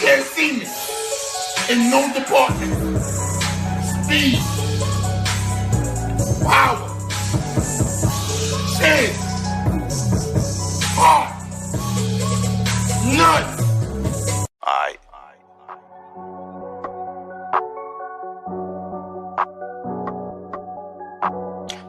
can't see me in no department. Speed, power, chance, heart, none. Alright.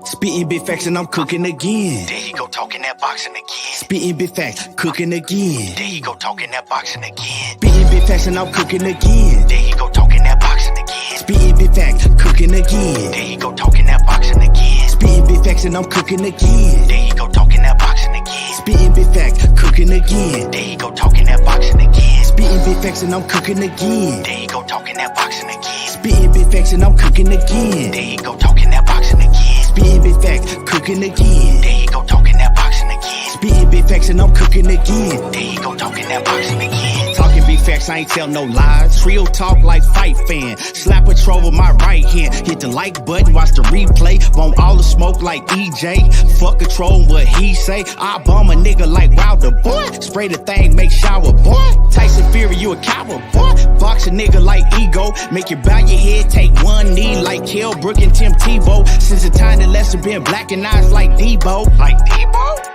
Spitting big facts and I'm cooking again. There you go talking that boxing again. Spitting big facts, cooking again. There you go talking that boxing again. Spitting big facts and I'm cooking again. There you go talking that boxing again. Spitting big facts, cooking again. There you go talking that boxing again. Spitting big facts and I'm cooking again. There you go talking that boxing again. Spitting big facts, cooking again. There you go talking that boxing again. Spitting big facts and I'm cooking again. There you go talking that boxing again. Spitting big facts and I'm cooking again. There you go talking that boxing again. Spitting big facts, cooking again. There you go talking that boxing again. Spitting big facts and I'm cooking again. There you go talking that boxing again. Talking big facts, I ain't tell no lies. Real talk like fight fan. Slap a troll with my right hand. Hit the like button, watch the replay. Want all the smoke like EJ. Fuck a troll, what he say. I bomb a nigga like Wilder, boy. Spray the thing, make shower, boy. Tyson Fury, you a coward, boy. Box a nigga like Ego. Make you bow your head, take one knee like Kell Brook and Tim Tebow. Since the time that Lester been black and eyes like Debo. Like Debo?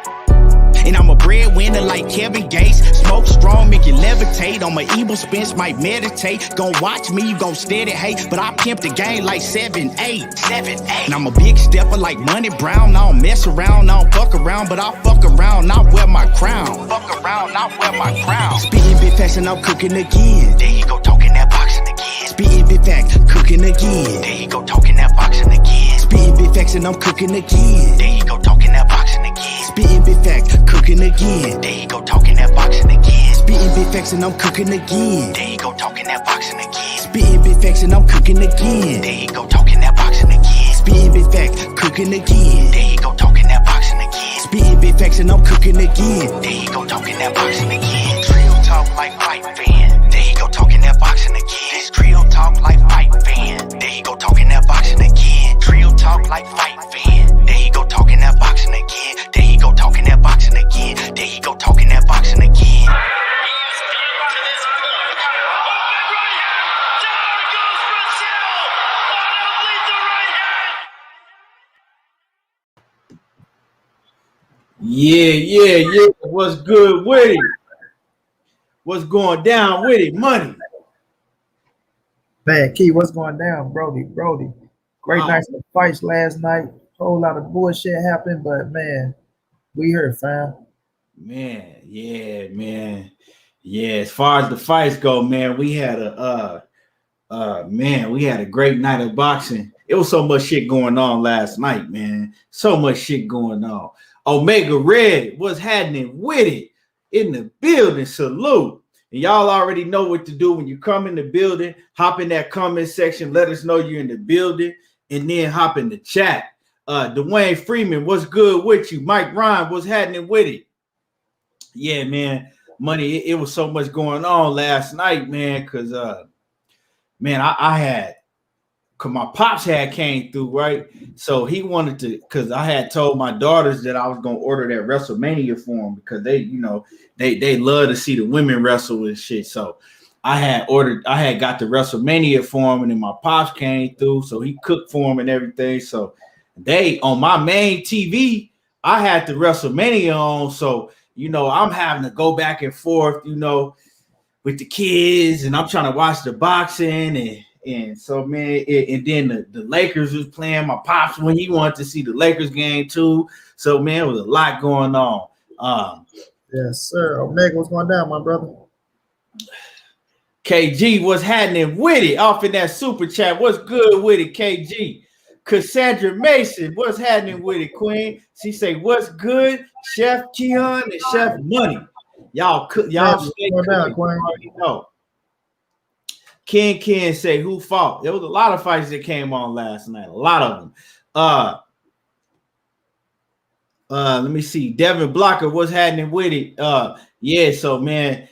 And I'm a breadwinner like Kevin Gates. Smoke strong, make you levitate. On my Errol Spence, might meditate. Gon' watch me, you gon' steady hate. But I pimp the game like 7-8. 7-8. And I'm a big stepper like Money Brown. I don't mess around, I don't fuck around. But I fuck around, not wear my crown. Fuck around, not wear my crown. Spitting big facts and I'm cooking again. There you go talking that boxing again. Spitting big facts, cooking again. There you go talking that boxing again. Spitting big facts and I'm cooking again. There you go talking that boxing again. Spitting big facts, cooking again. There you go talking that boxing again. Spitting big facts and I'm cooking again. There you go talking that boxing again. Spitting big facts and I'm cooking again. There you go talking that boxing again. Spitting big facts, cooking again. There you go talking that boxing again. Spitting big facts and I'm cooking again. There you go talking that boxing again. Real talk like fight fan. There you go talking that boxing again. This real talk like fight fan. There you go talking that boxing again. Real talk like fight fan. There you go talking that boxing again. There you go talking that boxing again. There you go talking that boxing again. Yeah. What's good with it? What's going down with it? Money. Man, Key, what's going down, Brody? Great nights of fights last night. Whole lot of bullshit happened, but man, we here, fam. Man. Yeah, as far as the fights go, man, we had a great night of boxing. It was so much shit going on last night, man. So much shit going on. Omega Red, what's happening with it? In the building, salute. And y'all already know what to do when you come in the building. Hop in that comment section. Let us know you're in the building. And then hop in the chat. Dwayne Freeman, what's good with you? Mike Ryan, what's happening with it? Yeah, man. Money, it was so much going on last night, man. Because, I had, because my pops had came through, right? So he wanted to, because I had told my daughters that I was going to order that WrestleMania for them because they, you know, they love to see the women wrestle and shit. So I had got the WrestleMania for him, and then my pops came through, so he cooked for him and everything. So they, on my main TV, I had the WrestleMania on. So, you know, I'm having to go back and forth, you know, with the kids, and I'm trying to watch the boxing and so, man, and then the Lakers was playing. My pops, when he wanted to see the Lakers game too. So, man, it was a lot going on. Yes, sir. Omega, what's going down, my brother? KG, what's happening with it? Off in that super chat. What's good with it, KG? Cassandra Mason, what's happening with it, Queen? She say, what's good? Chef Keon and Chef Money. Y'all stay down, Queen. Already know. Ken say, who fought? There was a lot of fights that came on last night. A lot of them. Let me see. Devin Blocker, what's happening with it? Yeah, so man,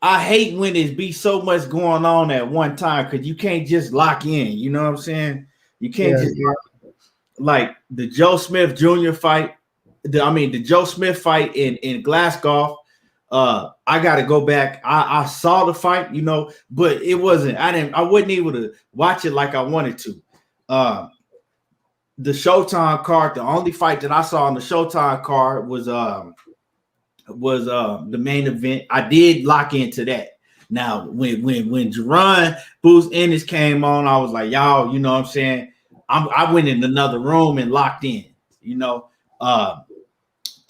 I hate when it be so much going on at one time because you can't just lock in. You know what I'm saying? You can't like the Joe Smith Jr. fight. The Joe Smith fight in Glasgow I got to go back. I saw the fight, you know, but it wasn't. I wasn't able to watch it like I wanted to. The Showtime card, the only fight that I saw on the Showtime card was the main event. I did lock into that. Now, when Jeron Ennis came on, I was like, y'all, you know what I'm saying? I went in another room and locked in, you know.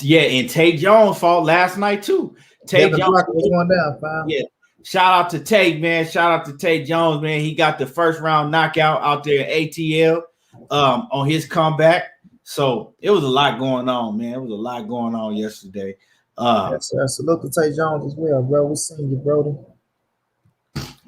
Yeah, and Tay Jones fought last night too. Tay Jones was going down, fam. Yeah. Shout out to Tay, man. Shout out to Tay Jones, man. He got the first round knockout out there at ATL on his comeback. So it was a lot going on, man. It was a lot going on yesterday. Yes, sir. Salute to Tay Jones as well, bro. We seen you, Brody.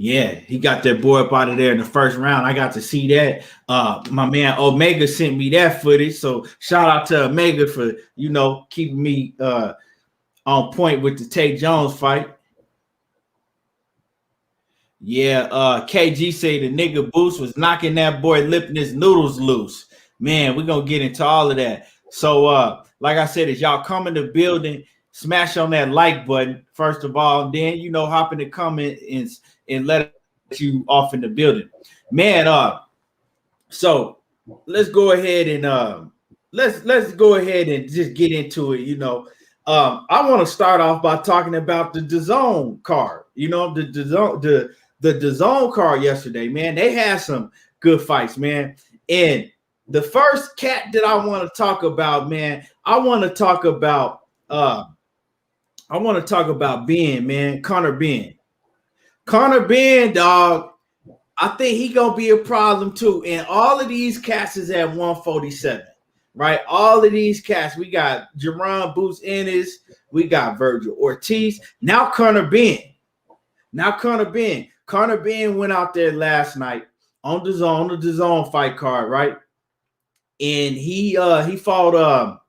Yeah, he got that boy up out of there in the first round. I got to see that. My man Omega sent me that footage. So shout out to Omega for, you know, keeping me on point with the Tay Jones fight. Yeah, KG say the nigga Boost was knocking that boy Lipnets noodles loose. Man, we're gonna get into all of that. So like I said, as y'all come in the building, smash on that like button first of all, and then, you know, hop in the comment and let you off in the building. Man, so let's go ahead and let's go ahead and just get into it. You know, I want to start off by talking about the DAZN card. You know, the DAZN card yesterday, man. They had some good fights, man. And the first cat that I want to talk about, man, I want to talk about Benn, man, Conor Benn. Conor Benn, dog, I think he gonna be a problem too. And all of these cats is at 147, right? All of these cats, we got Jeron Ennis, we got Virgil Ortiz. Now Conor Benn. Conor Benn went out there last night on the DAZN fight card, right? And he fought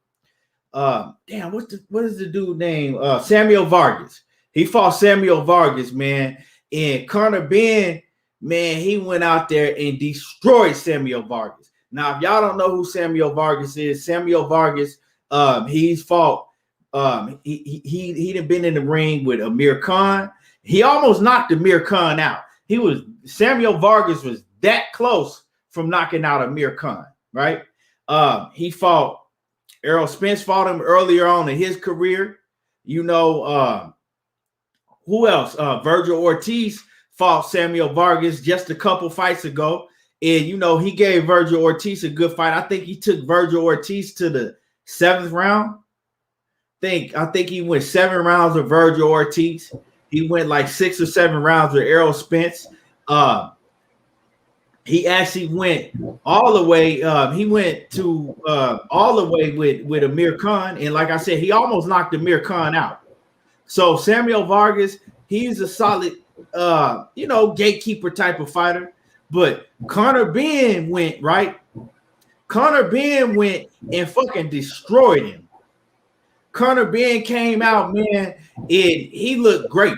damn, what is the dude name? Samuel Vargas. He fought Samuel Vargas, man. And Conor Benn, man, he went out there and destroyed Samuel Vargas. Now, if y'all don't know who Samuel Vargas is, Samuel Vargas, he's fought. He done been in the ring with Amir Khan. He almost knocked Amir Khan out. Samuel Vargas was that close from knocking out Amir Khan, right? He fought. Errol Spence fought him earlier on in his career. You know, who else? Virgil Ortiz fought Samuel Vargas just a couple fights ago. And, you know, he gave Virgil Ortiz a good fight. I think he took Virgil Ortiz to the 7th round. I think he went 7 rounds with Virgil Ortiz. He went like 6 or 7 rounds with Errol Spence. He actually went all the way. He went to all the way with Amir Khan. And like I said, he almost knocked Amir Khan out. So Samuel Vargas, he's a solid, you know, gatekeeper type of fighter. But Conor Benn went, right? Conor Benn went and fucking destroyed him. Conor Benn came out, man, and he looked great.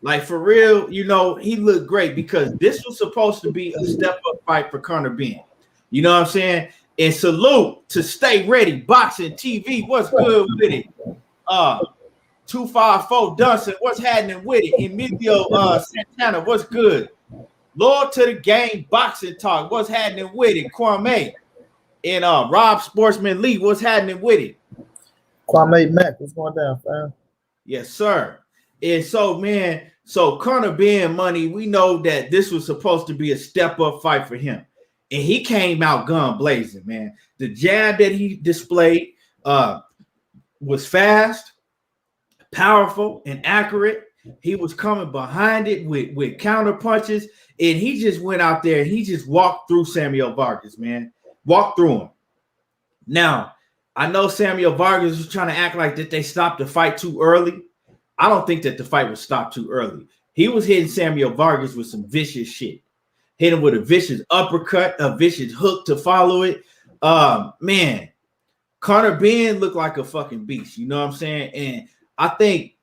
Like, for real, you know, he looked great because this was supposed to be a step-up fight for Conor Benn. You know what I'm saying? And salute to Stay Ready Boxing TV. What's good with it? 254 Dunson, what's happening with it? Emilio Santana, what's good? Lord to the Game Boxing Talk, what's happening with it? Kwame and Rob Sportsman Lee, what's happening with it? Kwame Mack, what's going down, fam? Yes, sir. And so, man, so Conor Benn, money, we know that this was supposed to be a step-up fight for him. And he came out gun blazing, man. The jab that he displayed was fast, powerful, and accurate. He was coming behind it with counter punches, and he just went out there and he just walked through Samuel Vargas, man. Walked through him. Now, I know Samuel Vargas was trying to act like that they stopped the fight too early. I don't think that the fight was stopped too early. He was hitting Samuel Vargas with some vicious shit. Hit him with a vicious uppercut, a vicious hook to follow it. Man, Conor Benn looked like a fucking beast. You know what I'm saying? And I think,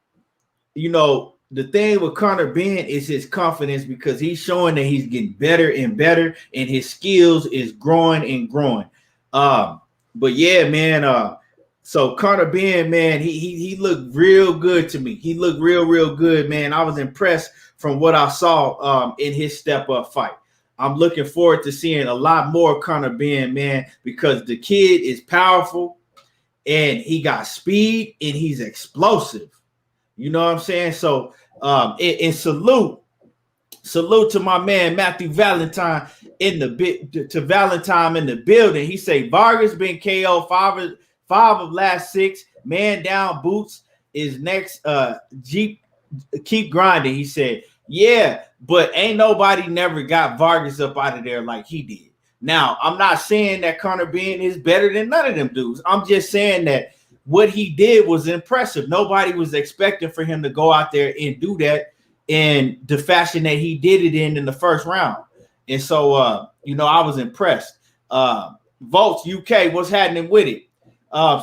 you know, the thing with Conor Benn is his confidence because he's showing that he's getting better and better and his skills is growing and growing. But yeah, man, So Conor Benn, man, he looked real good to me. He looked real good, man. I was impressed from what I saw in his step up fight. I'm looking forward to seeing a lot more Conor Benn, man, because the kid is powerful and he got speed and he's explosive. You know what I'm saying? So and salute to my man Matthew Valentine to Valentine in the building. He say Vargas been KO 5 of last 6. Man down, Boots is next. Keep grinding. He said, yeah, but ain't nobody never got Vargas up out of there like he did. Now, I'm not saying that Conor Benn is better than none of them dudes. I'm just saying that what he did was impressive. Nobody was expecting for him to go out there and do that in the fashion that he did it in the first round. And so, I was impressed. Volts UK, what's happening with it?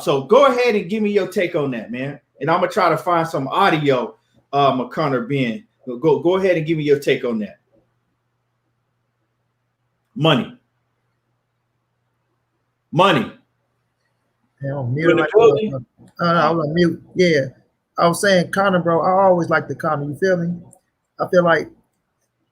So go ahead and give me your take on that, man. And I'm going to try to find some audio of Conor Benn. Go ahead and give me your take on that. Money. Yeah, I'm mute. I was on mute. Yeah. I was saying Conor, bro, I always like the Conor. You feel me? I feel like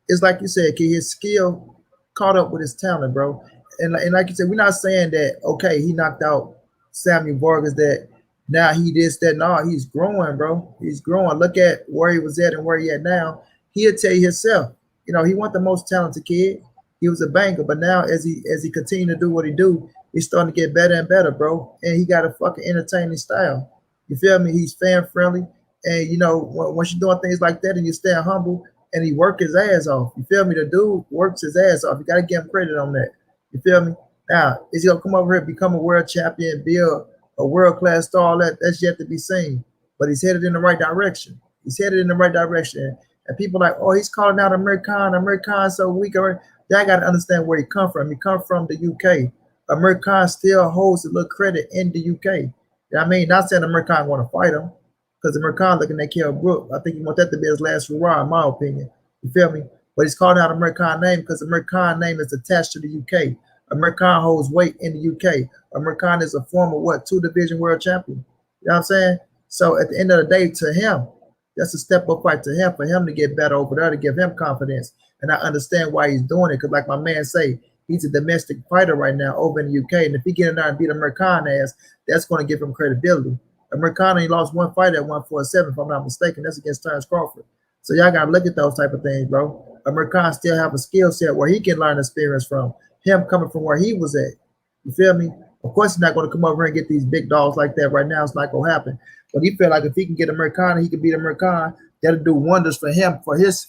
it's like you said, kid, his skill caught up with his talent, bro. And like you said, we're not saying that, okay, he knocked out Samuel Vargas, that now he this, that. No, he's growing, bro. He's growing. Look at where he was at and where he at now. He'll tell you himself. He wasn't the most talented kid. He was a banker, but now as he continued to do what he do, he's starting to get better and better, bro. And he got a fucking entertaining style. You feel me? He's fan friendly, and once you're doing things like that and you stay humble, and he work his ass off. You feel me? The dude works his ass off. You gotta give him credit on that. You feel me? Now, is he gonna come over here, become a world champion, be a world-class star? All that's yet to be seen. But he's headed in the right direction. And people like, oh, he's calling out American so weak. Y'all gotta understand where he come from. He come from the UK. American still holds a little credit in the UK. You know what I mean? Not saying American want to fight him, because American looking at Kell Brook. I think he want that to be his last hurrah, in my opinion. You feel me? But he's calling out American name because American name is attached to the UK. American holds weight in the UK. American is a former 2-division world champion. You know what I'm saying? So at the end of the day, to him, that's a step up fight to him, for him to get better over there, to give him confidence. And I understand why he's doing it, because like my man say, he's a domestic fighter right now over in the UK. And if he get in there and beat American ass, that's going to give him credibility. American, he lost one fight at 147, if I'm not mistaken. That's against Terence Crawford. So y'all got to look at those type of things, bro. American still have a skill set where he can learn experience from him coming from where he was at. You feel me? Of course, he's not going to come over and get these big dogs like that right now. It's not going to happen. But he feel like if he can get American, he can beat American. That'll do wonders for him, for his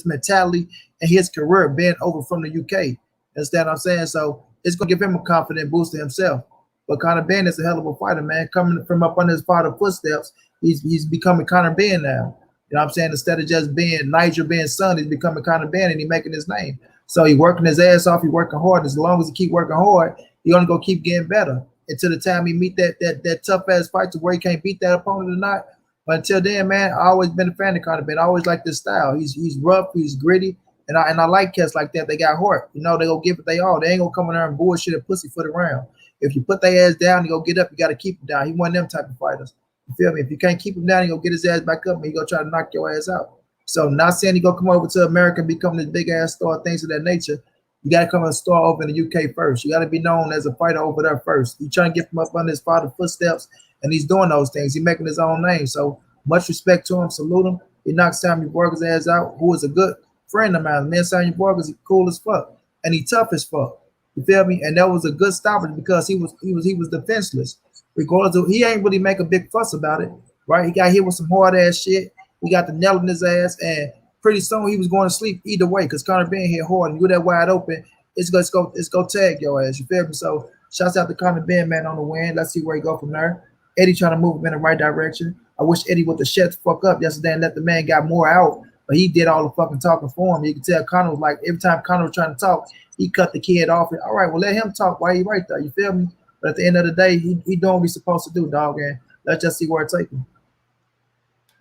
mentality and his career being over from the UK. Understand what I'm saying? So it's going to give him a confident boost to himself. But Conor Benn is a hell of a fighter, man. Coming from up under his father's footsteps, he's becoming Conor Benn now. You know what I'm saying? Instead of just being Nigel Benn's son, he's becoming Conor Benn, and he's making his name. So he's working his ass off. He's working hard. As long as he keep working hard, he's going to go keep getting better until the time he meet that tough-ass fight to where he can't beat that opponent or not. But until then, man, I always been a fan of Conor Benn. I always like this style. He's rough. He's gritty. And I like cats like that. They got heart. They go give it they all. They ain't going to come in there and bullshit and pussyfoot around. If you put their ass down, you go get up, you got to keep him down. He one of them type of fighters. You feel me? If you can't keep him down, you go get his ass back up and he go try to knock your ass out. So not saying he go come over to America and become this big ass star, things of that nature. You got to come and star over in the UK first. You got to be known as a fighter over there first. He's trying to get from up under his father's footsteps, and he's doing those things. He's making his own name. So much respect to him. Salute him. He knocked Samuel Vargas' ass out, who is a good friend of mine. Man, Samuel Vargas is cool as fuck, and he tough as fuck. You feel me? And that was a good stoppage because he was defenseless. Regardless of, he ain't really make a big fuss about it, right? He got hit with some hard ass shit. He got the nail in his ass, and pretty soon he was going to sleep either way because Conor Benn hit hard and you that wide open, it's go tag your ass. You feel me? So shouts out to Conor Benn, man, on the win. Let's see where he go from there. Eddie trying to move him in the right direction. I wish Eddie would have shut the fuck up yesterday and let the man got more out, but he did all the fucking talking for him. You can tell Conor was like, every time Conor was trying to talk, he cut the kid off. And, all right, well, let him talk while he right there. You feel me? But at the end of the day, he doing what he's supposed to do, dog. And let's just see where it takes him.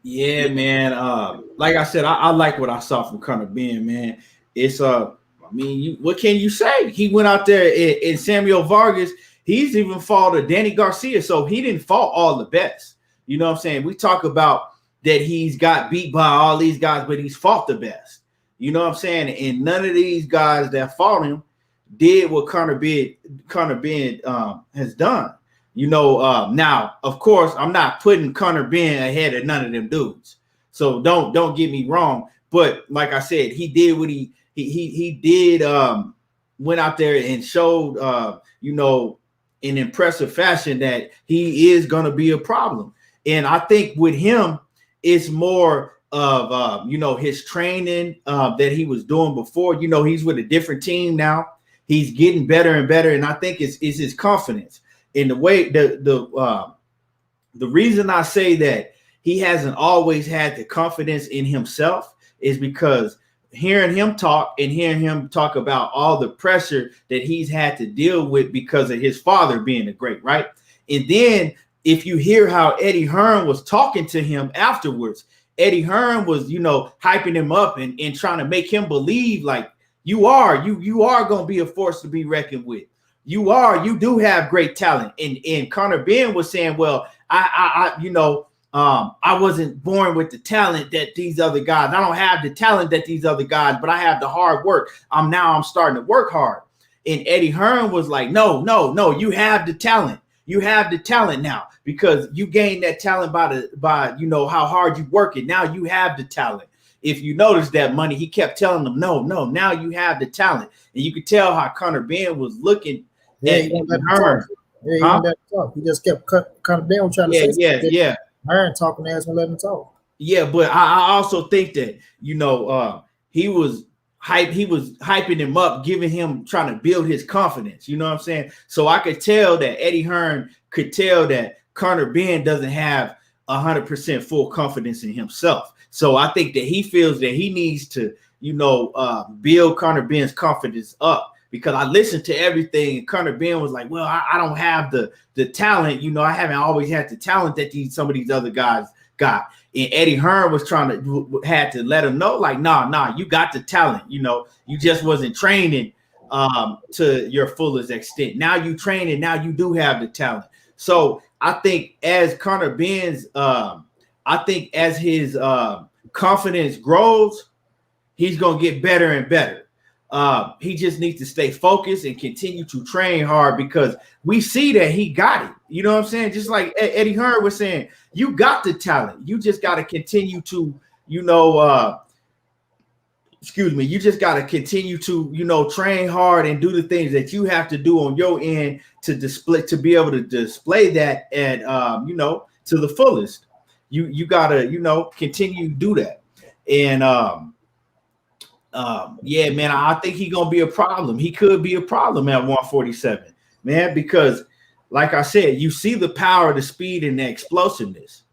Yeah, man. Like I said, I like what I saw from Conor Benn, man. It's what can you say? He went out there and Samuel Vargas He's even fought a Danny Garcia, so he didn't fought all the best. You know what I'm saying? We talk about that he's got beat by all these guys, but he's fought the best. You know what I'm saying? And none of these guys that fought him did what Conor Benn has done. You know, now of course I'm not putting Conor Benn ahead of none of them dudes. So don't get me wrong. But like I said, he did what he did. Went out there and showed you know, in impressive fashion that he is going to be a problem. And I think with him, it's more of you know, his training that he was doing before. You know, he's with a different team now. He's getting better and better, and I think it's his confidence in the way the reason I say that he hasn't always had the confidence in himself is because hearing him talk and hearing him talk about all the pressure that he's had to deal with because of his father being a great, right? And then if you hear how Eddie Hearn was talking to him afterwards, Eddie Hearn was, you know, hyping him up and trying to make him believe like you are going to be a force to be reckoned with. You do have great talent. And Conor Benn was saying, well, I wasn't born with the talent that these other guys. I don't have the talent that these other guys, but I have the hard work. I'm starting to work hard. And Eddie Hearn was like, no, you have the talent. You have the talent now because you gained that talent by you know how hard you work it. Now you have the talent. If you notice that money, he kept telling them, no, now you have the talent. And you could tell how Conor Benn was looking at Hearn. He just kept Conor Benn was trying to say Hearn talking ass and let him talk. Yeah, but I also think that, you know, he was hyping him up, giving him, trying to build his confidence. You know what I'm saying? So I could tell that Eddie Hearn could tell that Conor Benn doesn't have 100% full confidence in himself. So I think that he feels that he needs to, you know, build Conor Benn's confidence up. Because I listened to everything, and Conor Benn was like, well, I don't have the talent. You know, I haven't always had the talent that some of these other guys got. And Eddie Hearn was had to let him know, like, nah, you got the talent. You know, you just wasn't training to your fullest extent. Now you train, and now you do have the talent. So I think as Conor Benn's, as his confidence grows, he's gonna get better and better. He just needs to stay focused and continue to train hard because we see that he got it. You know what I'm saying? Just like Eddie Hearn was saying, you got the talent. You just got to continue to, you know, you just got to continue to, you know, train hard and do the things that you have to do on your end to be able to display that at, you know, to the fullest. You got to, you know, continue to do that. And, yeah, man, I think he's gonna be a problem. He could be a problem at 147, man, because like I said, you see the power, the speed, and the explosiveness.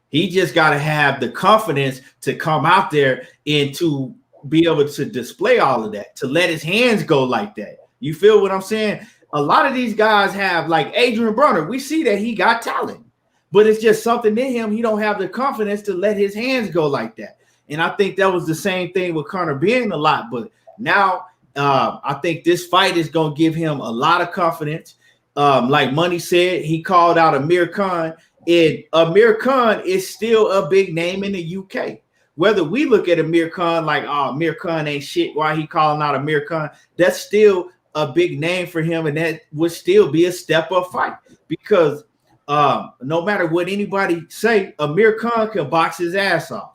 He just got to have the confidence to come out there and to be able to display all of that, to let his hands go like that. You feel what I'm saying? A lot of these guys have, like Adrian Broner, we see that he got talent, but it's just something in him. He don't have the confidence to let his hands go like that. And I think that was the same thing with Conor Benn a lot. But now I think this fight is going to give him a lot of confidence. Like Money said, he called out Amir Khan. And Amir Khan is still a big name in the UK. Whether we look at Amir Khan like, oh, Amir Khan ain't shit, why he calling out Amir Khan, that's still a big name for him. And that would still be a step-up fight. Because no matter what anybody say, Amir Khan can box his ass off.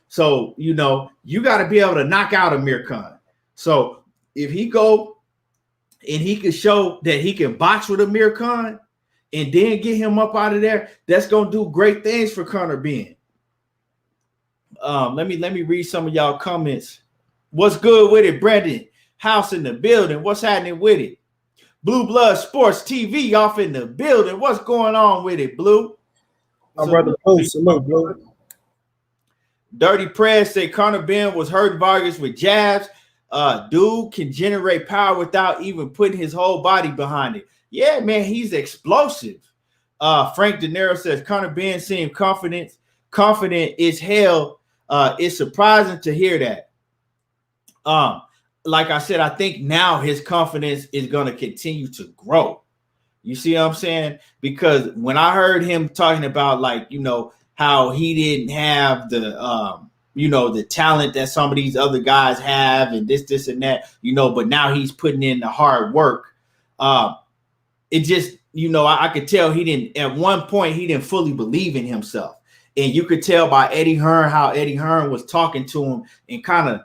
So, you know, you got to be able to knock out Amir Khan. So if he go and he can show that he can box with Amir Khan and then get him up out of there, that's going to do great things for Conor Benn. Let me read some of y'all comments. What's good with it, Brendan? House in the building. What's happening with it? Blue Blood Sports TV off in the building. What's going on with it, Blue? My brother Blue, salute, Blue. Dirty Press say Conor Benn was hurting Vargas with jabs. Dude can generate power without even putting his whole body behind it. Yeah, man, he's explosive. Frank De Niro says Conor Benn seemed confident as hell. It's surprising to hear that. Like I said, I think now his confidence is going to continue to grow. You see what I'm saying? Because when I heard him talking about, like, you know, how he didn't have the you know, the talent that some of these other guys have, and this and that, you know, but now he's putting in the hard work. It just, you know, I could tell he didn't, at one point, he didn't fully believe in himself. And you could tell by Eddie Hearn how Eddie Hearn was talking to him and kind of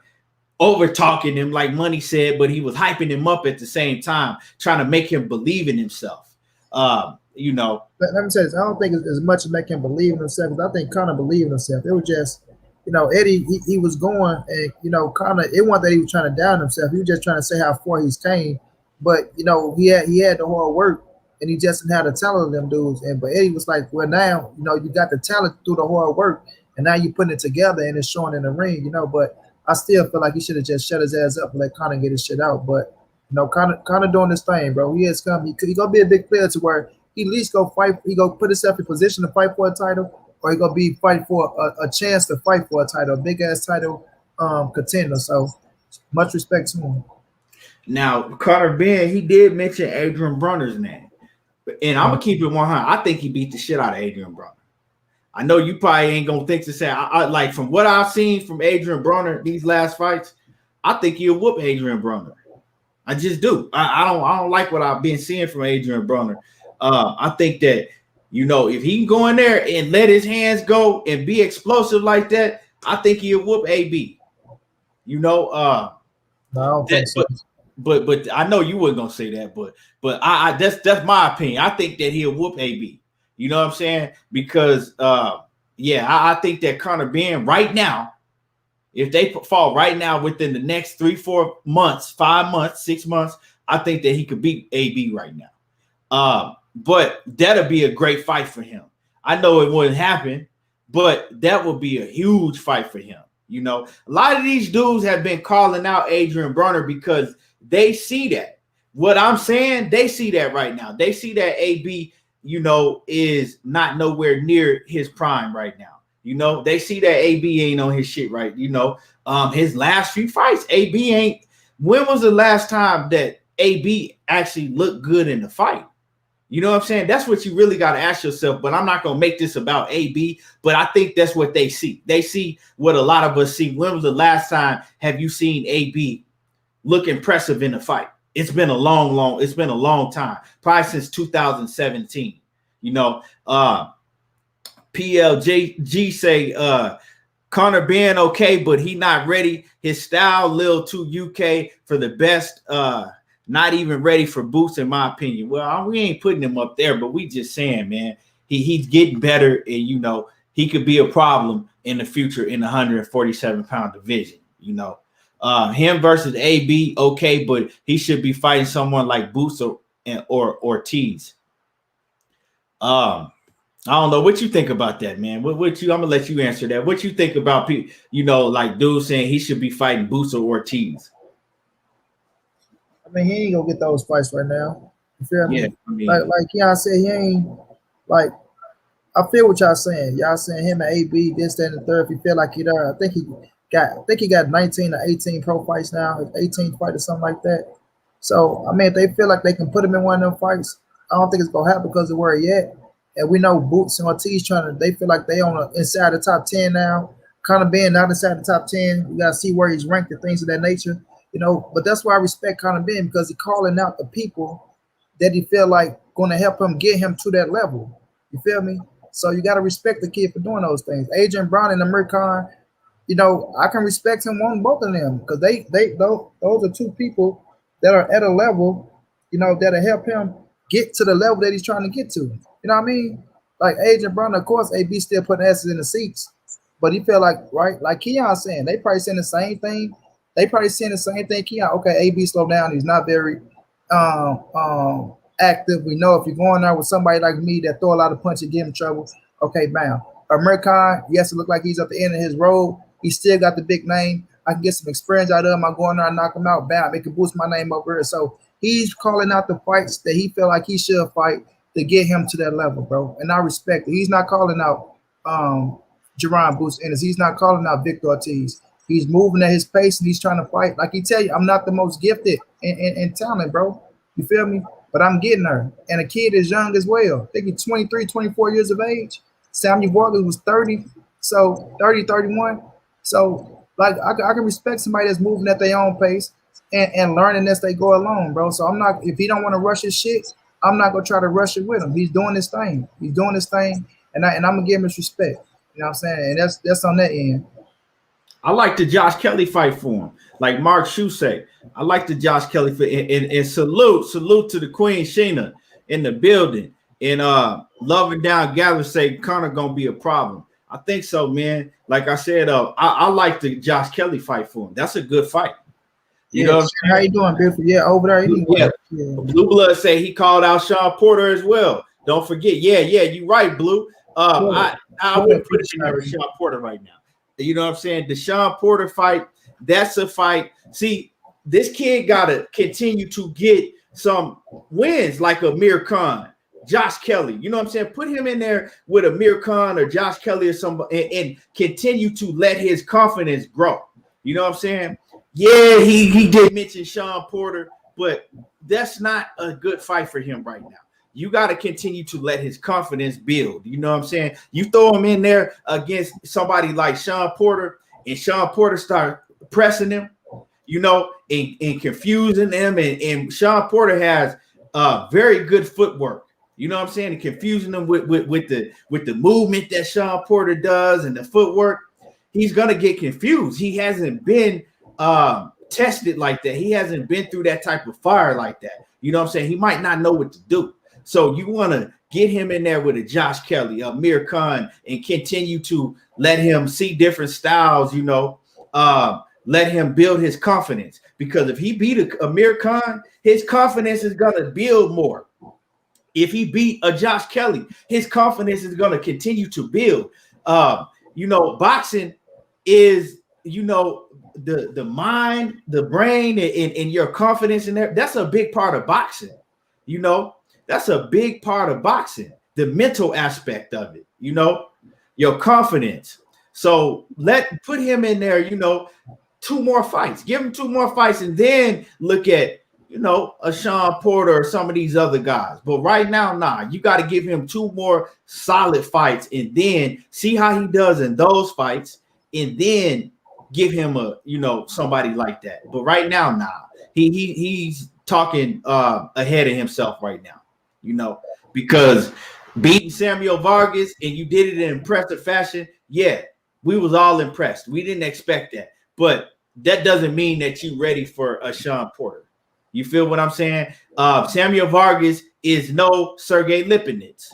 over talking him, like Money said, but he was hyping him up at the same time, trying to make him believe in himself. You know, let me say this. I don't think it's as much as make him believe in himself. I think Conor believed in himself. It was just, you know, Eddie, he was going, and, you know, Conor, it wasn't that he was trying to down himself. He was just trying to say how far he's came. But, you know, he had the hard work, and he just didn't have the talent of them dudes. And but Eddie was like, well, now, you know, you got the talent through the hard work, and now you're putting it together, and it's showing in the ring, you know. But I still feel like he should have just shut his ass up and let Conor get his shit out. But, you know, Conor doing this thing, bro. He has come. He gonna be a big player to where he at least go fight. He go put himself in position to fight for a title, or he gonna be fighting for a chance to fight for a title, a big ass title contender. So much respect to him. Now, Conor Benn, he did mention Adrian Broner's name, and I'm gonna keep it 100. I think he beat the shit out of Adrian Broner. I know you probably ain't gonna think to say, I like, from what I've seen from Adrian Broner these last fights, I think he'll whoop Adrian Broner. I just do. I don't like what I've been seeing from Adrian Broner. I think that, you know, if he can go in there and let his hands go and be explosive like that, I think he'll whoop AB. You know, No, I don't think so. But I know you weren't gonna say that, but I that's my opinion. I think that he'll whoop AB. You know what I'm saying? Because yeah, I think that Conor Benn right now, if they fall right now within the next 3-4 months, 5 months, 6 months, I think that he could beat AB right now. But that'll be a great fight for him. I know it wouldn't happen, but that would be a huge fight for him. You know, a lot of these dudes have been calling out Adrian Broner because they see that. What I'm saying, they see that right now. They see that AB, you know, is not nowhere near his prime right now. You know, they see that AB ain't on his shit right. You know, his last few fights, AB ain't. When was the last time that AB actually looked good in the fight? You know what I'm saying? That's what you really got to ask yourself. But I'm not going to make this about AB, but I think that's what they see. They see what a lot of us see. When was the last time have you seen AB look impressive in a fight? It's been a long time, probably since 2017. You know, PLG say Conor Benn okay, but he not ready. His style a little too UK for the best. Not even ready for boots, in my opinion. Well, we ain't putting him up there, but we just saying, man, he's getting better, and you know he could be a problem in the future in the 147-pound division. You know. Him versus AB, okay, but he should be fighting someone like Boots or Ortiz. I don't know what you think about that, man. I'm gonna let you answer that. What you think about people, you know, like dudes saying he should be fighting Boots or Ortiz? I mean, he ain't gonna get those fights right now. You feel me? Yeah, I mean, like y'all said, he ain't like. I feel what y'all saying. Y'all saying him and AB, this, that, and the third. If you feel like he there, I think he got 19 or 18 pro fights now, his 18th fight or something like that. So, I mean, if they feel like they can put him in one of them fights, I don't think it's going to happen because of where he at. And we know Boots and Ortiz they feel like they on inside the top 10 now. Conor Benn not inside the top 10. We got to see where he's ranked and things of that nature, you know. But that's why I respect Conor Benn, because he's calling out the people that he feel like going to help him get him to that level. You feel me? So you got to respect the kid for doing those things. Adrian Brown and Amir Khan, you know, I can respect him on both of them because those are two people that are at a level, you know, that'll help him get to the level that he's trying to get to. You know what I mean? Like Adrian Brown, of course, AB still putting asses in the seats, but he feel like, right, like Keon saying, they probably saying the same thing. They probably saying the same thing. Keon, okay, AB slow down. He's not very active. We know if you're going out with somebody like me that throw a lot of punches, give him trouble. Okay, bam. American, yes, it look like he's at the end of his road. He still got the big name. I can get some experience out of him. I go in there and knock him out. Bam, it can boost my name over here. So he's calling out the fights that he feel like he should fight to get him to that level, bro. And I respect it. He's not calling out Jeron Ennis. He's not calling out Victor Ortiz. He's moving at his pace and he's trying to fight. Like he tell you, I'm not the most gifted in talent, bro. You feel me? but I'm getting her. And a kid is young as well. I think he's 23, 24 years of age. Samuel Vargas was 30, so 30, 31. So, like, I can respect somebody that's moving at their own pace and learning as they go along, bro. So I'm not, if he don't want to rush his shit, I'm not gonna try to rush it with him. He's doing his thing. He's doing his thing, and I'm gonna give him his respect. You know what I'm saying? And that's on that end. I like the Josh Kelly fight for him. Like Mark Shue say, I like the Josh Kelly for and salute to the Queen Sheena in the building. And Love and Down Gather say Conor gonna be a problem. I think so, man. Like I said, I like the Josh Kelly fight for him. That's a good fight. You know, how you doing, Biffy? Yeah, over there. Yeah. Blue Blood say he called out Sean Porter as well. Don't forget. Yeah, you're right, Blue. I wouldn't put it in there with Sean Porter right now. You know what I'm saying? The Sean Porter fight, that's a fight. See, this kid gotta continue to get some wins like Amir Khan, Josh Kelly. You know what I'm saying? Put him in there with Amir Khan or Josh Kelly or somebody and continue to let his confidence grow. You know what I'm saying? Yeah, he did mention Sean Porter, but that's not a good fight for him right now. You got to continue to let his confidence build. You know what I'm saying? You throw him in there against somebody like Sean Porter, and Sean Porter start pressing him, you know, and confusing them. And Sean Porter has very good footwork. You know what I'm saying? And confusing them with the movement that Sean Porter does and the footwork. He's gonna get confused. He hasn't been tested like that. He hasn't been through that type of fire like that. You know what I'm saying? He might not know what to do. So you want to get him in there with a Josh Kelly, Amir Khan, and continue to let him see different styles, you know, let him build his confidence. Because if he beat Amir Khan, his confidence is going to build more. If he beat a Josh Kelly, his confidence is going to continue to build. You know, boxing is, you know, the mind, the brain, and your confidence in there. That's a big part of boxing. You know, that's a big part of boxing, the mental aspect of it, you know, your confidence. So put him in there, you know, 2 more fights, give him 2 more fights, and then look at, you know, a Sean Porter or some of these other guys. But right now, nah, you got to give him 2 more solid fights and then see how he does in those fights and then give him a, you know, somebody like that. But right now, nah, he's talking ahead of himself right now, you know, because beating Samuel Vargas and you did it in impressive fashion. Yeah, we was all impressed. We didn't expect that, but that doesn't mean that you ready for a Sean Porter. You feel what I'm saying? Samuel Vargas is no Sergey Lipnets.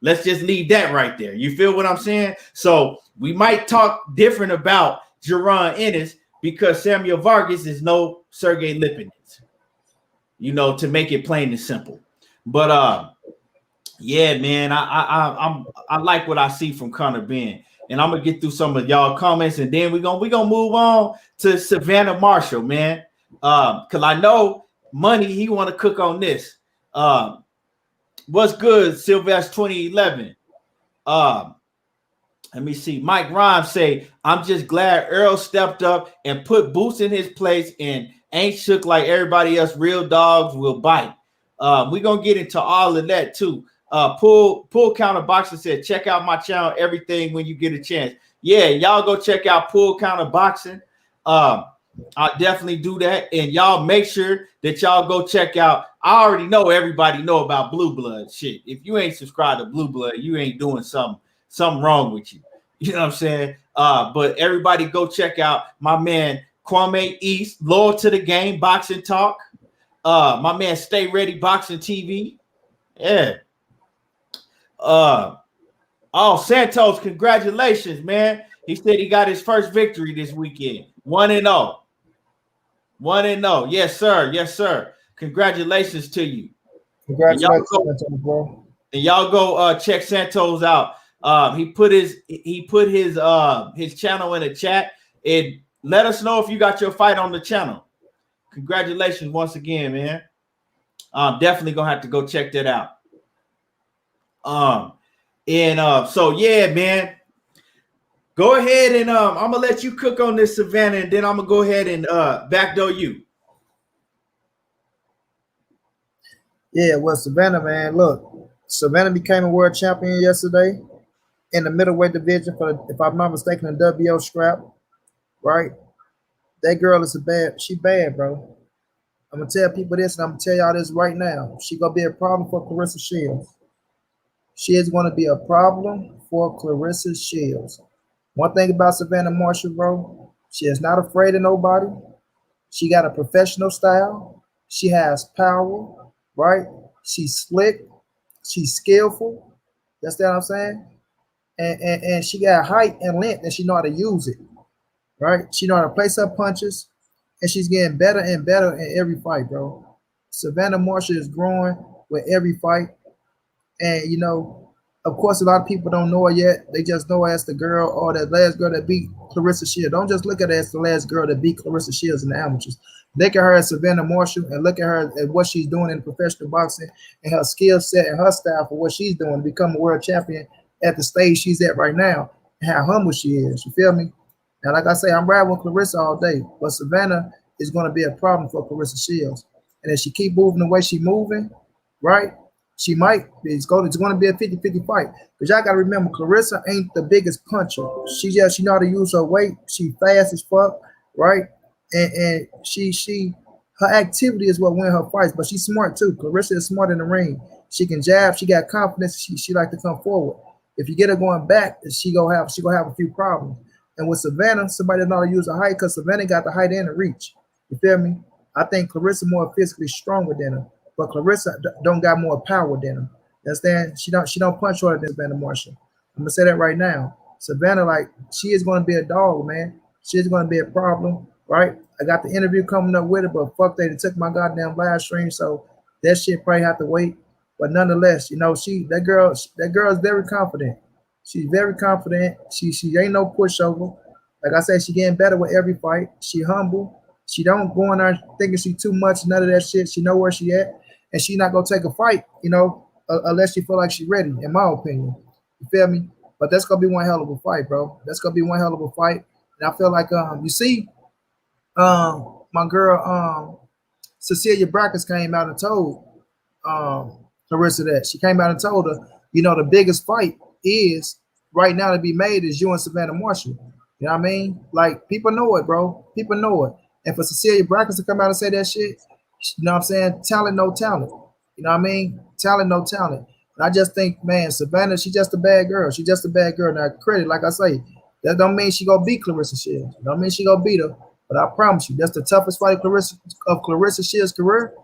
Let's just leave that right there. You feel what I'm saying? So we might talk different about Jeron Ennis because Samuel Vargas is no Sergey Lipnets, you know, to make it plain and simple. But yeah, man, I like what I see from Conor Benn. And I'm gonna get through some of y'all comments, and then we're gonna move on to Savannah Marshall, man. Because I know Money, he want to cook on this. What's good, Sylvester 2011? Let me see. Mike Rhymes say, I'm just glad Errol stepped up and put Boots in his place and ain't shook like everybody else. Real dogs will bite. We're gonna get into all of that too. Pull Counter Boxing said, check out my channel, everything when you get a chance. Yeah, y'all go check out Pull Counter Boxing. I'll definitely do that. And y'all make sure that y'all go check out. I already know everybody know about Blue Blood shit. If you ain't subscribed to Blue Blood, you ain't doing something wrong with you. You know what I'm saying? But everybody go check out my man Kwame East, Loyal to the Game, Boxing Talk. My man Stay Ready Boxing TV. Yeah. Oh, Santos, congratulations, man. He said he got his first victory this weekend. 1-0. 1-0. Yes, sir. Yes, sir. Congratulations to you. Congratulations, bro. And y'all go check Santos out. He put his channel in the chat and let us know if you got your fight on the channel. Congratulations once again, man. I'm definitely gonna have to go check that out. So yeah, man. Go ahead and I'm gonna let you cook on this, Savannah, and then I'm gonna go ahead and backdoor you. Yeah, well, Savannah, man, look, Savannah became a world champion yesterday in the middleweight division for, if I'm not mistaken, the WO scrap, right? That girl is she bad, bro. I'm gonna tell people this, and I'm gonna tell y'all this right now. She gonna be a problem for Cleressa Shields. She is gonna be a problem for Cleressa Shields. One thing about Savannah Marshall, bro, she is not afraid of nobody. She got a professional style. She has power, right? She's slick. She's skillful. That's what I'm saying. And she got height and length, and she know how to use it, right? She know how to place her punches, and she's getting better and better in every fight, bro. Savannah Marshall is growing with every fight. And you know, of course, a lot of people don't know her yet. They just know her as the girl or the last girl that beat Cleressa Shields. Don't just look at her as the last girl that beat Cleressa Shields in the amateurs. Look at her as Savannah Marshall and look at her at what she's doing in professional boxing and her skill set and her style for what she's doing to become a world champion at the stage she's at right now and how humble she is. You feel me? Now, like I say, I'm riding with Claressa all day, but Savannah is going to be a problem for Cleressa Shields. And if she keep moving the way she's moving, right, she might. It's going to be a 50-50 fight. Because y'all got to remember, Claressa ain't the biggest puncher. She know how to use her weight. She fast as fuck, right? And her activity is what win her fights. But she's smart too. Claressa is smart in the ring. She can jab. She got confidence. She like to come forward. If you get her going back, she gonna have a few problems. And with Savannah, somebody that know how to use her height, because Savannah got the height and the reach. You feel me? I think Claressa more physically stronger than her. But Claressa don't got more power than him. You understand? She don't punch harder than Savannah Marshall. I'm gonna say that right now. Savannah, like, she is gonna be a dog, man. She is gonna be a problem, right? I got the interview coming up with her, but fuck they took my goddamn live stream, so that shit probably have to wait. But nonetheless, you know, that girl is very confident. She's very confident. She ain't no pushover. Like I said, she getting better with every fight. She humble. She don't go in there thinking she too much, none of that shit. She know where she at. And she not gonna take a fight, you know, unless she feel like she ready, in my opinion. You feel me? But that's gonna be one hell of a fight, bro. That's gonna be one hell of a fight. And I feel like you see, my girl Cecilia Brackers came out and told Claressa that. She came out and told her, you know, the biggest fight is right now to be made is you and Savannah Marshall. You know what I mean? Like, people know it, bro. People know it. And for Cecilia Brackers to come out and say that shit, you know what I'm saying? Talent, no talent. You know what I mean? Talent, no talent. And I just think, man, Savannah, she's just a bad girl. She's just a bad girl. Now, credit, like I say, that don't mean she gonna beat Cleressa Shields. Don't mean she gonna beat her. But I promise you, that's the toughest fight of Cleressa Shields' career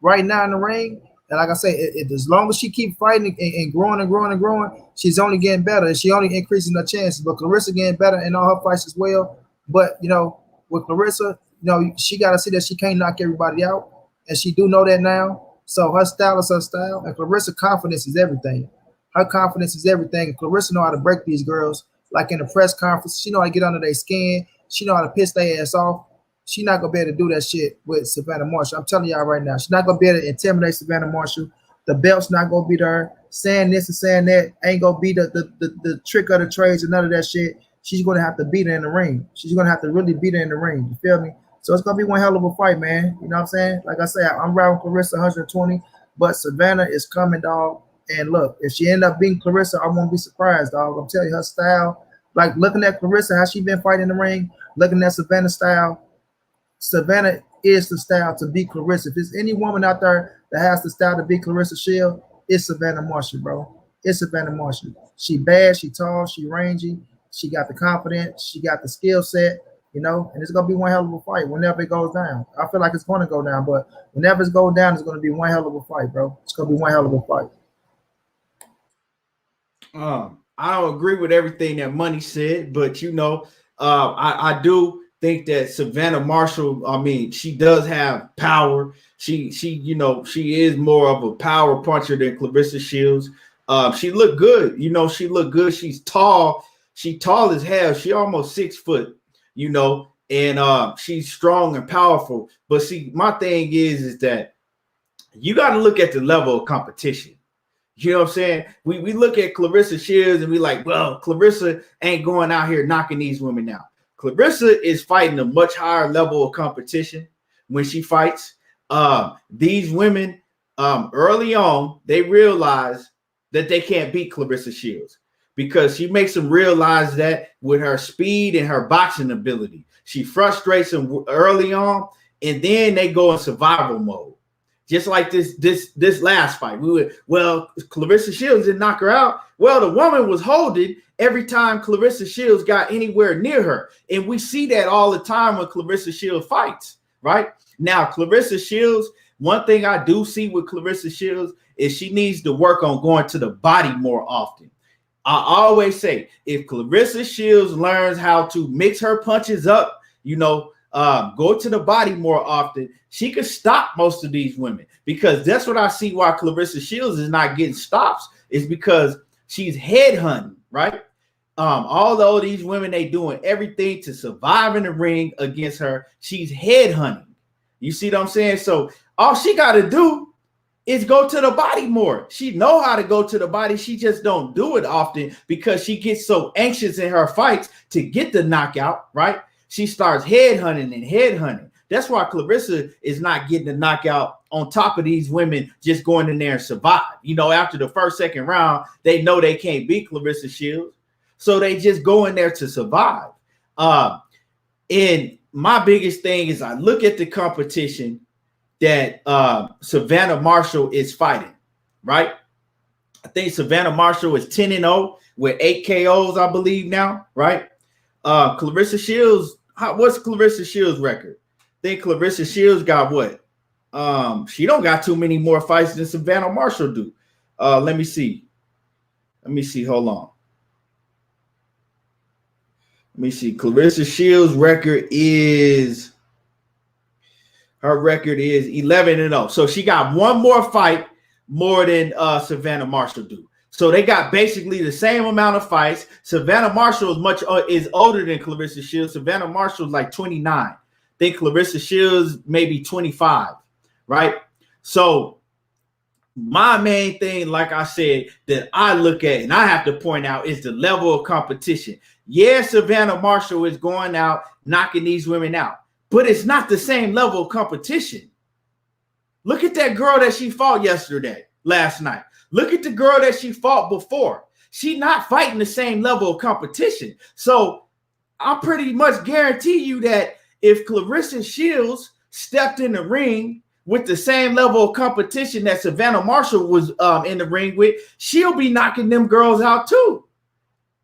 right now in the ring. And like I say, as long as she keep fighting and growing and growing and growing, she's only getting better. And she only increasing her chances. But Claressa getting better in all her fights as well. But, you know, with Claressa, you know, she got to see that she can't knock everybody out. And she do know that now. So her style is her style. And Claressa confidence is everything. Her confidence is everything. And Claressa know how to break these girls. Like in the press conference, she know how to get under their skin. She know how to piss their ass off. She not going to be able to do that shit with Savannah Marshall. I'm telling y'all right now. She's not going to be able to intimidate Savannah Marshall. The belt's not going to be there. Saying this and saying that ain't going to be the trick of the trades and none of that shit. She's going to have to beat her in the ring. She's going to have to really beat her in the ring. You feel me? So it's going to be one hell of a fight, man. You know what I'm saying? Like I said, I'm riding Claressa 120, but Savannah is coming, dog. And look, if she end up beating Claressa, I won't be surprised, dog. I'm telling you, her style, like looking at Claressa, how she been fighting in the ring, looking at Savannah's style, Savannah is the style to beat Claressa. If there's any woman out there that has the style to beat Cleressa Shields, it's Savannah Marshall, bro. It's Savannah Marshall. She bad, she tall, she rangy, she got the confidence, she got the skill set, you know, and it's going to be one hell of a fight whenever it goes down. I feel like it's going to go down, but whenever it's going down, it's going to be one hell of a fight, bro. It's going to be one hell of a fight. I don't agree with everything that Money said, but, you know, I do think that Savannah Marshall, I mean, she does have power. She you know, she is more of a power puncher than Cleressa Shields. She looked good. You know, she looked good. She's tall. She tall as hell. She almost 6 foot, you know, and she's strong and powerful. But see, my thing is that you got to look at the level of competition. You know what I'm saying? We look at Cleressa Shields and we like, well, Claressa ain't going out here knocking these women out. Claressa is fighting a much higher level of competition when she fights. These women early on, they realized that they can't beat Cleressa Shields because she makes them realize that with her speed and her boxing ability. She frustrates them early on, and then they go in survival mode. Just like this last fight. Cleressa Shields didn't knock her out. Well, the woman was holding every time Cleressa Shields got anywhere near her. And we see that all the time when Cleressa Shields fights, right? Now, Cleressa Shields, one thing I do see with Cleressa Shields is she needs to work on going to the body more often. I always say, if Cleressa Shields learns how to mix her punches up, go to the body more often, she could stop most of these women, because that's what I see why Cleressa Shields is not getting stops, is because she's headhunting, right? Although these women, they doing everything to survive in the ring against her, she's headhunting. You see what I'm saying? So all she got to do is go to the body more. She know how to go to the body. She just don't do it often because she gets so anxious in her fights to get the knockout, right? She starts headhunting. That's why Claressa is not getting the knockout on top of these women just going in there and survive. After the first, second round, they know they can't beat Cleressa Shields. So they just go in there to survive. And my biggest thing is I look at the competition that Savannah Marshall is fighting, right? I think Savannah Marshall is 10-0 with 8 KOs, I believe now, right? Cleressa Shields, what's Cleressa Shields' record? I think Cleressa Shields got what? She don't got too many more fights than Savannah Marshall do. Let me see. Hold on. Let me see. Cleressa Shields' record is 11-0. So she got one more fight more than Savannah Marshall do. So they got basically the same amount of fights. Savannah Marshall is older than Cleressa Shields. Savannah Marshall is like 29. I think Cleressa Shields maybe 25, right? So my main thing, like I said, that I look at and I have to point out is the level of competition. Yeah, Savannah Marshall is going out, knocking these women out, but it's not the same level of competition. Look at that girl that she fought last night. Look at the girl that she fought before. She's not fighting the same level of competition. So I pretty much guarantee you that if Cleressa Shields stepped in the ring with the same level of competition that Savannah Marshall was in the ring with, she'll be knocking them girls out too.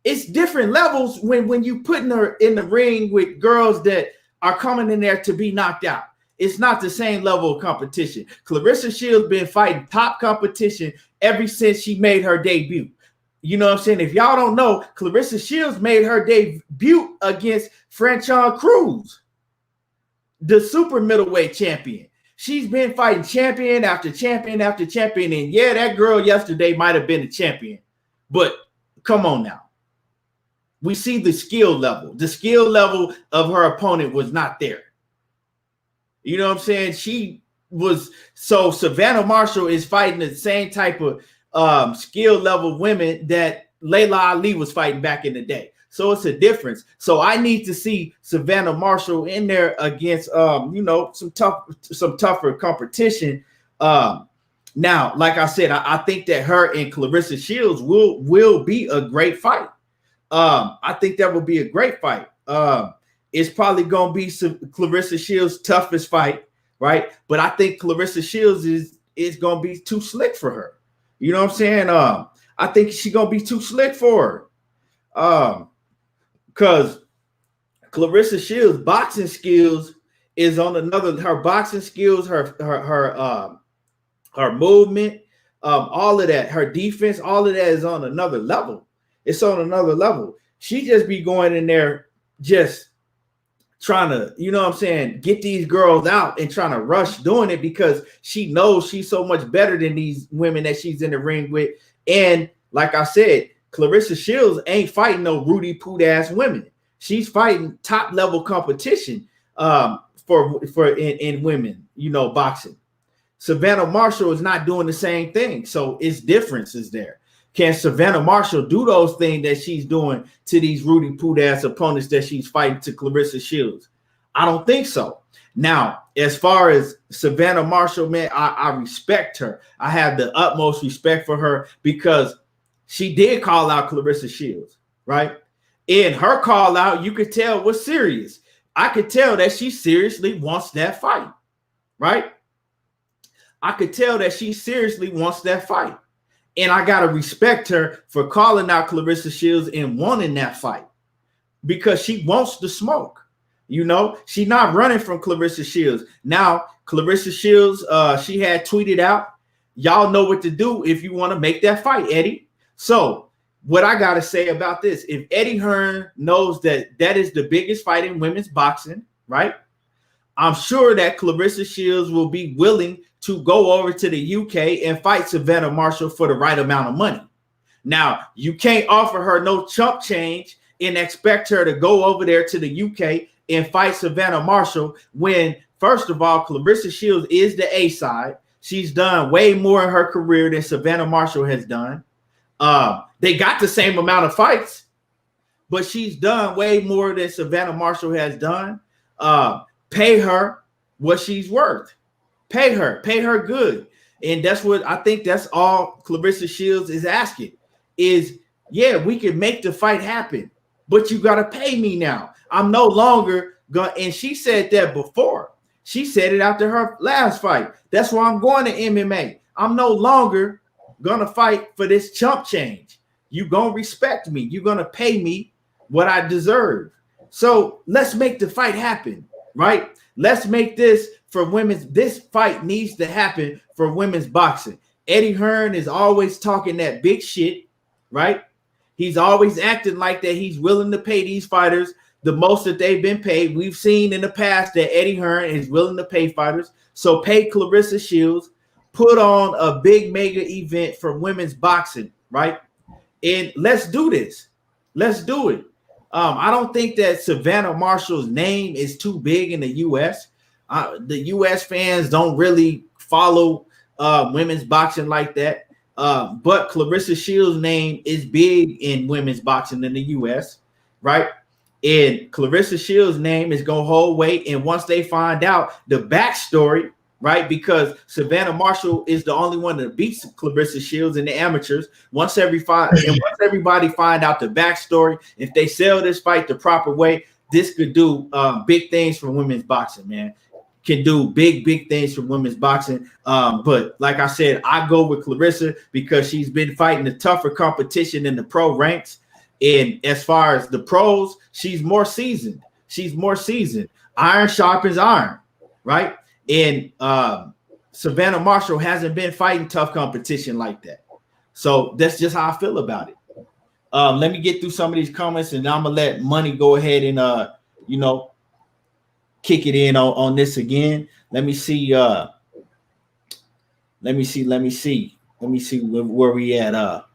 It's different levels when you putting her in the ring with girls that are coming in there to be knocked out. It's not the same level of competition. Cleressa Shields been fighting top competition ever since she made her debut. You know what I'm saying? If y'all don't know, Cleressa Shields made her debut against Franchon Cruz, the super middleweight champion. She's been fighting champion after champion after champion. And yeah, that girl yesterday might have been a champion. But come on now. We see the skill level. The skill level of her opponent was not there. You know what I'm saying? So Savannah Marshall is fighting the same type of skill level women that Layla Ali was fighting back in the day. So it's a difference. So I need to see Savannah Marshall in there against some tougher competition. Now, like I said, I think that her and Cleressa Shields will be a great fight. I think that will be a great fight. It's probably going to be Cleressa Shields' toughest fight, right? But I think Cleressa Shields is going to be too slick for her. You know what I'm saying? I think she's going to be too slick for her. Because Cleressa Shields' boxing skills is on another. Her boxing skills, her movement, all of that, her defense, all of that is on another level. It's on another level. She just be going in there just trying to, you know what I'm saying, get these girls out and trying to rush doing it because she knows she's so much better than these women that she's in the ring with. And like I said, Cleressa Shields ain't fighting no Rudy Poot ass women. She's fighting top level competition in women, boxing. Savannah Marshall is not doing the same thing. So it's differences there. Can Savannah Marshall do those things that she's doing to these Rudy Poot ass opponents that she's fighting to Cleressa Shields? I don't think so. Now, as far as Savannah Marshall, man, I respect her. I have the utmost respect for her because she did call out Cleressa Shields, right? In her call out, you could tell was serious. I could tell that she seriously wants that fight, right? I could tell that she seriously wants that fight. And I got to respect her for calling out Cleressa Shields and wanting that fight because she wants the smoke. You know, she's not running from Cleressa Shields. Now, Cleressa Shields, she had tweeted out, y'all know what to do if you want to make that fight, Eddie. So what I got to say about this, if Eddie Hearn knows that that is the biggest fight in women's boxing, right? I'm sure that Cleressa Shields will be willing to go over to the UK and fight Savannah Marshall for the right amount of money. Now, you can't offer her no chump change and expect her to go over there to the UK and fight Savannah Marshall when, first of all, Cleressa Shields is the A side. She's done way more in her career than Savannah Marshall has done. They got the same amount of fights, but she's done way more than Savannah Marshall has done. Pay her what she's worth. Pay her good. And that's what I think that's all Cleressa Shields is asking is, yeah, we can make the fight happen, but you got to pay me now. I'm no longer going, and she said that before. She said it after her last fight. That's why I'm going to MMA. I'm no longer going to fight for this chump change. You're going to respect me. You're going to pay me what I deserve. So let's make the fight happen, right? Let's make this for women's. This fight needs to happen for women's boxing. Eddie Hearn is always talking that big shit, right? He's always acting like that. He's willing to pay these fighters the most that they've been paid. We've seen in the past that Eddie Hearn is willing to pay fighters. So pay Cleressa Shields, put on a big mega event for women's boxing, right? And let's do this. Let's do it. I don't think that Savannah Marshall's name is too big in the U.S. The U.S. fans don't really follow women's boxing like that. But Cleressa Shields' name is big in women's boxing in the U.S., right? And Cleressa Shields' name is going to hold weight. And once they find out the backstory, right, because Savannah Marshall is the only one that beats Cleressa Shields in the amateurs. Once everybody find out the backstory, if they sell this fight the proper way, this could do big things for women's boxing, man. Can do big things for women's boxing. But like I said, I go with Claressa because she's been fighting the tougher competition in the pro ranks. And as far as the pros, she's more seasoned. Iron sharpens iron, right? And Savannah Marshall hasn't been fighting tough competition like that. So that's just how I feel about it. Let me get through some of these comments, and I'm gonna let Money go ahead and kick it in on this again. Let me see where we at.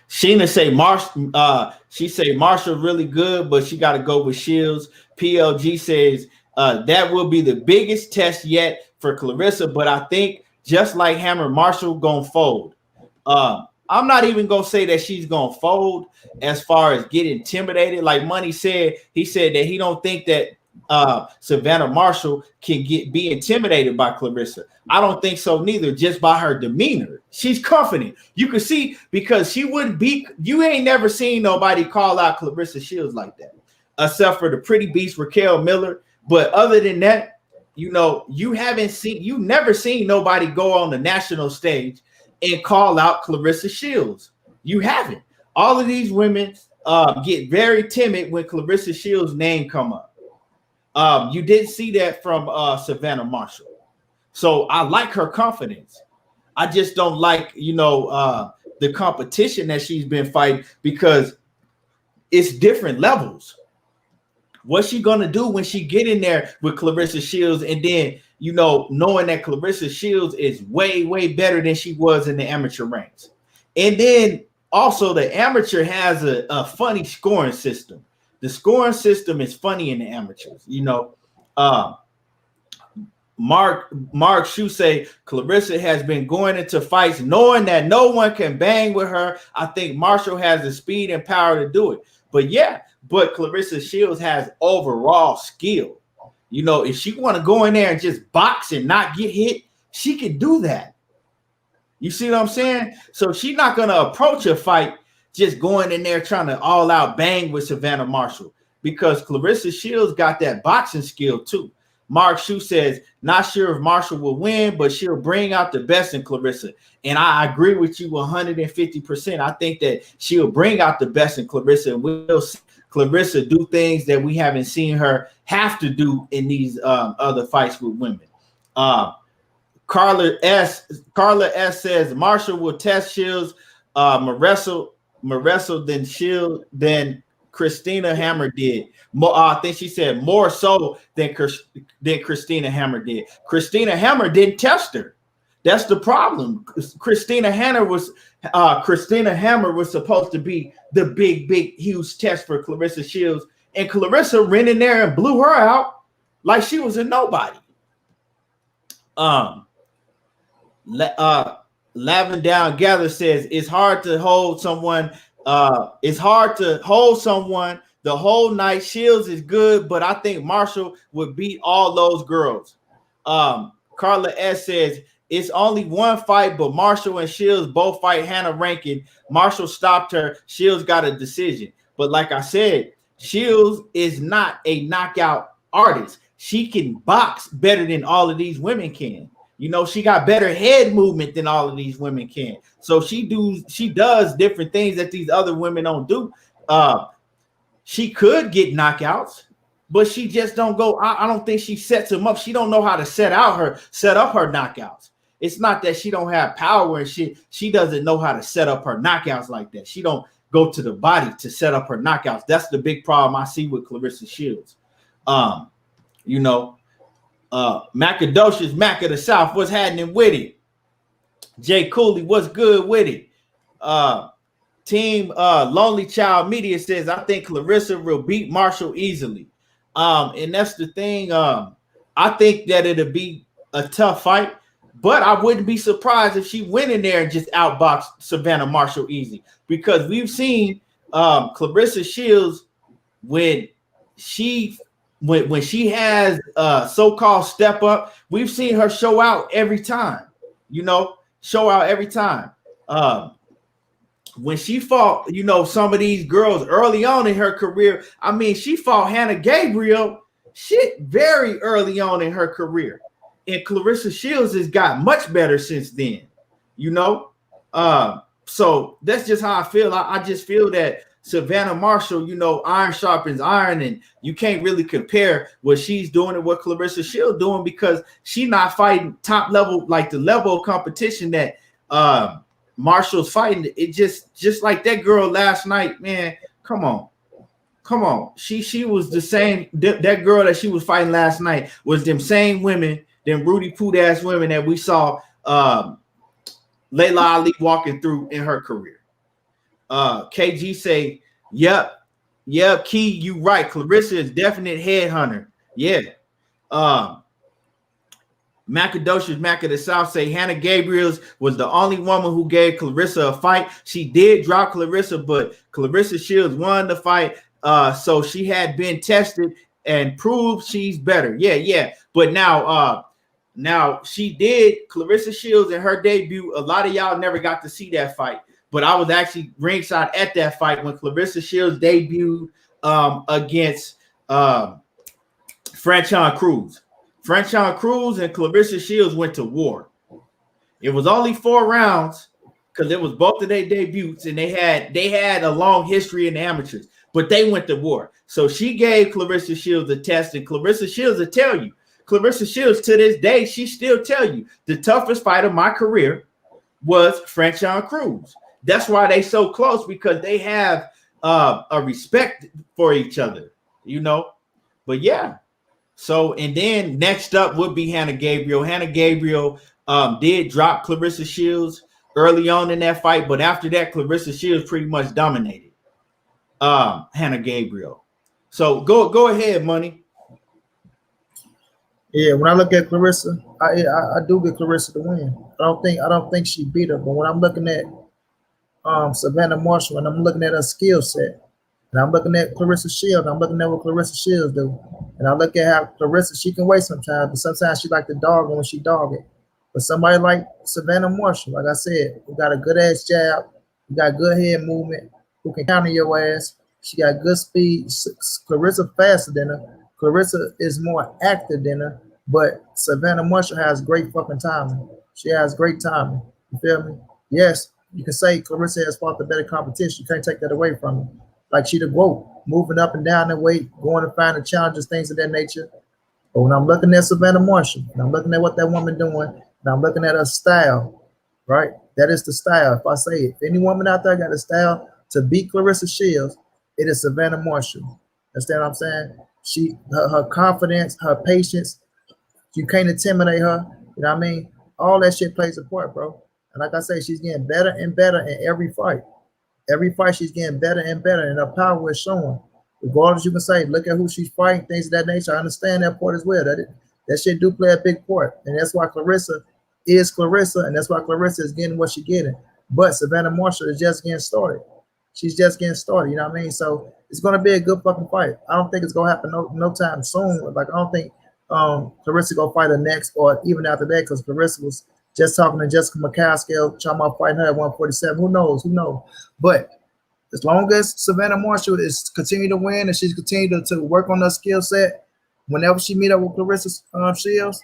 Sheena say Marshall really good, but she got to go with Shields. PLG says that will be the biggest test yet for Claressa, but I think just like Hammer, Marshall gonna fold. I'm not even gonna say that she's gonna fold as far as get intimidated. Like Money said, he said that he don't think that Savannah Marshall can be intimidated by Claressa. I don't think so neither, just by her demeanor. She's confident. You can see because she wouldn't be, you ain't never seen nobody call out Cleressa Shields like that, except for the pretty beast Raquel Miller. But other than that, you never seen nobody go on the national stage and call out Cleressa Shields. You haven't. All of these women get very timid when Cleressa Shields' name come up. You didn't see that from Savannah Marshall. So I like her confidence. I just don't like, the competition that she's been fighting because it's different levels. What's she going to do when she get in there with Cleressa Shields and then, knowing that Cleressa Shields is way, way better than she was in the amateur ranks. And then also the amateur has a funny scoring system. The scoring system is funny in the amateurs. Mark Shue say Claressa has been going into fights knowing that no one can bang with her. I think Marshall has the speed and power to do it. But Claressa Shields has overall skill. You know, if she want to go in there and just box and not get hit, she can do that. You see what I'm saying? So she's not going to approach a fight just going in there trying to all out bang with Savannah Marshall, because Cleressa Shields got that boxing skill too. Mark Shu says, not sure if Marshall will win, but she'll bring out the best in Claressa. And I agree with you 150%. I think that she'll bring out the best in Claressa, and we'll see Claressa do things that we haven't seen her have to do in these other fights with women. Carla S says Marshall will test Shields, Maressel than Christina Hammer did. I think she said more so than Christina Hammer did. Christina Hammer didn't test her. That's the problem. Christina Hammer was supposed to be the big, huge test for Cleressa Shields, and Claressa ran in there and blew her out like she was a nobody. Lavin Down Gather says it's hard to hold someone. It's hard to hold someone the whole night. Shields is good, but I think Marshall would beat all those girls. Carla S says it's only one fight, but Marshall and Shields both fight Hannah Rankin. Marshall stopped her. Shields got a decision. But like I said, Shields is not a knockout artist. She can box better than all of these women can. You know, she got better head movement than all of these women can. So she does different things that these other women don't do. She could get knockouts, but she just don't go. I don't think she sets them up. She don't know how to set up her knockouts. It's not that she don't have power and shit. She doesn't know how to set up her knockouts like that. She don't go to the body to set up her knockouts. That's the big problem I see with Cleressa Shields. You know, Macadocious Mac of the South, what's happening with it? Jay Cooley, what's good with it? Team Lonely Child Media says, I think Claressa will beat Marshall easily. And that's the thing. I think that it'll be a tough fight, but I wouldn't be surprised if she went in there and just outboxed Savannah Marshall easy, because we've seen Cleressa Shields when she has so-called step up, we've seen her show out every time, when she fought, some of these girls early on in her career. I mean, she fought Hannah Gabriel very early on in her career. And Cleressa Shields has got much better since then, so that's just how I feel. I just feel that Savannah Marshall, iron sharpens iron, and you can't really compare what she's doing and what Cleressa Shields doing, because she's not fighting top level, like the level of competition that Marshall's fighting. It just like that girl last night, man. Come on. She was the same. That girl that she was fighting last night was them same women, them Rudy Poot ass women that we saw Layla Ali walking through in her career. KG say, yep, Key, you right. Claressa is definite headhunter. Yeah. Macadocious Mac of the South say Hannah Gabriels was the only woman who gave Claressa a fight. She did drop Claressa, but Cleressa Shields won the fight. So she had been tested and proved she's better. Yeah. But now she did. Cleressa Shields in her debut, a lot of y'all never got to see that fight. But I was actually ringside at that fight when Cleressa Shields debuted against Franchon Cruz. Franchon Cruz and Cleressa Shields went to war. It was only 4 rounds because it was both of their debuts, and they had a long history in the amateurs, but they went to war. So she gave Cleressa Shields a test, and Cleressa Shields will tell you. Cleressa Shields to this day, she still tell you the toughest fight of my career was Franchon Cruz. That's why they so close, because they have a respect for each other, But yeah. So, and then next up would be Hannah Gabriel. Hannah Gabriel did drop Cleressa Shields early on in that fight, but after that, Cleressa Shields pretty much dominated Hannah Gabriel. So go ahead, Money. Yeah, when I look at Claressa, I do get Claressa to win. I don't think she beat her, but when I'm looking at Savannah Marshall and I'm looking at her skill set, And I'm looking at Cleressa Shields. I'm looking at what Cleressa Shields do. And I look at how Claressa, she can wait sometimes, but sometimes she like the dog when she dog it. But somebody like Savannah Marshall, like I said, who got a good ass jab, who got good head movement, who can counter your ass. She got good speed. Claressa faster than her. Claressa is more active than her. But Savannah Marshall has great fucking timing. She has great timing. You feel me? Yes, you can say Claressa has fought the better competition. You can't take that away from her. Like she the GOAT, moving up and down the weight, going to find the challenges, things of that nature. But when I'm looking at Savannah Marshall, and I'm looking at what that woman doing, and I'm looking at her style, right? That is the style. If I say it, if any woman out there got a style to beat Cleressa Shields, it is Savannah Marshall. Understand what I'm saying? Her confidence, her patience, you can't intimidate her. You know what I mean? All that shit plays a part, bro. And like I say, she's getting better and better in every fight. Every fight, she's getting better and better, and her power is showing. Regardless, you can say, look at who she's fighting, things of that nature. I understand that part as well. That shit do play a big part, and that's why Claressa is Claressa, and that's why Claressa is getting what she's getting. But Savannah Marshall is just getting started. She's just getting started. You know what I mean? So it's gonna be a good fucking fight. I don't think it's gonna happen no time soon. Like I don't think Claressa gonna fight her next or even after that, because Claressa was just talking to Jessica McCaskill, talking about fighting her at 147. Who knows? Who knows? But as long as Savannah Marshall is continuing to win and she's continuing to work on her skill set, whenever she meet up with Cleressa Shields,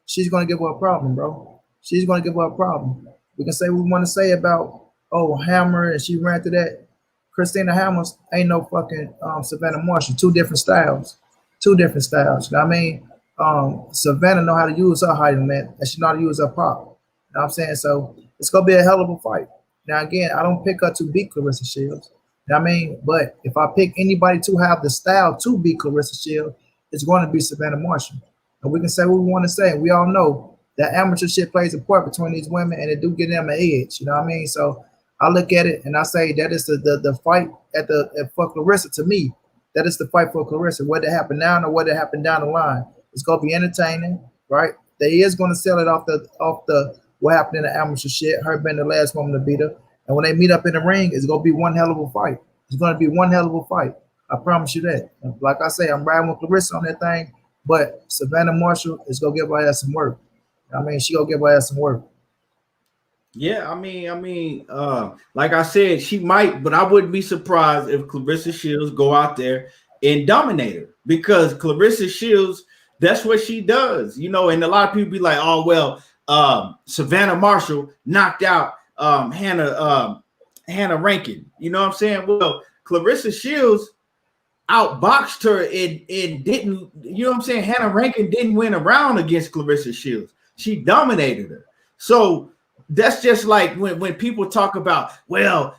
she's going to give her a problem, bro. She's going to give her a problem. We can say what we want to say about, Hammer, and she ran to that. Christina Hammers ain't no fucking Savannah Marshall. Two different styles. You know what I mean? Savannah know how to use her height and she know how to use her pop. You know what I'm saying? So it's going to be a hell of a fight. Now, again, I don't pick her to beat Cleressa Shields. You know what I mean? But if I pick anybody to have the style to beat Cleressa Shields, it's going to be Savannah Marshall. And we can say what we want to say. We all know that amateur shit plays a part between these women, and it do get them an edge. You know what I mean? So I look at it and I say that is the fight for Claressa. To me, that is the fight for Claressa. Whether it happen now or whether it happen down the line, it's going to be entertaining, right? They is going to sell it off the what happened in the amateur shit, her being the last woman to beat her. And when they meet up in the ring, it's going to be one hell of a fight. It's going to be one hell of a fight. I promise you that. Like I say, I'm riding with Claressa on that thing, but Savannah Marshall is going to give her ass some work. I mean, she going to give her ass some work. Yeah, I mean, like I said, she might, but I wouldn't be surprised if Cleressa Shields go out there and dominate her, because Cleressa Shields, that's what she does, you know. And a lot of people be like, oh, well, Savannah Marshall knocked out Hannah Rankin. You know what I'm saying? Well, Cleressa Shields outboxed her and didn't, you know what I'm saying? Hannah Rankin didn't win a round against Cleressa Shields. She dominated her. So that's just like when people talk about, well,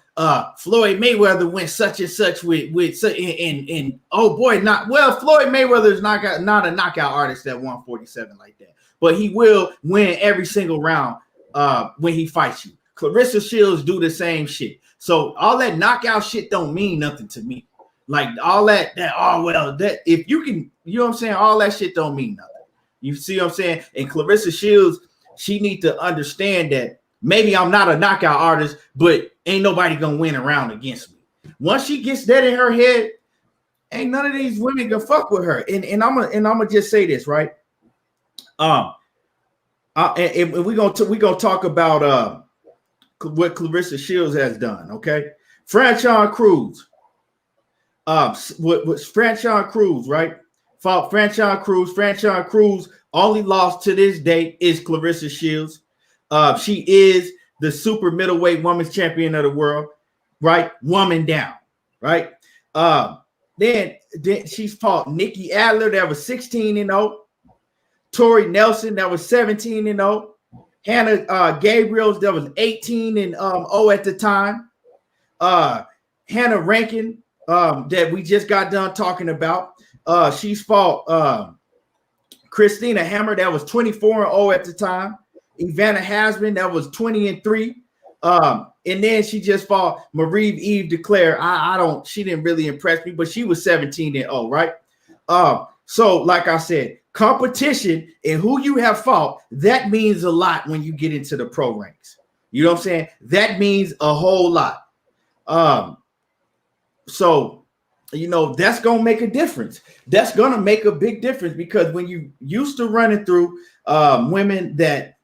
Floyd Mayweather went such and such with and oh boy, Floyd Mayweather is not a knockout artist at 147 like that, but he will win every single round when he fights you. Cleressa Shields do the same shit. So all that knockout shit don't mean nothing to me. Like all that if you can, you know what I'm saying, all that shit don't mean nothing. You see what I'm saying? And Cleressa Shields, she need to understand that maybe I'm not a knockout artist, but ain't nobody gonna win a round against me. Once she gets that in her head, ain't none of these women gonna fuck with her. And I'm gonna just say this, right? And we're gonna talk about what Cleressa Shields has done. Okay, Franchon Cruz. What Franchon Cruz, right? Fought Franchon Cruz. Franchon Cruz only lost to this day is Cleressa Shields. She is the super middleweight women's champion of the world, right? Woman down, right? Then she's fought Nikki Adler, that was 16-0. Tori Nelson, that was 17-0. Hannah Gabriels, that was 18-0 at the time. Hannah Rankin, that we just got done talking about. She's fought Christina Hammer, that was 24-0 at the time. Ivana Hasman, that was 20-3. And then she just fought Marie-Eve DeClaire. She didn't really impress me, but she was 17-0, right? So like I said, competition and who you have fought, that means a lot when you get into the pro ranks. You know what I'm saying? That means a whole lot. So you know, that's gonna make a difference. That's gonna make a big difference because when you used to running through women that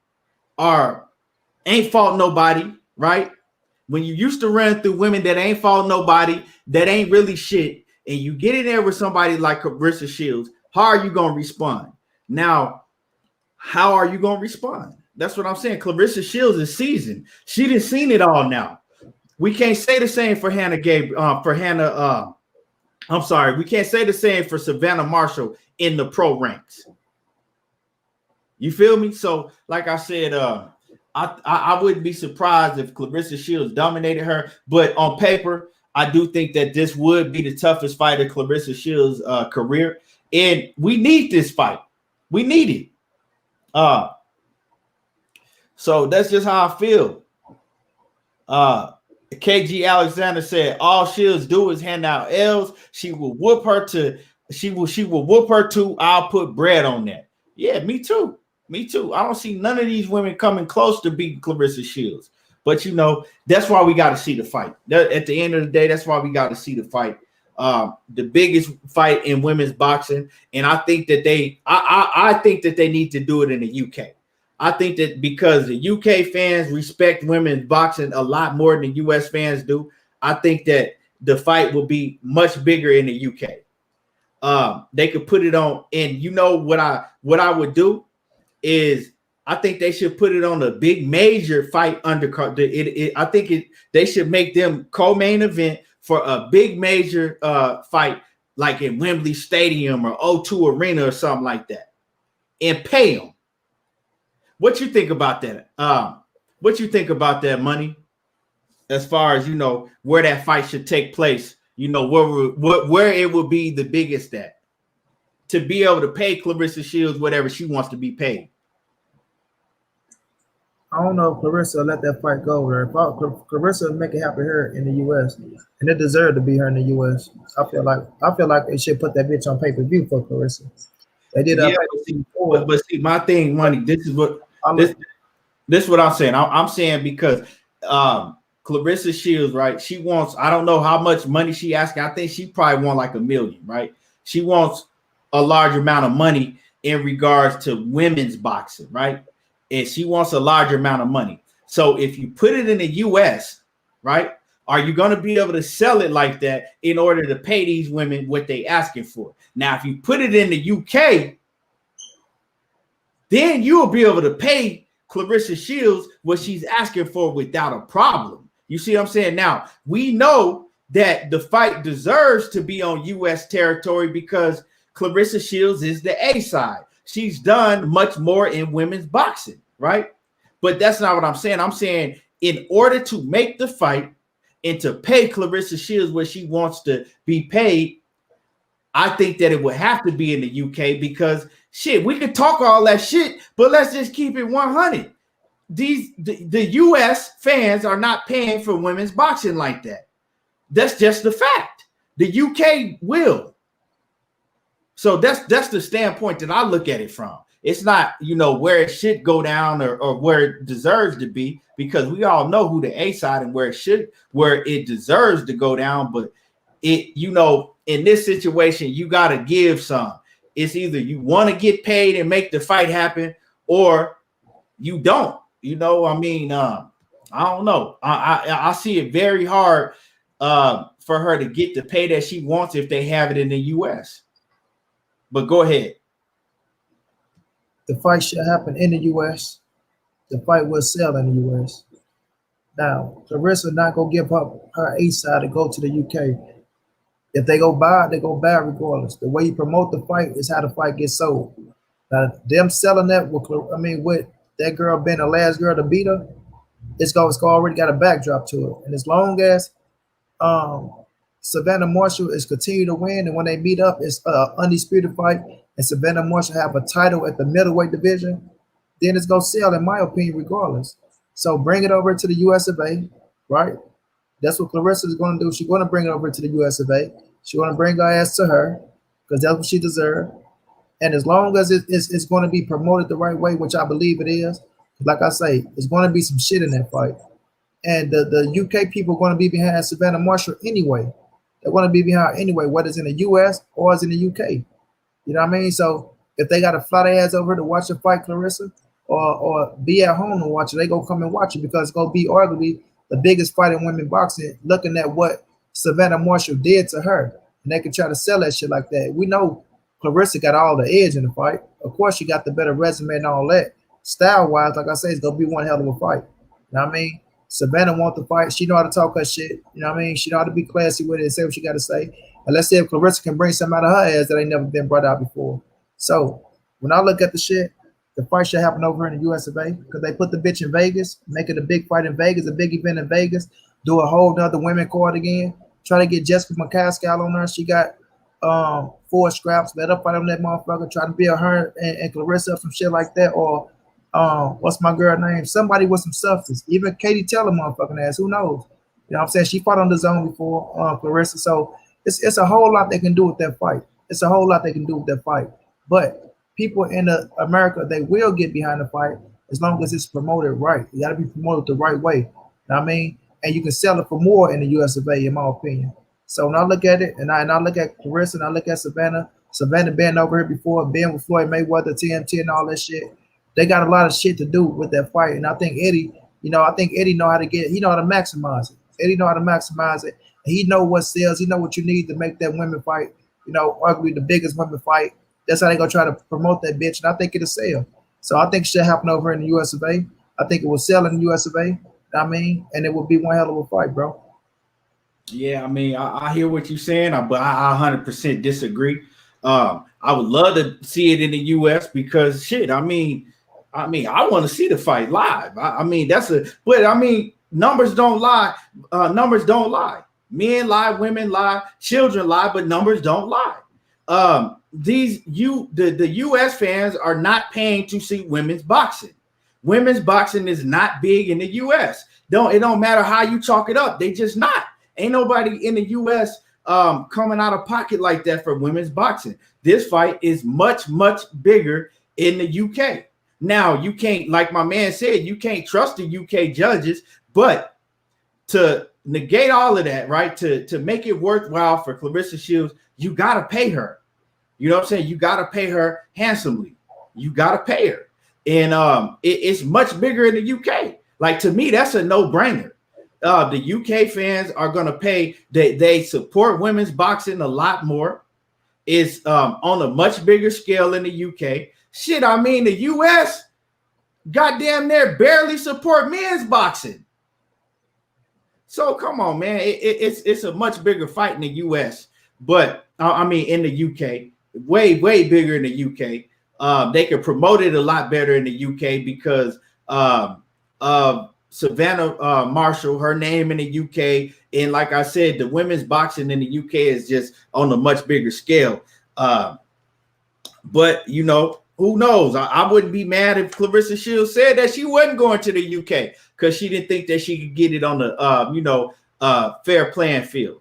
ain't fought nobody, right? When you used to run through women that ain't fought nobody, that ain't really shit, and you get in there with somebody like Cleressa Shields, how are you gonna respond? Now, how are you gonna respond? That's what I'm saying. Cleressa Shields is seasoned. She done seen it all now. We can't say the same for we can't say the same for Savannah Marshall in the pro ranks. You feel me? So, like I said, I wouldn't be surprised if Cleressa Shields dominated her, but on paper, I do think that this would be the toughest fight of Cleressa Shields' career, and we need this fight. We need it. So that's just how I feel. KG Alexander said all Shields do is hand out L's. She will whoop her to. She will whoop her to. I'll put bread on that. Yeah, me too. Me too. I don't see none of these women coming close to beating Cleressa Shields. But you know, that's why we got to see the fight. At the end of the day, that's why we got to see the fight. The biggest fight in women's boxing, and I think that I think that they need to do it in the UK. I think that because the UK fans respect women's boxing a lot more than the US fans do, I think that the fight will be much bigger in the UK. They could put it on, and you know what I would do is I think they should put it on a big major fight undercard. I think they should make them co-main event for a big major fight like in Wembley Stadium or O2 Arena or something like that, and pay them. What you think about that? What you think about that, Money? As far as you know, where that fight should take place, you know, where it would be the biggest at to be able to pay Cleressa Shields whatever she wants to be paid. I don't know if Claressa let that fight go there. If Claressa make it happen here in the U.S. and it deserved to be here in the U.S. I feel like they should put that bitch on pay-per-view for Claressa. They did that. Yeah, but see, my thing, Money. This is what this what I'm saying. I'm saying because Cleressa Shields, right? She wants. I don't know how much money she asking. I think she probably want like $1 million, right? She wants a large amount of money in regards to women's boxing, right? And she wants a larger amount of money. So if you put it in the US, right, are you going to be able to sell it like that in order to pay these women what they asking for? Now, if you put it in the UK, then you'll be able to pay Cleressa Shields what she's asking for without a problem. You see what I'm saying? Now, we know that the fight deserves to be on US territory because Cleressa Shields is the A side. She's done much more in women's boxing, right? But that's not what I'm saying. I'm saying in order to make the fight and to pay Cleressa Shields what she wants to be paid, I think that it would have to be in the UK because shit, we could talk all that shit, but let's just keep it 100. The US fans are not paying for women's boxing like that. That's just the fact. The UK will. So that's the standpoint that I look at it from. It's not, you know, where it should go down or where it deserves to be, because we all know who the A side and where it deserves to go down. But it, you know, in this situation, you got to give some. It's either you want to get paid and make the fight happen, or you don't. You know, I mean, I don't know. I see it very hard for her to get the pay that she wants if they have it in the US. But go ahead. The fight should happen in the U.S. The fight will sell in the U.S. Now, Claressa not gonna give up her A side to go to the UK. If they go buy, they go buy regardless. The way you promote the fight is how the fight gets sold. Now, them selling that with that girl being the last girl to beat her, it's already got a backdrop to it. And as long as Savannah Marshall is continue to win, and when they meet up, it's an undisputed fight, and Savannah Marshall have a title at the middleweight division, then it's gonna sell, in my opinion, regardless. So bring it over to the US of A, right? That's what Claressa is gonna do. She's gonna bring it over to the US of A. She's gonna bring her ass to her because that's what she deserves. And as long as it's gonna be promoted the right way, which I believe it is, like I say, it's gonna be some shit in that fight. And the UK people are gonna be behind Savannah Marshall anyway. They're going to be behind anyway, whether it's in the U.S. or it's in the U.K. You know what I mean? So if they got to fly their ass over to watch the fight, Claressa, or be at home and watch it, they gonna come and watch it because it's gonna be arguably the biggest fight in women boxing. Looking at what Savannah Marshall did to her, and they can try to sell that shit like that. We know Claressa got all the edge in the fight. Of course, she got the better resume and all that. Style wise, like I say, it's gonna be one hell of a fight. You know what I mean? Savannah want the fight. She know how to talk her shit. You know what I mean? She know how to be classy with it and say what she got to say. And let's see if Claressa can bring something out of her ass that ain't never been brought out before. So when I look at the shit, the fight should happen over in the US of A because they put the bitch in Vegas, make it a big fight in Vegas, a big event in Vegas, do a whole nother women card again, try to get Jessica McCaskill on her. She got 4 scraps, let up fight on that motherfucker, try to build her and Claressa up some shit like that, or what's my girl name? Somebody with some substance. Even Katie Taylor motherfucking ass, who knows? You know what I'm saying? She fought on the zone before, Claressa. So it's a whole lot they can do with that fight. It's a whole lot they can do with that fight. But people in America, they will get behind the fight as long as it's promoted right. You got to be promoted the right way. You know what I mean? And you can sell it for more in the US of A, in my opinion. So when I look at it, and I look at Claressa, and I look at Savannah been over here before, Benn with Floyd Mayweather, TMT, and all that shit. They got a lot of shit to do with that fight. And I think Eddie, know how to get it. He know how to maximize it. Eddie know how to maximize it. He know what sells. He know what you need to make that women fight, arguably the biggest women fight. That's how they gonna try to promote that bitch, and I think it'll sell. So I think it should happen over in the US of A. I think it will sell in the US of A. I mean, and it will be one hell of a fight, bro. Yeah, I mean, I hear what you're saying, but I 100% disagree. I would love to see it in the US because shit. I mean, I want to see the fight live. I mean, but I mean, numbers don't lie. Numbers don't lie. Men lie, women lie, children lie, but numbers don't lie. The US fans are not paying to see women's boxing. Women's boxing is not big in the US. It don't matter how you chalk it up. They just not. Ain't nobody in the US coming out of pocket like that for women's boxing. This fight is much, much bigger in the UK. Now, you can't, like my man said, you can't trust the UK judges, but to negate all of that, right? To make it worthwhile for Cleressa Shields, you got to pay her. You know what I'm saying? You got to pay her handsomely. You got to pay her. And it's much bigger in the UK. Like, to me, that's a no-brainer. The UK fans are going to pay. They support women's boxing a lot more. It's on a much bigger scale in the UK. Shit, I mean, the US, goddamn near barely support men's boxing. So come on, man. It's a much bigger fight in the US. But, I mean, in the UK, way bigger in the UK. They could promote it a lot better in the UK because Savannah Marshall, her name in the UK, and like I said, the women's boxing in the UK is just on a much bigger scale. But who knows? I wouldn't be mad if Cleressa Shields said that she wasn't going to the UK because she didn't think that she could get it on the fair playing field.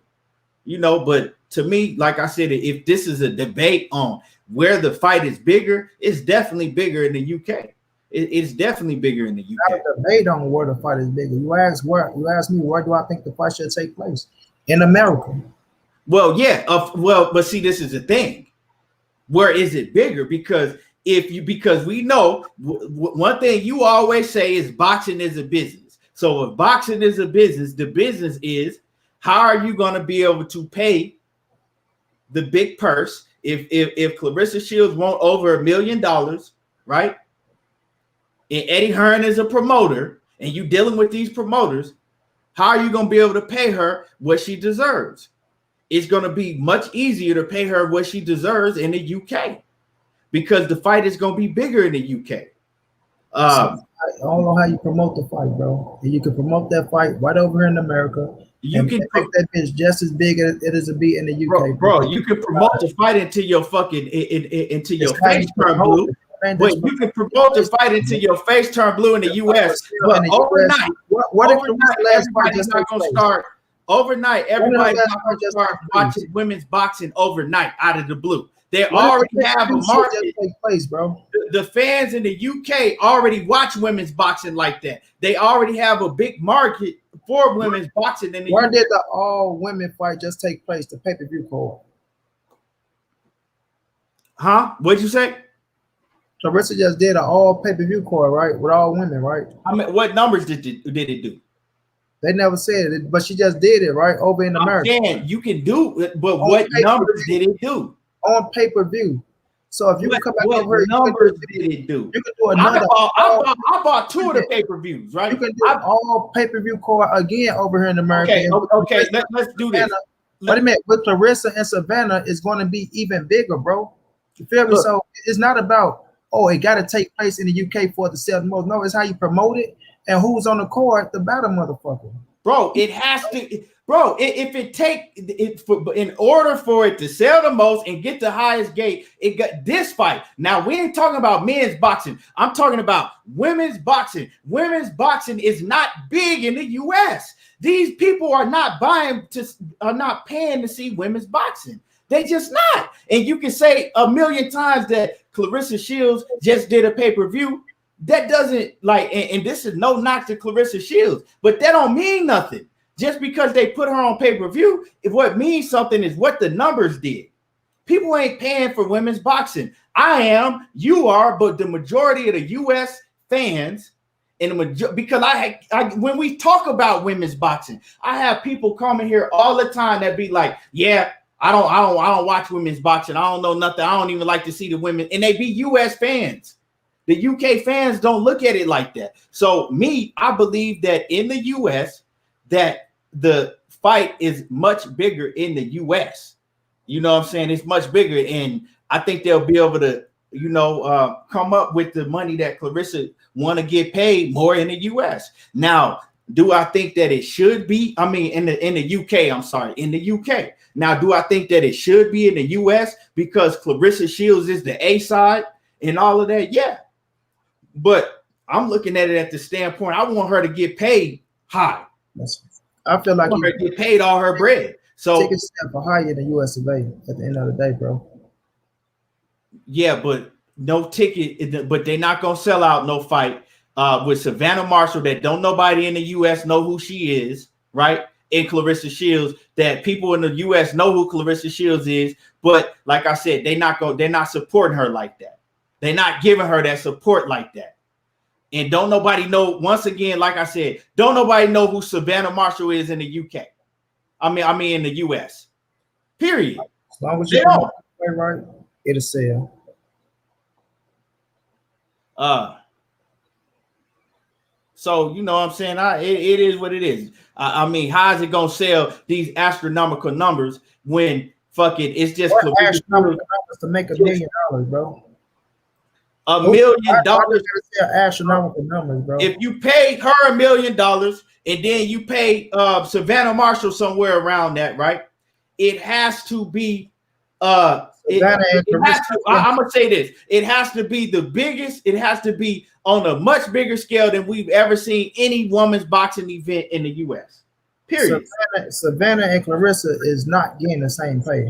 But to me, like I said, if this is a debate on where the fight is bigger, it's definitely bigger in the UK. It's definitely bigger in the UK. Not a debate on where the fight is bigger. You ask me where do I think the fight should take place? In America. Well, yeah. But see, this is the thing. Where is it bigger? Because we know one thing you always say is boxing is a business. So if boxing is a business, the business is how are you going to be able to pay the big purse if Cleressa Shields want over $1 million, right? And Eddie Hearn is a promoter, and you dealing with these promoters, how are you going to be able to pay her what she deserves? It's going to be much easier to pay her what she deserves in the UK because the fight is going to be bigger in the UK. I don't know how you promote the fight, bro. And you can promote that fight right over here in America. You can make that bitch just as big as it is to be in the UK. Bro, you can promote the fight into your fucking into your face turn blue. But you can promote the fight until your face turn blue in the US. But overnight, everybody's not going to start. Overnight, everybody's not going to start watching women's boxing overnight out of the blue. They already have a market. Take place, bro. The fans in the UK already watch women's boxing like that. They already have a big market for women's boxing. In the Where UK. did the all women fight just take place? The pay-per-view card. Huh? What'd you say? Claressa just did an all pay-per-view card, right? With all women, right? I mean, what numbers did it do? They never said it, but she just did it, right? Over in America. Man, you can do it, but what numbers did it do? On pay-per-view. So if you come back over here, numbers did it do? You can do another. I bought 2 of the pay-per-views, right? You can do all pay-per-view card again over here in America. Okay, let's do this. Wait a minute, with Claressa and Savannah, it's going to be even bigger, bro. You feel me? Look. So it's not about, it got to take place in the UK for it to sell the most. No, it's how you promote it and who's on the card, the battle motherfucker. Bro, it has to, bro. If it take it for, in order for it to sell the most and get the highest gate, it got this fight. Now we ain't talking about men's boxing. I'm talking about women's boxing. Women's boxing is not big in the U.S. These people are not not paying to see women's boxing. They just not. And you can say a million times that Cleressa Shields just did a pay-per-view. That doesn't and this is no knock to Cleressa Shields, but that don't mean nothing. Just because they put her on pay-per-view, if what means something is what the numbers did. People ain't paying for women's boxing. I am, you are, but the majority of the U.S. fans, and because I when we talk about women's boxing, I have people coming here all the time that be like, yeah, I don't watch women's boxing. I don't know nothing. I don't even like to see the women, and they be U.S. fans. The UK fans don't look at it like that. So I believe that in the US, that the fight is much bigger in the US. You know what I'm saying? It's much bigger. And I think they'll be able to, come up with the money that Claressa want to get paid more in the US. Now, do I think that it should be? I mean, in the UK, I'm sorry, in the UK. Now, do I think that it should be in the US because Cleressa Shields is the A side and all of that? Yeah. But I'm looking at it at the standpoint, I want her to get paid high. I feel like her to get paid all her bread. So take a step higher than US of A at the end of the day, bro. Yeah, but no ticket, but they're not gonna sell out no fight with Savannah Marshall that don't nobody in the US know who she is, right? And Cleressa Shields, that people in the US know who Cleressa Shields is, but like I said, they're not supporting her like that. They're not giving her that support like that. And don't nobody know, once again, like I said, don't nobody know who Savannah Marshall is in the UK. I mean in the US. Period. As long as you play right, it'll sell. So you know what I'm saying? It is what it is. I mean, how is it gonna sell these astronomical numbers when it's just astronomical numbers to make $1 million, bro? $1 million. Astronomical numbers, bro. If you pay her $1 million and then you pay Savannah Marshall somewhere around that, right? It has to be I'm gonna say this. It has to be the biggest. It has to be on a much bigger scale than we've ever seen any women's boxing event in the U.S. Period. Savannah and Claressa is not getting the same pay.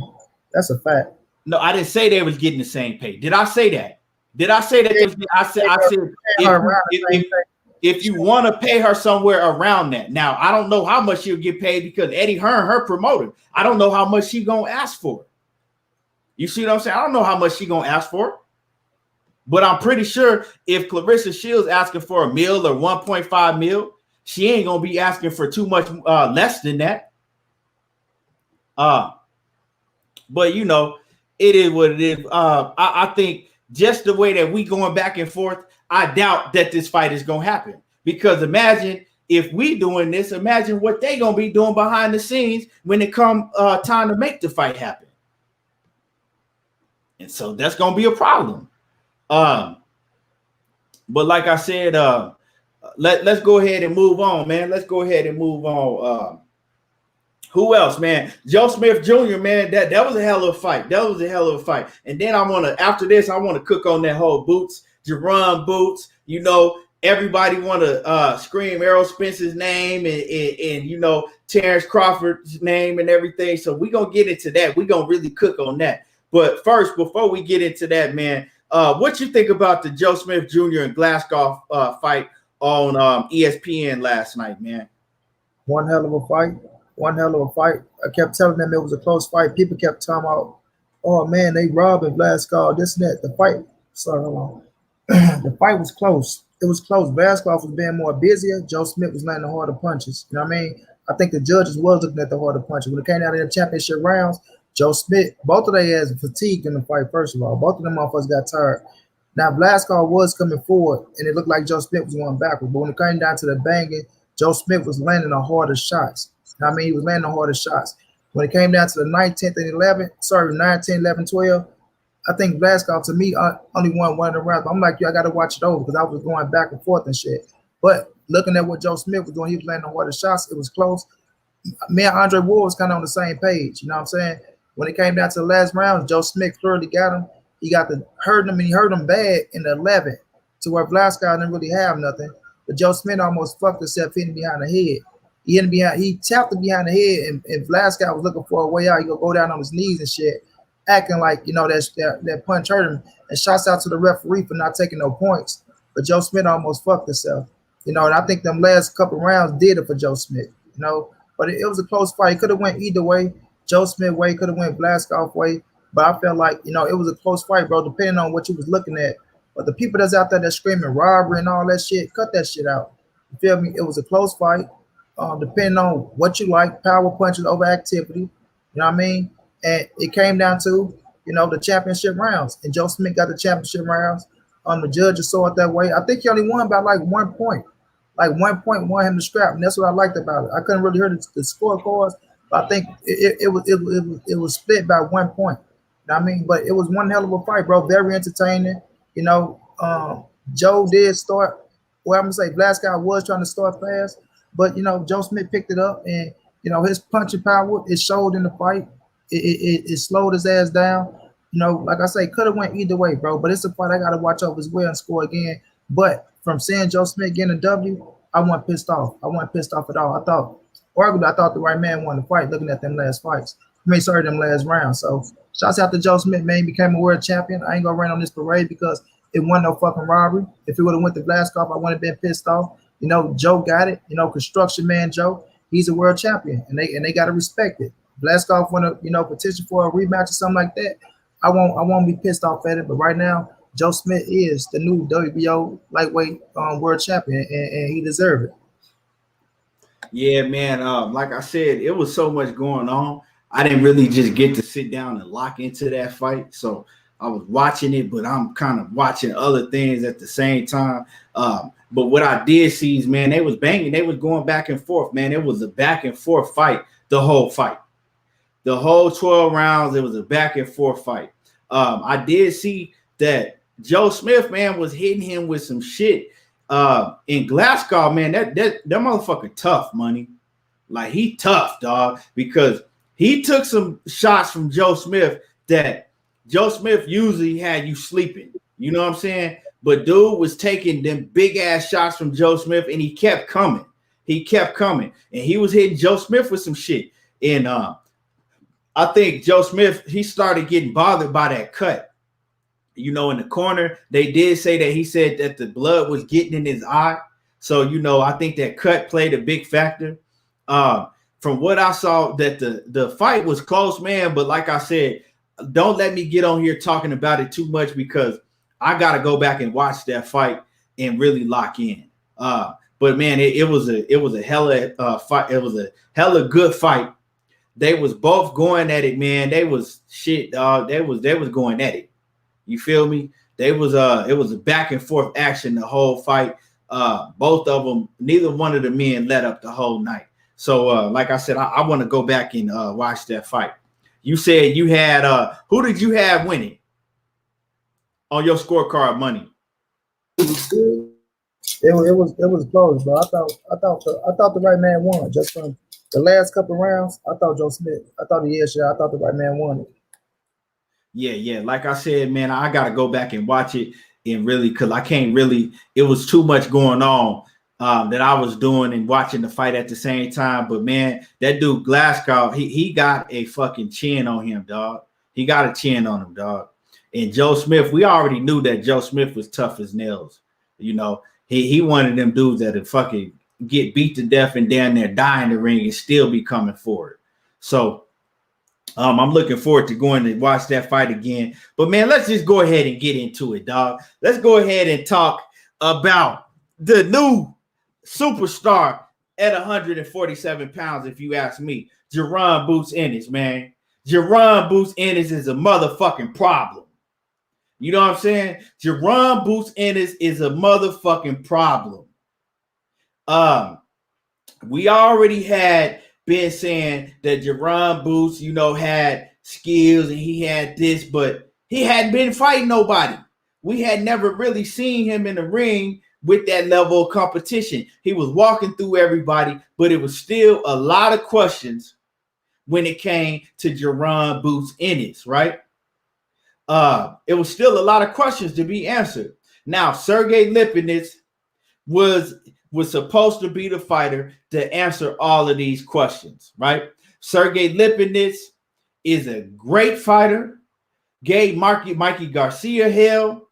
That's a fact. No, I didn't say they was getting the same pay. Did I say that? Did I say that? I said if you want to pay her somewhere around that. Now, I don't know how much she'll get paid because Eddie Hearn, her promoter, I don't know how much she gonna ask for. You see what I'm saying? I don't know how much she gonna ask for, but I'm pretty sure if Cleressa Shields asking for $1 million or 1.5 million, she ain't gonna be asking for too much less than that. But you know, it is what it is. I think just the way that we going back and forth, I doubt that this fight is gonna happen. Because imagine if we doing this, imagine what they gonna be doing behind the scenes when it come time to make the fight happen. And so that's gonna be a problem. But like I said, let's go ahead and move on, man. Let's go ahead and move on. Who else, man? Joe Smith Jr., man, that was a hell of a fight. That was a hell of a fight. And then after this, I want to cook on that whole Jeron Boots. You know, everybody want to scream Errol Spence's name and you know, Terence Crawford's name and everything. So we're going to get into that. We're going to really cook on that. But first, before we get into that, man, what you think about the Joe Smith Jr. and Glasgow fight on ESPN last night, man? One hell of a fight. One hell of a fight. I kept telling them it was a close fight. People kept talking about, oh man, they robbing Glasgow, this and that. The fight, sorry, hold on. The fight was close. It was close. Glasgow was being more busier. Joe Smith was landing harder punches. You know what I mean? I think the judges was looking at the harder punches. When it came out of the championship rounds, Joe Smith, both of their ass fatigued in the fight, first of all. Both of them motherfuckers got tired. Now, Glasgow was coming forward, and it looked like Joe Smith was going backward. But when it came down to the banging, Joe Smith was landing the harder shots. You know what I mean? He was landing the harder shots. When it came down to the 9th, 10th, and 11th, 9, 10, 11, 12, I think Glasgow, to me, only won one of the rounds. I'm like, I got to watch it over because I was going back and forth and shit. But looking at what Joe Smith was doing, he was landing the harder shots. It was close. Me and Andre Ward was kind of on the same page. You know what I'm saying? When it came down to the last round, Joe Smith clearly got him. He got to hurt him, and he hurt him bad in the 11th to where Glasgow didn't really have nothing. But Joe Smith almost fucked himself hitting behind the head. He tapped him behind the head, and Glasgow was looking for a way out. He gonna go down on his knees and shit, acting like, you know, that punch hurt him. And shouts out to the referee for not taking no points. But Joe Smith almost fucked himself. You know, and I think them last couple rounds did it for Joe Smith, you know. But it was a close fight. It could have went either way. Joe Smith way, could have went Glasgow way. But I felt like, you know, it was a close fight, bro, depending on what you was looking at. But the people that's out there that's screaming robbery and all that shit, cut that shit out. You feel me? It was a close fight. Depending on what you like, power punches over activity. You know what I mean? And it came down to, you know, the championship rounds. And Joe Smith got the championship rounds. The judges saw it that way. I think he only won by like 1 point. Like 1 point won him the strap. And that's what I liked about it. I couldn't really hear the scorecards, but I think it was split by 1 point. You know what I mean? But it was one hell of a fight, bro. Very entertaining. You know, Joe did start, well, I'm going to say Glasgow was trying to start fast, but, you know, Joe Smith picked it up, and, you know, his punching power, it showed in the fight. It slowed his ass down. You know, like I say, could have went either way, bro, but it's a fight I got to watch over as well and score again. But from seeing Joe Smith getting a W, I wasn't pissed off. I wasn't pissed off at all. I thought the right man won the fight looking at them last fights. Them last rounds. So shouts out to Joe Smith, man. He became a world champion. I ain't gonna rain on this parade because it wasn't no fucking robbery. If it would have went to Glasgow, I wouldn't have been pissed off. You know, Joe got it. You know, construction man Joe, he's a world champion, and they gotta respect it. Glasgow wanna, you know, petition for a rematch or something like that. I won't be pissed off at it. But right now, Joe Smith is the new WBO lightweight world champion, and he deserves it. Yeah, man. Like I said, it was so much going on. I didn't really just get to sit down and lock into that fight. So I was watching it, but I'm kind of watching other things at the same time. But what I did see is, man, they was banging. They was going back and forth, man. It was a back and forth fight, the whole fight. The whole 12 rounds, it was a back and forth fight. I did see that Joe Smith, man, was hitting him with some shit. In Glasgow, man, that motherfucker tough, money. Like, he tough, dog, because he took some shots from Joe Smith that Joe Smith usually had you sleeping. You know what I'm saying? But dude was taking them big ass shots from Joe Smith, and he kept coming. He kept coming, and he was hitting Joe Smith with some shit. And I think Joe Smith, he started getting bothered by that cut. You know, in the corner, they did say that he said that the blood was getting in his eye. So, you know, I think that cut played a big factor. From what I saw, that the fight was close, man. But like I said, don't let me get on here talking about it too much because I got to go back and watch that fight and really lock in. But man, it was a hella fight. It was a hella good fight. They was both going at it, man. They was shit, dog. They was going at it. You feel me? It was a back and forth action the whole fight. Both of them, neither one of the men let up the whole night. So, like I said, I want to go back and watch that fight. You said you had who did you have winning on your scorecard, money? It was close, bro. I thought the right man won just from the last couple of rounds. I thought Joe Smith. I thought the right man won it. Yeah. Like I said, man, I got to go back and watch it and really, because I can't really, it was too much going on that I was doing and watching the fight at the same time. But man, that dude Glasgow, he got a fucking chin on him, dog. He got a chin on him, dog. And Joe Smith, we already knew that Joe Smith was tough as nails. You know, he one of them dudes that would fucking get beat to death and down there die in the ring and still be coming forward. So I'm looking forward to going to watch that fight again. But man, let's just go ahead and get into it, dog. Let's go ahead and talk about the new superstar at 147 pounds, if you ask me. Jeron Boots Ennis, man. Jeron Boots Ennis is a motherfucking problem. You know what I'm saying? Jeron Boots Ennis is a motherfucking problem. We already had been saying that Jeron Boots, you know, had skills and he had this, but he hadn't been fighting nobody. We had never really seen him in the ring with that level of competition. He was walking through everybody, but it was still a lot of questions when it came to Jeron Boots Ennis, right? It was still a lot of questions to be answered. Now, Sergey Lipnets was supposed to be the fighter to answer all of these questions, right? Sergey Lipnets is a great fighter, gave Mikey Garcia hell,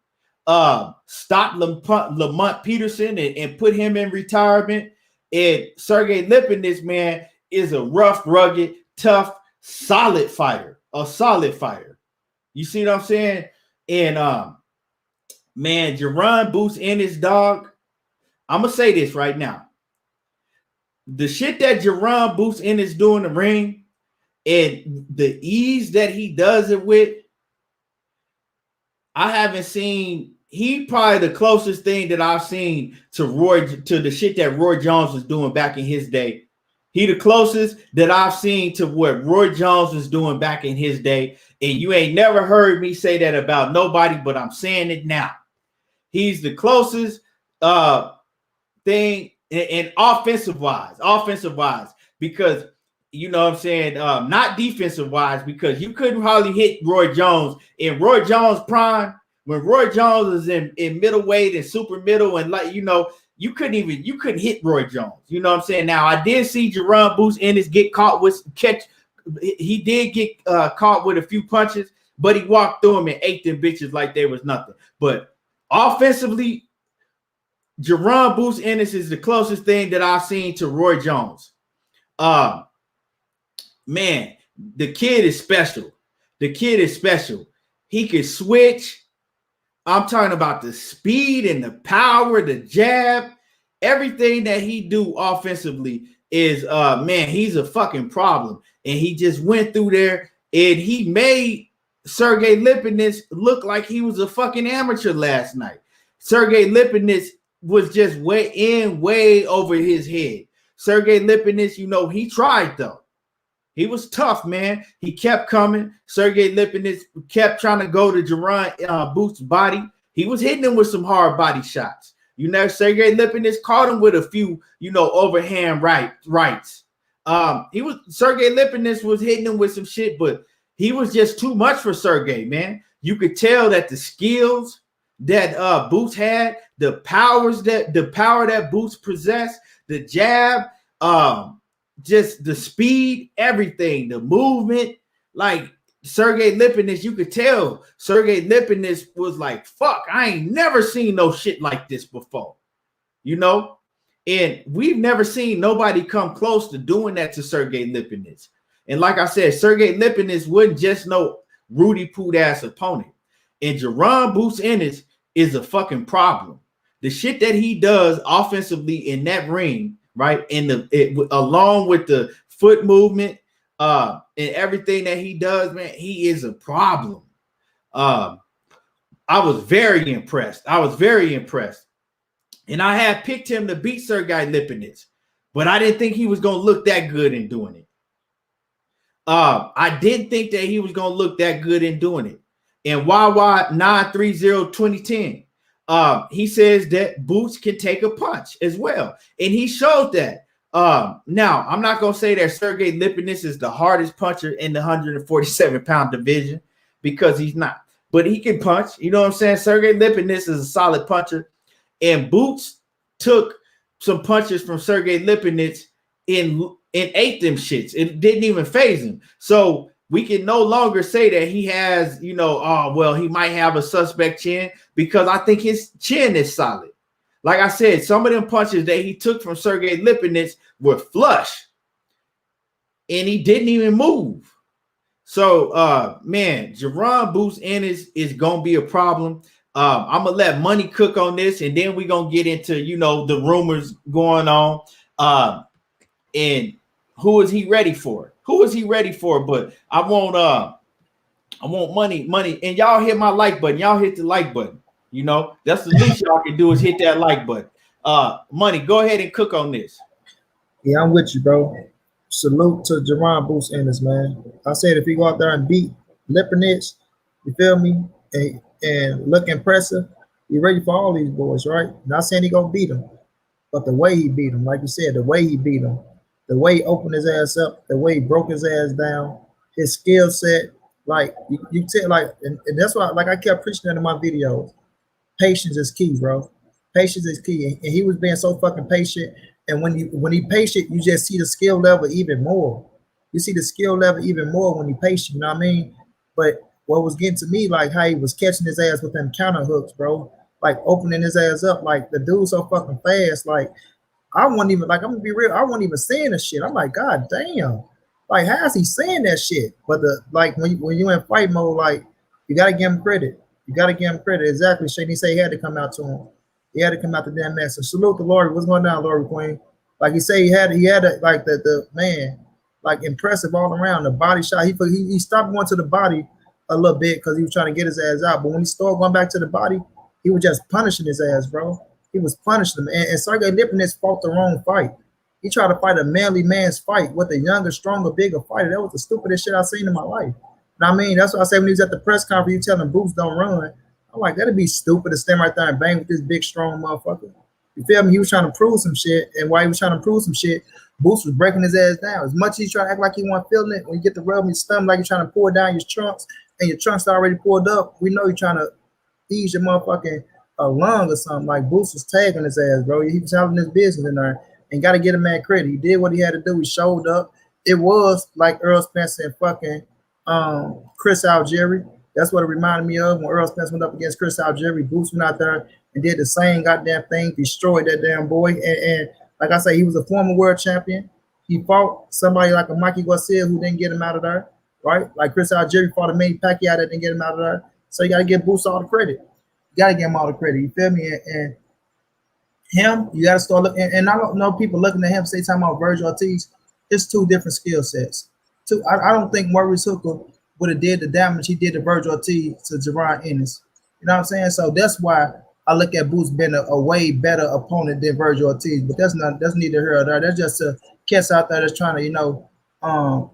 stopped Lamont Peterson and put him in retirement. And Sergey Lipnets, man, is a rough, rugged, tough, solid fighter, a solid fighter. You see what I'm saying? And man, Jeron Boots Ennis, dog, I'm gonna say this right now. The shit that Jeron Boots Ennis do in the ring and the ease that he does it with, I haven't seen. He probably the closest thing that I've seen to the shit that Roy Jones was doing back in his day. He the closest that I've seen to what Roy Jones was doing back in his day. And you ain't never heard me say that about nobody, but I'm saying it now. He's the closest thing in offensive wise, because you know what I'm saying, not defensive wise, because you couldn't hardly hit Roy Jones in Roy Jones prime. When Roy Jones was in middleweight and super middle, and like, you know, you couldn't hit Roy Jones. You know what I'm saying? Now, I did see Jeron Boots Ennis get caught with he did get caught with a few punches, but he walked through them and ate them bitches like they was nothing. But offensively, Jeron Boots Ennis is the closest thing that I've seen to Roy Jones. Man, the kid is special. The kid is special. He can switch. I'm talking about the speed and the power, the jab, everything that he do offensively is, man, he's a fucking problem. And he just went through there and he made Sergey Lipnets look like he was a fucking amateur last night. Sergey Lipnets was just way over his head. Sergey Lipnets, you know, he tried though. He was tough, man. He kept coming. Sergey Lipnets kept trying to go to Jeron Boots' body. He was hitting him with some hard body shots. You know, Sergey Lipnets caught him with a few, you know, overhand rights. Sergey Lipnets was hitting him with some shit, but he was just too much for Sergey, man. You could tell that the skills that Boots had, the power that Boots possessed, the jab, just the speed, everything, the movement, like Sergey Lipnets, you could tell Sergey Lipnets was like, fuck, I ain't never seen no shit like this before, you know? And we've never seen nobody come close to doing that to Sergey Lipnets. And like I said, Sergey Lipnets wasn't just no Rudy Poot ass opponent. And Jeron Boots Ennis is a fucking problem. The shit that he does offensively in that ring, right? Along with the foot movement and everything that he does, man, he is a problem. I was very impressed. And I had picked him to beat Sergey Lipnets, but I didn't think he was going to look that good in doing it. I didn't think that he was going to look that good in doing it. And YY 930-2010, he says that Boots can take a punch as well. And he showed that. Now, I'm not going to say that Sergey Lipnets is the hardest puncher in the 147-pound division, because he's not. But he can punch. You know what I'm saying? Sergey Lipnets is a solid puncher. And Boots took some punches from Sergey Lipnets and ate them shits. It didn't even phase him. So we can no longer say that he has, you know, oh, well, he might have a suspect chin, because I think his chin is solid. Like I said, some of them punches that he took from Sergey Lipnets were flush, and he didn't even move. So, man, Jeron Ennis is going to be a problem. I'm going to let Money cook on this, and then we're going to get into, you know, the rumors going on. And who is he ready for? Who is he ready for? But I want money. And y'all hit my like button. Y'all hit the like button. You know, that's the least y'all can do is hit that like button. Money, go ahead and cook on this. Yeah, I'm with you, bro. Salute to Jeron Ennis, man. I said if he go out there and beat Lipnets, you feel me, and look impressive, he ready for all these boys, right? Not saying he gonna beat him, but the way he beat him, like you said, the way he beat him, the way he opened his ass up, the way he broke his ass down, his skill set, like you tell, like, and that's why, like I kept preaching that in my videos. Patience is key, bro. Patience is key, and he was being so fucking patient. And when he patient, you just see the skill level even more. You see the skill level even more when he patient. You know what I mean? But what was getting to me, like how he was catching his ass with them counter hooks, bro. Like opening his ass up, like the dude so fucking fast. Like I wasn't even, like, I'm gonna be real, I wasn't even saying the shit. I'm like, God damn, like how is he saying that shit? But the like when you in fight mode, like you gotta give him credit. You gotta give him credit. Exactly. Shady said he had to come out to him. He had to come out the damn mess. So salute to Lori. What's going on, Lori Queen? Like he said, he had a, like the man, like impressive all around. The body shot. He stopped going to the body a little bit because he was trying to get his ass out. But when he started going back to the body, he was just punishing his ass, bro. He was punishing him. And Sergey Lipnets fought the wrong fight. He tried to fight a manly man's fight with a younger, stronger, bigger fighter. That was the stupidest shit I've seen in my life. And I mean, that's what I say when he was at the press conference, you telling Boots don't run. I'm like, that'd be stupid to stand right there and bang with this big, strong motherfucker. You feel me? He was trying to prove some shit, and while he was trying to prove some shit, Boots was breaking his ass down. As much as he's trying to act like he wasn't feeling it, when you get the rub in your stomach, like you're trying to pour down your trunks, and your trunks already pulled up, we know you're trying to ease your motherfucking lung or something. Like Boots was tagging his ass, bro. He was having his business in there, and got to get a man credit. He did what he had to do. He showed up. It was like Errol Spence and fucking Chris Algieri. That's what it reminded me of when Errol Spence went up against Chris Algieri. Boots went out there and did the same goddamn thing, destroyed that damn boy. And like I say, he was a former world champion. He fought somebody like a Mikey Garcia who didn't get him out of there, right? Like Chris Algieri fought a Manny Pacquiao that didn't get him out of there. So you got to give Boots all the credit. You got to give him all the credit. You feel me? And him, you got to start looking. And I don't know people looking at him, say talking about Virgil Ortiz. It's two different skill sets. I don't think Maurice Hooker would have did the damage he did to Virgil Ortiz to Jaron Ennis. You know what I'm saying? So that's why I look at Boots being a way better opponent than Virgil Ortiz. But that's neither here or there. That's just a cats out there that's trying to, go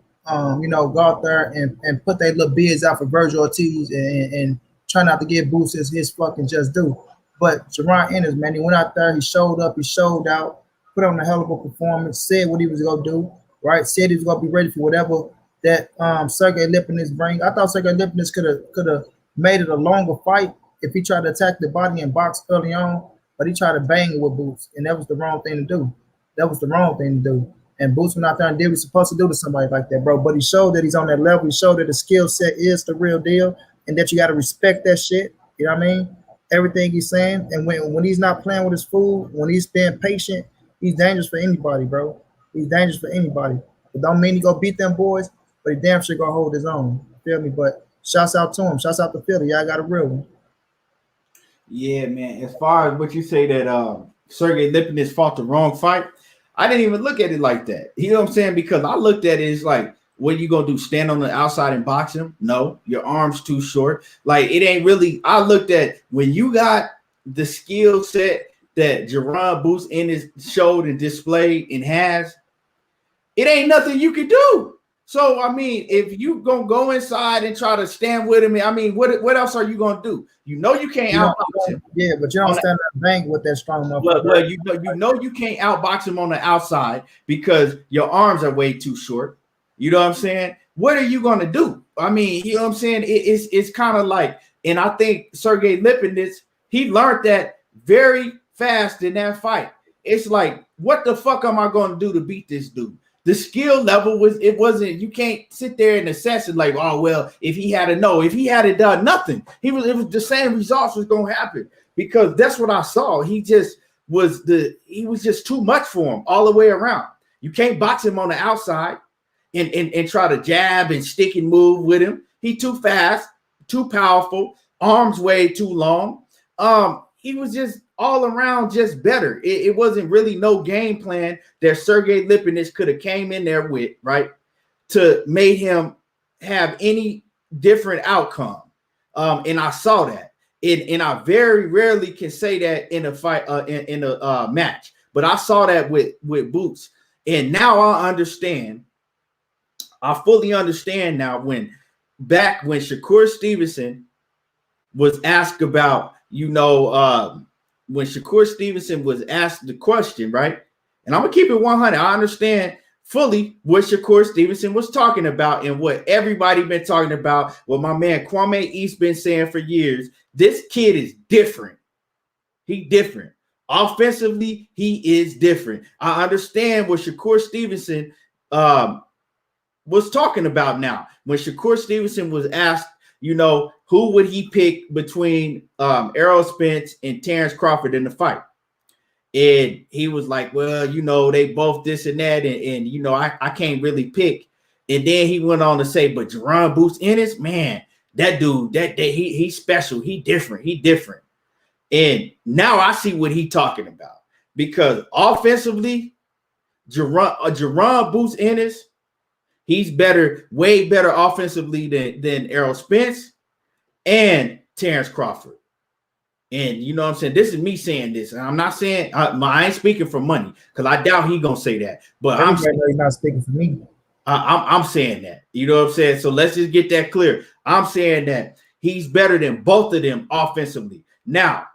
out there and put their little bids out for Virgil Ortiz and try not to give Boots his fucking just due. But Jaron Ennis, man, he went out there, he showed up, he showed out, put on a hell of a performance, said what he was gonna do, right? Said he was gonna be ready for whatever that Sergey Lipnets bring. I thought Sergey Lipnets could have made it a longer fight if he tried to attack the body and box early on, but he tried to bang it with Boots, and that was the wrong thing to do. That was the wrong thing to do. And Boots went out there and did what he's supposed to do to somebody like that, bro. But he showed that he's on that level. He showed that the skill set is the real deal, and that you got to respect that shit. You know what I mean? Everything he's saying. And when he's not playing with his food, when he's being patient, he's dangerous for anybody, bro. He's dangerous for anybody. It don't mean he go beat them boys, but he damn sure gonna hold his own. You feel me? But shouts out to him. Shouts out to Philly. Y'all got a real one. Yeah, man. As far as what you say that Sergey Lipnets fought the wrong fight, I didn't even look at it like that. You know what I'm saying? Because I looked at it as like, what are you gonna do? Stand on the outside and box him? No, your arm's too short. Like it ain't really. I looked at when you got the skill set that Jeron Ennis showed and displayed and has, it ain't nothing you can do. So I mean, if you gonna go inside and try to stand with him, I mean, what else are you gonna do? You know you can't outbox him. Yeah, but you don't stand there and bang with that strong motherfucker. Well, you know you can't outbox him on the outside because your arms are way too short. You know what I'm saying? What are you gonna do? I mean, you know what I'm saying? It's kind of like, and I think Sergey Lipnets, he learned that very fast in that fight. It's like, what the fuck am I gonna do to beat this dude? The skill level wasn't, you can't sit there and assess it like, oh, well, if he had done nothing, it was the same results was going to happen, because that's what I saw. He was just too much for him all the way around. You can't box him on the outside and try to jab and stick and move with him. He too fast, too powerful, arms way too long. He was just all around just better. It wasn't really no game plan that Sergey Lipnets could have came in there with, right, to make him have any different outcome. And I saw that. And I very rarely can say that in a fight, in a match. But I saw that with Boots. And now I understand. I fully understand now when Shakur Stevenson was asked about, when Shakur Stevenson was asked the question, right? And I'm going to keep it 100. I understand fully what Shakur Stevenson was talking about and what everybody been talking about, what my man Kwame East been saying for years. This kid is different. He different. Offensively, he is different. I understand what Shakur Stevenson was talking about now. When Shakur Stevenson was asked, who would he pick between Errol Spence and Terence Crawford in the fight? And he was like, well, they both this and that. And I can't really pick. And then he went on to say, but Jeron Boots Ennis, man, that dude, he's special. He different. And now I see what he's talking about, because offensively, Jeron Boots Ennis, he's better, way better offensively than Errol Spence and Terence Crawford. And you know what I'm saying? This is me saying this. And I'm not saying I ain't speaking for money, because I doubt he gonna say that. But I'm saying he's not speaking for me. I'm saying that. You know what I'm saying? So let's just get that clear. I'm saying that he's better than both of them offensively. Now,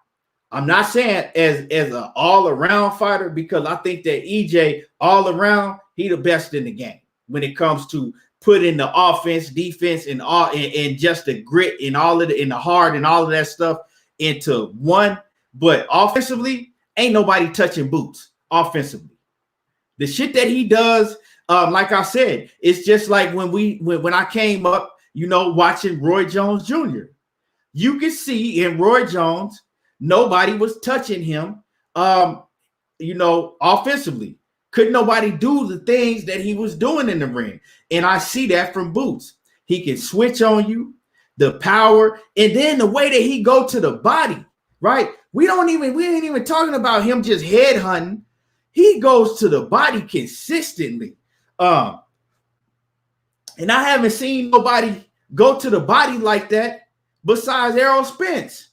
I'm not saying as an all-around fighter, because I think that EJ all around, he the best in the game when it comes to putting the offense, defense, and just the grit and all of the heart and all of that stuff into one. But offensively, ain't nobody touching Boots offensively. The shit that he does, like I said, it's just like when I came up, watching Roy Jones Jr. You can see in Roy Jones, nobody was touching him, offensively. Couldn't nobody do the things that he was doing in the ring. And I see that from Boots. He can switch on you, the power, and then the way that he go to the body, right? We ain't even talking about him just head hunting. He goes to the body consistently. And I haven't seen nobody go to the body like that besides Errol Spence.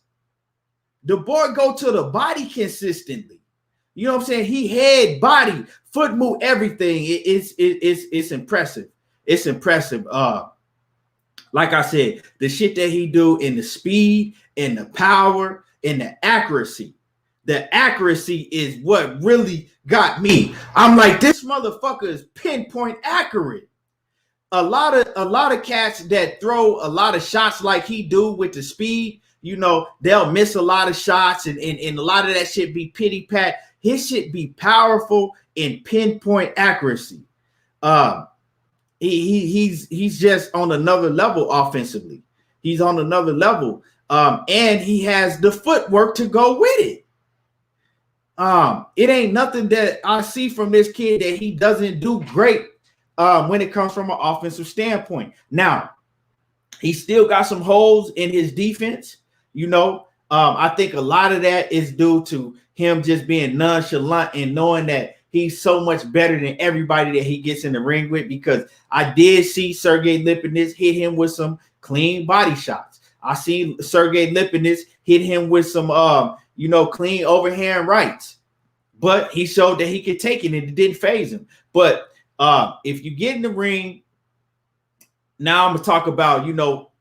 The boy go to the body consistently. You know what I'm saying? He head, body, foot move, everything. It's impressive. It's impressive. Like I said, the shit that he do in the speed and the power and the accuracy. The accuracy is what really got me. I'm like, this motherfucker is pinpoint accurate. A lot of cats that throw a lot of shots like he do with the speed, they'll miss a lot of shots and a lot of that shit be pity pat. His shit be powerful in pinpoint accuracy. He's just on another level offensively. He's on another level. And he has the footwork to go with it. It ain't nothing that I see from this kid that he doesn't do great when it comes from an offensive standpoint. Now, he still got some holes in his defense. I think a lot of that is due to him just being nonchalant and knowing that he's so much better than everybody that he gets in the ring with, because I did see Sergey Lipnets hit him with some clean body shots. I seen Sergey Lipnets hit him with some, clean overhand rights, but he showed that he could take it and it didn't phase him. But if you get in the ring, now I'm going to talk about,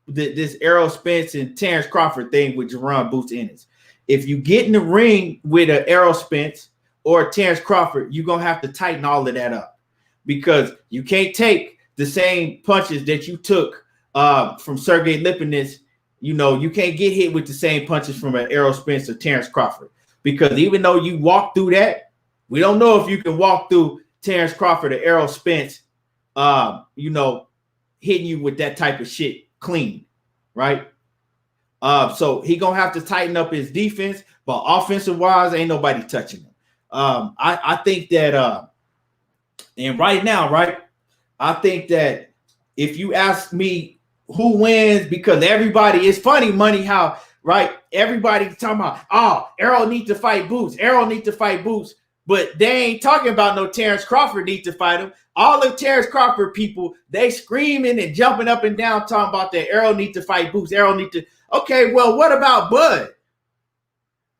this Errol Spence and Terence Crawford thing with Jeron Boots Ennis. If you get in the ring with an Errol Spence or Terence Crawford, you're going to have to tighten all of that up, because you can't take the same punches that you took from Sergey Lipnets. You can't get hit with the same punches from an Errol Spence or Terence Crawford, because even though you walk through that, we don't know if you can walk through Terence Crawford or Errol Spence, hitting you with that type of shit clean, right? So he gonna have to tighten up his defense, but offensive wise, ain't nobody touching him. I think that, and right now, right, I think that if you ask me who wins, because everybody, it's funny, Money, how, right, everybody talking about, oh, Errol need to fight Boots, Errol need to fight Boots, but they ain't talking about no Terence Crawford need to fight him. All the Terence Crawford people, they screaming and jumping up and down talking about that Errol need to fight Boots, Errol need to. Okay, well, what about Bud?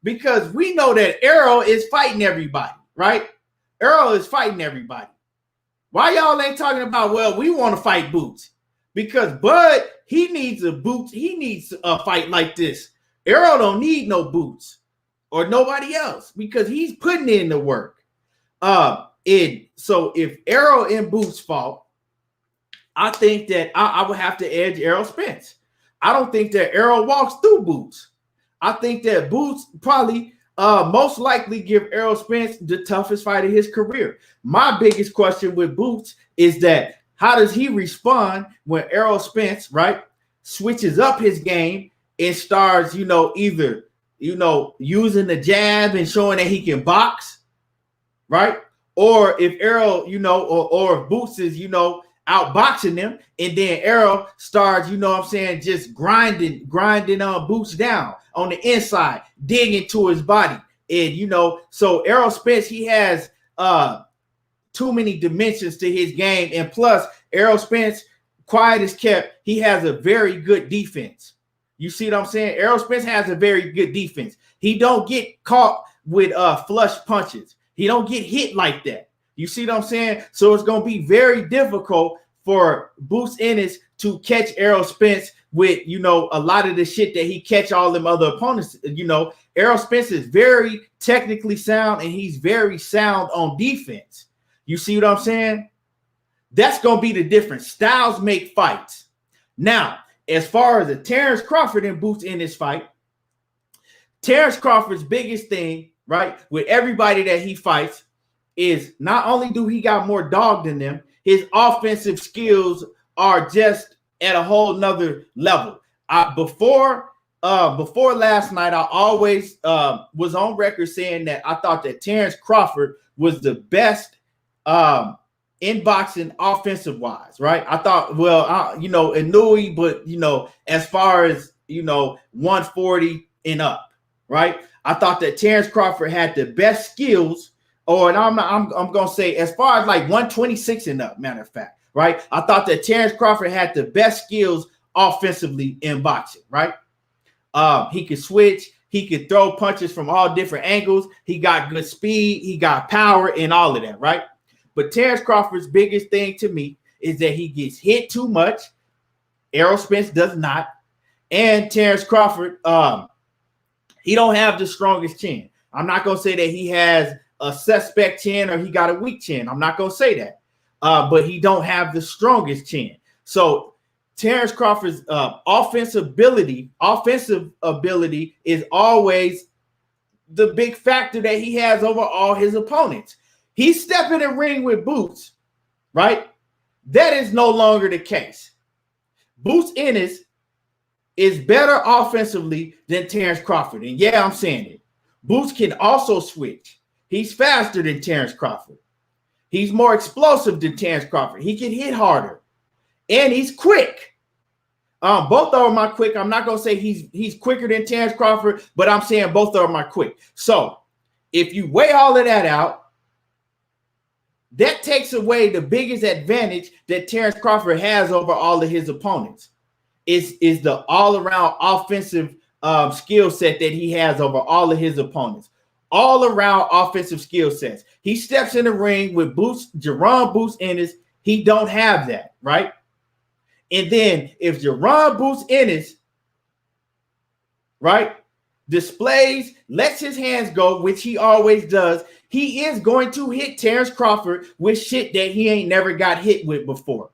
Because we know that Errol is fighting everybody, right? Errol is fighting everybody. Why y'all ain't talking about, well, we want to fight Boots? Because Bud, he needs a Boots. He needs a fight like this. Errol don't need no Boots or nobody else because he's putting in the work. So if Errol and Boots fought, I think that I would have to edge Errol Spence. I don't think that Errol walks through Boots. I think that Boots probably most likely give Errol Spence the toughest fight of his career. My biggest question with Boots is that how does he respond when Errol Spence, right, switches up his game and starts, either, using the jab and showing that he can box, right? Or if Errol, or if Boots is, outboxing them, and then Errol starts, just grinding on Boots down on the inside, digging to his body. And, so Errol Spence, he has too many dimensions to his game. And plus, Errol Spence, quiet as kept, he has a very good defense. You see what I'm saying? Errol Spence has a very good defense. He don't get caught with flush punches. He don't get hit like that. You see what I'm saying? So it's going to be very difficult for Boots Ennis to catch Errol Spence with, a lot of the shit that he catch all them other opponents. Errol Spence is very technically sound and he's very sound on defense. You see what I'm saying? That's going to be the difference. Styles make fights. Now, as far as the Terence Crawford and Boots Ennis fight, Terence Crawford's biggest thing, right, with everybody that he fights, is not only do he got more dog than them, his offensive skills are just at a whole nother level. Before last night, I always was on record saying that I thought that Terence Crawford was the best in boxing offensive wise, right? I thought, Inouye, but as far as 140 and up, right? I thought that Terence Crawford had the best skills. And I'm gonna say as far as like 126 and up, matter of fact, right? I thought that Terence Crawford had the best skills offensively in boxing, right? He could switch, he could throw punches from all different angles, he got good speed, he got power, and all of that, right? But Terence Crawford's biggest thing to me is that he gets hit too much. Errol Spence does not, and Terence Crawford, he don't have the strongest chin. I'm not gonna say that he has a suspect chin or he got a weak chin. I'm not going to say that. But he don't have the strongest chin. So Terence Crawford's offensive ability is always the big factor that he has over all his opponents. He's stepping in the ring with Boots, right? That is no longer the case. Boots Ennis is better offensively than Terence Crawford. And yeah, I'm saying it. Boots can also switch. He's faster than Terence Crawford. He's more explosive than Terence Crawford. He can hit harder. And he's quick. Both of them are quick. I'm not going to say he's quicker than Terence Crawford, but I'm saying both of them are quick. So if you weigh all of that out, that takes away the biggest advantage that Terence Crawford has over all of his opponents. Is the all-around offensive skill set that he has over all of his opponents. All around offensive skill sets. He steps in the ring with Jeron Boots Ennis. He don't have that, right? And then if Jeron Boots Ennis, right, displays, lets his hands go, which he always does, he is going to hit Terence Crawford with shit that he ain't never got hit with before.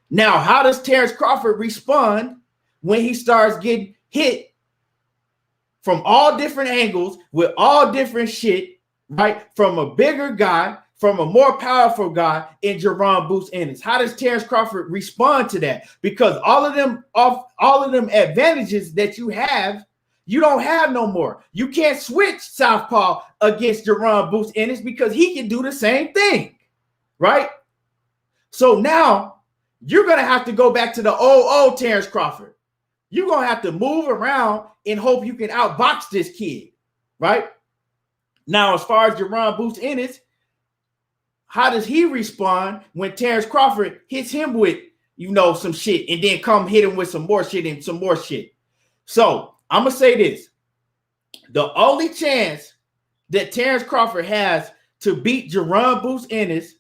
Now, how does Terence Crawford respond when he starts getting hit from all different angles with all different shit, right? From a bigger guy, from a more powerful guy in Jeron Ennis. How does Terence Crawford respond to that? Because all of them advantages that you have, you don't have no more. You can't switch southpaw against Jeron Ennis because he can do the same thing, right? So now you're going to have to go back to the old Terence Crawford. You're going to have to move around and hope you can outbox this kid, right? Now, as far as Jeron Ennis, how does he respond when Terence Crawford hits him with, some shit and then come hit him with some more shit and some more shit? So I'm going to say this. The only chance that Terence Crawford has to beat Jeron Ennis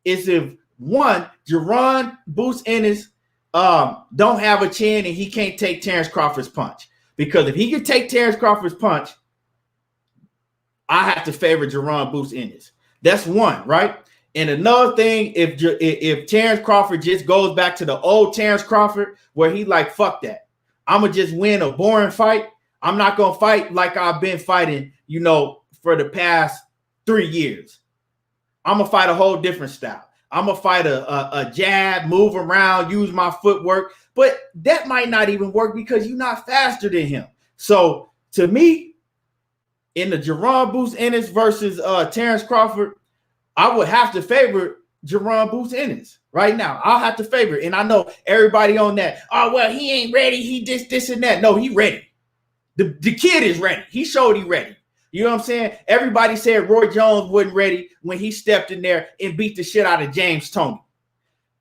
is if, one, Jeron Ennis don't have a chin and he can't take Terence Crawford's punch. Because if he can take Terence Crawford's punch, I have to favor Jeron Ennis. That's one, right? And another thing, if Terence Crawford just goes back to the old Terence Crawford where he like, fuck that. I'm going to just win a boring fight. I'm not going to fight like I've been fighting, for the past 3 years. I'm going to fight a whole different style. I'm going to fight a jab, move around, use my footwork. But that might not even work because you're not faster than him. So to me, in the Jeron Ennis versus Terence Crawford, I would have to favor Jeron Ennis right now. I'll have to favor it. And I know everybody on that, oh, well, he ain't ready. He this and that. No, he ready. The kid is ready. He showed he ready. You know what I'm saying? Everybody said Roy Jones wasn't ready when he stepped in there and beat the shit out of James Toney.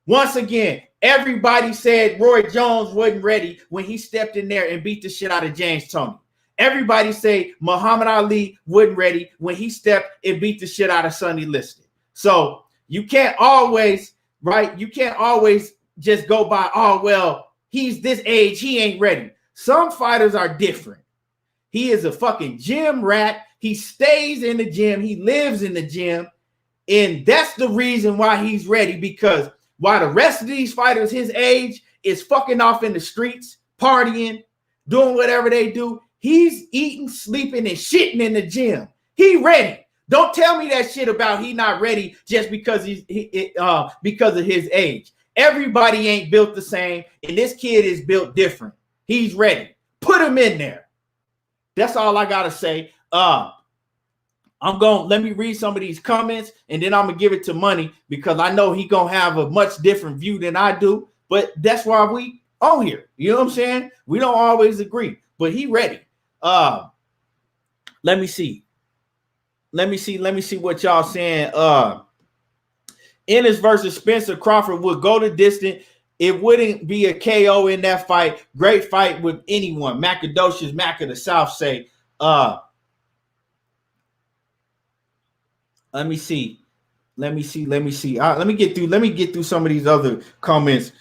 Once again, everybody said Roy Jones wasn't ready when he stepped in there and beat the shit out of James Toney. Everybody say Muhammad Ali wasn't ready when he stepped and beat the shit out of Sonny Liston. So you can't always, right? You can't always just go by, oh, well, he's this age, he ain't ready. Some fighters are different. He is a fucking gym rat. He stays in the gym. He lives in the gym. And that's the reason why he's ready, because while the rest of these fighters his age is fucking off in the streets, partying, doing whatever they do, he's eating, sleeping, and shitting in the gym. He ready. Don't tell me that shit about he not ready just because because of his age. Everybody ain't built the same, and this kid is built different. He's ready. Put him in there. That's all I gotta say. Let me read some of these comments, and then I'm gonna give it to Money because I know he gonna have a much different view than I do. But that's why we on here. You know what I'm saying? We don't always agree, but he ready. Let me see what y'all saying. Ennis versus Spencer Crawford would go the distance. It wouldn't be a KO in that fight. Great fight with anyone. Macadocious Mac of the South say. Let me see. Let me get through some of these other comments.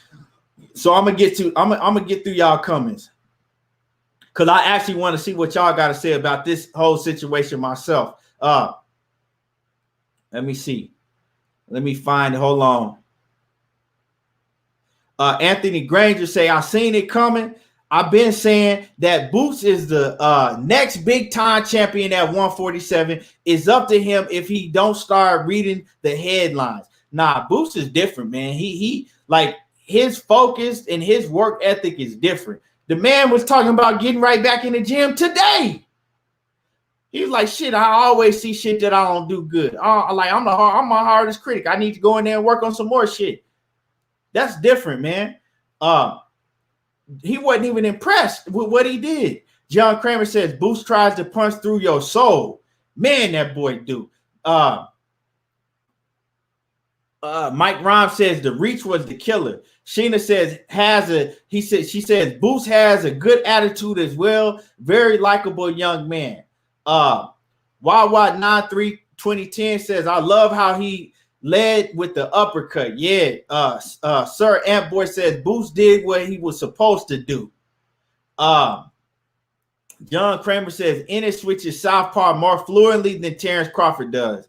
So I'm gonna get through y'all comments, because I actually want to see what y'all got to say about this whole situation myself. Let me see. Let me find it. Hold on. Anthony Granger say, I seen it coming. I've been saying that Boots is the next big time champion at 147. It's up to him if he don't start reading the headlines. Nah, Boots is different, man. He like his focus and his work ethic is different. The man was talking about getting right back in the gym today. He was like, shit, I always see shit that I don't do good. I'm my hardest critic. I need to go in there and work on some more shit. That's different, man. He wasn't even impressed with what he did. John Kramer says, Boost tries to punch through your soul. Man, that boy do. Mike Rhymes says the reach was the killer. Sheena says she says Boost has a good attitude as well. Very likable young man. Wawa 93 2010 says, I love how he led with the uppercut. Yeah. Sir Antboy says Boost did what he was supposed to do. John Kramer says Ennis switches southpaw more fluently than Terence Crawford does.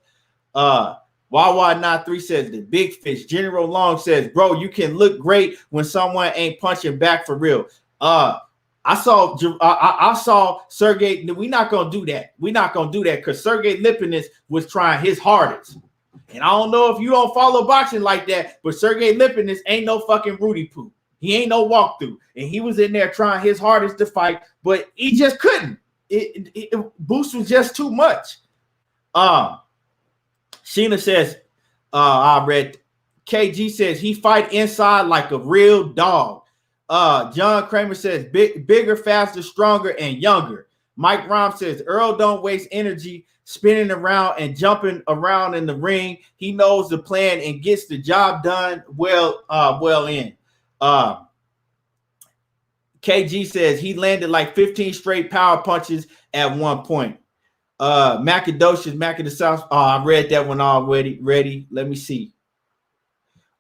Wawa 93 says the big fish. General Long says, bro, you can look great when someone ain't punching back for real. I saw Sergey. We're not gonna do that. We're not gonna do that because Sergey Lipnets was trying his hardest. And I don't know if you don't follow boxing like that, but Sergey Lipnets ain't no fucking Rudy Poo. He ain't no walkthrough. And he was in there trying his hardest to fight, but he just couldn't. Boost was just too much. Sheena says, I read, KG says he fight inside like a real dog. John Kramer says bigger, faster, stronger, and younger. Mike Rhymes says Errol don't waste energy spinning around and jumping around in the ring. He knows the plan and gets the job done well in. KG says he landed like 15 straight power punches at one point. Macadocious, Mac of the South. Oh, I read that one already. Ready? Let me see.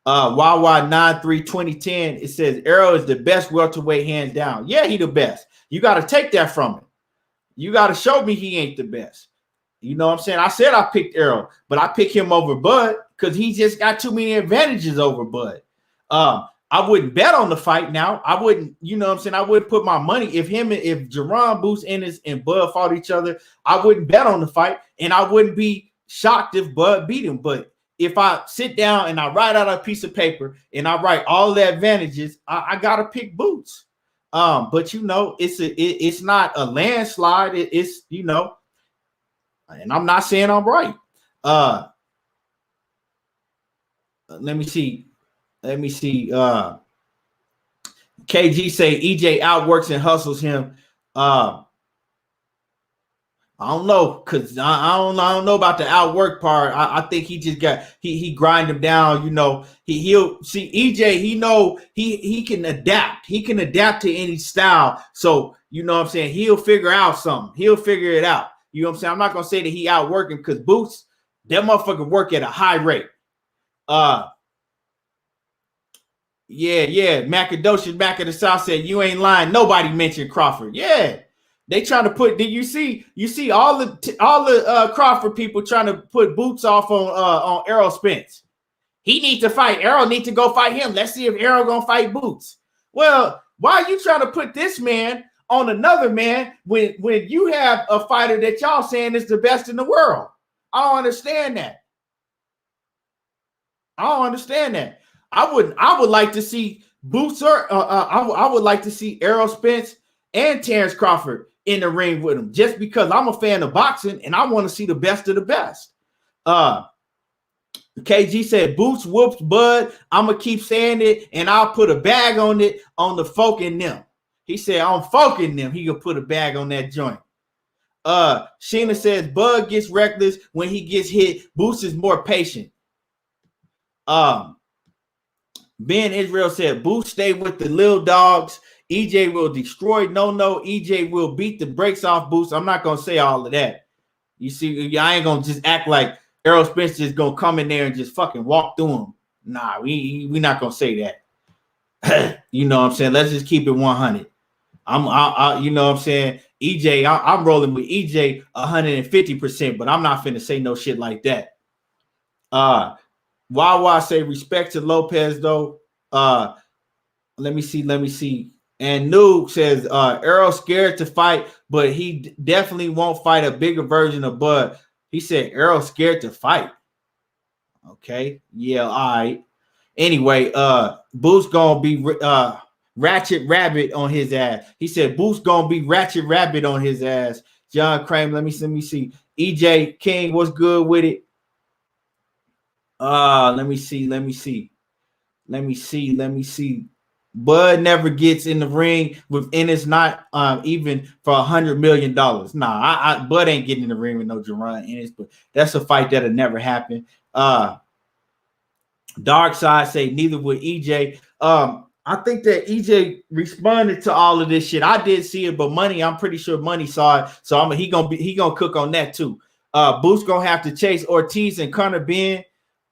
Wawa 93-2010. It says Errol is the best welterweight, hands down. Yeah, he the best. You got to take that from him. You got to show me he ain't the best. You know what I'm saying? I said I picked Errol, but I picked him over Bud because he just got too many advantages over Bud. I wouldn't bet on the fight now. I wouldn't, you know what I'm saying? I wouldn't put my money if Jeron, Boost, Ennis, and Bud fought each other. I wouldn't bet on the fight, and I wouldn't be shocked if Bud beat him. But if I sit down and I write out a piece of paper and I write all the advantages, I gotta pick Boots. But you know, it's not a landslide. It's you know, and I'm not saying I'm right. Let me see. KG say EJ outworks and hustles him. I don't know, because I don't know about the outwork part. I think he just got he grind him down. You know, he'll see EJ. He know he can adapt. He can adapt to any style. So you know what I'm saying. He'll figure out something. He'll figure it out. You know what I'm saying. I'm not gonna say that he outwork him because Boots, that motherfucker work at a high rate. Yeah. Macadocious Mac of the South said you ain't lying. Nobody mentioned Crawford. Yeah. They trying to put. Did you see all the Crawford people trying to put Boots off on Errol Spence? He needs to fight. Errol need to go fight him. Let's see if Errol gonna fight Boots. Well, why are you trying to put this man on another man when you have a fighter that y'all saying is the best in the world? I don't understand that. I would like to see Boots or I would like to see Errol Spence and Terence Crawford in the ring with him, just because I'm a fan of boxing and I want to see the best of the best. KG said Boots whoops Bud. I'm gonna keep saying it, and I'll put a bag on it on the folk in them. He said on folk in them, he could put a bag on that joint. Sheena says Bud gets reckless when he gets hit. Boots is more patient. Ben Israel said Boots stay with the little dogs. EJ will destroy. No, EJ will beat the brakes off Boots. I'm not gonna say all of that. You see, I ain't gonna just act like Errol Spence is gonna come in there and just fucking walk through him. Nah, we not gonna say that. You know what I'm saying? Let's just keep it 100. I you know what I'm saying? EJ, I'm rolling with EJ 150%, but I'm not finna say no shit like that. Wawa say respect to Lopez though. Let me see. And Noob says Errol scared to fight, but he definitely won't fight a bigger version of Bud. He said Errol scared to fight. Okay, yeah, all right. Anyway, Boots gonna be Ratchet Rabbit on his ass. He said Boots gonna be Ratchet Rabbit on his ass. John Kramer, let me see. EJ King, what's good with it? Let me see. Bud never gets in the ring with Ennis, not even for $100 million. Nah, Bud ain't getting in the ring with no Jaron Ennis, but that's a fight that'll never happen. Dark Side say neither would EJ. I think that EJ responded to all of this shit. I did see it, but I'm pretty sure Money saw it, so he gonna cook on that too. Boots gonna have to chase Ortiz and Conor Benn.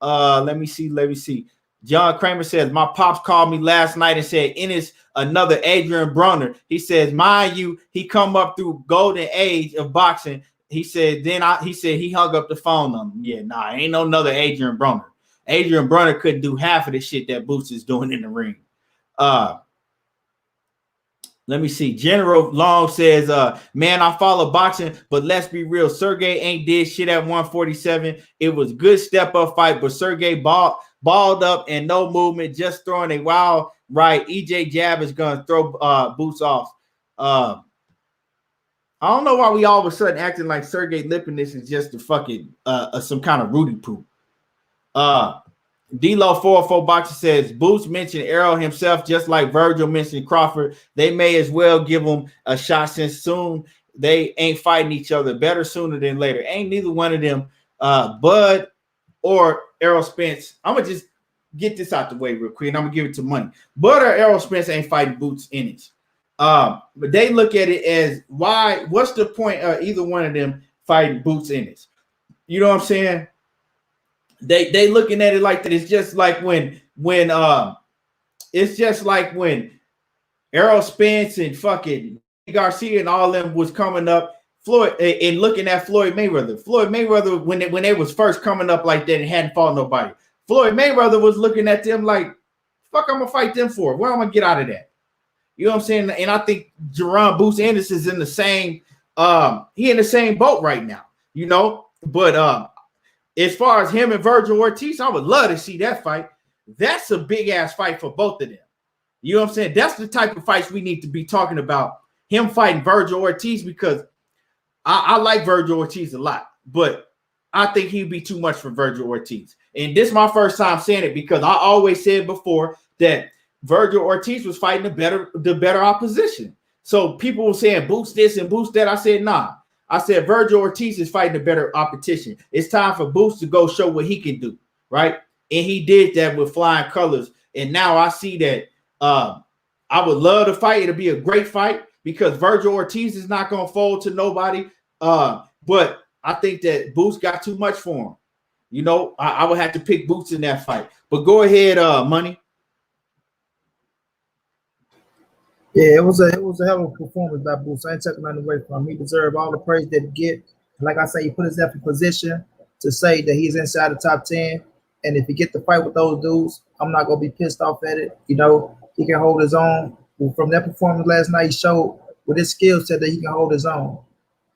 Let me see. John Kramer says, my pops called me last night and said, Ennis, another Adrian Broner. He says, mind you, he come up through golden age of boxing. He said, he hung up the phone on him. Yeah, nah, ain't no another Adrian Broner. Adrian Broner couldn't do half of the shit that Boots is doing in the ring. Let me see. General Long says, man, I follow boxing, but let's be real. Sergey ain't did shit at 147. It was good step up fight, but Sergey balled up and no movement, just throwing a wild right. EJ Jab is going to throw Boots off. I don't know why we all of a sudden acting like Sergey Lipnets is just a fucking some kind of Rudy poop. D-Lo 404 Boxer says, Boots mentioned Errol himself, just like Virgil mentioned Crawford. They may as well give him a shot since soon they ain't fighting each other. Better sooner than later. Ain't neither one of them, Bud or Errol Spence. I'm going to just get this out the way real quick, and I'm going to give it to Money. Bud or Errol Spence ain't fighting Boots Ennis. But they look at it as, what's the point of either one of them fighting Boots Ennis? You know what I'm saying? They looking at it like that. It's just like when Errol Spence and fucking Garcia and all them was coming up, Floyd, and looking at Floyd Mayweather. Floyd Mayweather, when they was first coming up like that and hadn't fought nobody, Floyd Mayweather was looking at them like, fuck, I'm gonna fight them for. Where I'm gonna get out of that? You know what I'm saying? And I think Jaron Boots Ennis is in the same he in the same boat right now, you know. But as far as him and Virgil Ortiz, I would love to see that fight. That's a big ass fight for both of them. You know what I'm saying? That's the type of fights we need to be talking about. Him fighting Virgil Ortiz, because I like Virgil Ortiz a lot, but I think he'd be too much for Virgil Ortiz. And this is my first time saying it, because I always said before that Virgil Ortiz was fighting the better opposition. So people were saying Boots this and Boots that. I said, nah. I said Virgil Ortiz is fighting a better opposition. It's time for Boots to go show what he can do, right? And he did that with flying colors. And now I see that I would love to fight. It'll be a great fight because Virgil Ortiz is not going to fold to nobody. But I think that Boots got too much for him. You know, I would have to pick Boots in that fight. But go ahead, Money. Yeah, it was a hell of a performance by Boots. I ain't taking nothing away from him. He deserved all the praise that he get. And like I say, he put himself in position to say that he's inside the top 10. And if he get to fight with those dudes, I'm not gonna be pissed off at it. You know, he can hold his own. From that performance last night, he showed with his skill set that he can hold his own.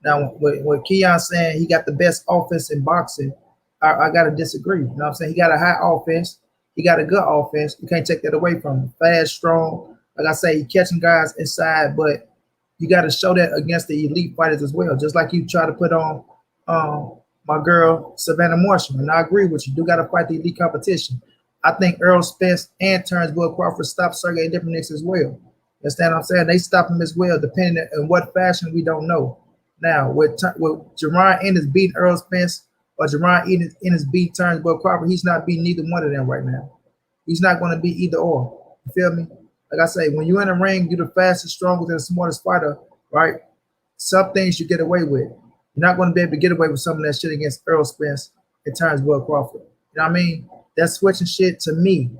Now, when Keon's saying he got the best offense in boxing, I gotta disagree. You know what I'm saying? He got a high offense. He got a good offense. You can't take that away from him. Fast, strong. Like I say, he catching guys inside, but you got to show that against the elite fighters as well. Just like you try to put on my girl Savannah Marshall, and I agree with you. You do got to fight the elite competition. I think Errol Spence and Terence Crawford stopped Sergey Lipnets as well. You understand what I'm saying? They stop him as well, depending on what fashion we don't know. Now, with Jaron Ennis beating Errol Spence or Jaron Ennis beat Terence Crawford, he's not beating neither one of them right now. He's not going to be either or. You feel me? Like I say, when you're in the ring, you're the fastest, strongest, and smartest fighter, right? Some things you get away with. You're not going to be able to get away with some of that shit against Errol Spence and Terence Crawford. You know what I mean? That switching shit to me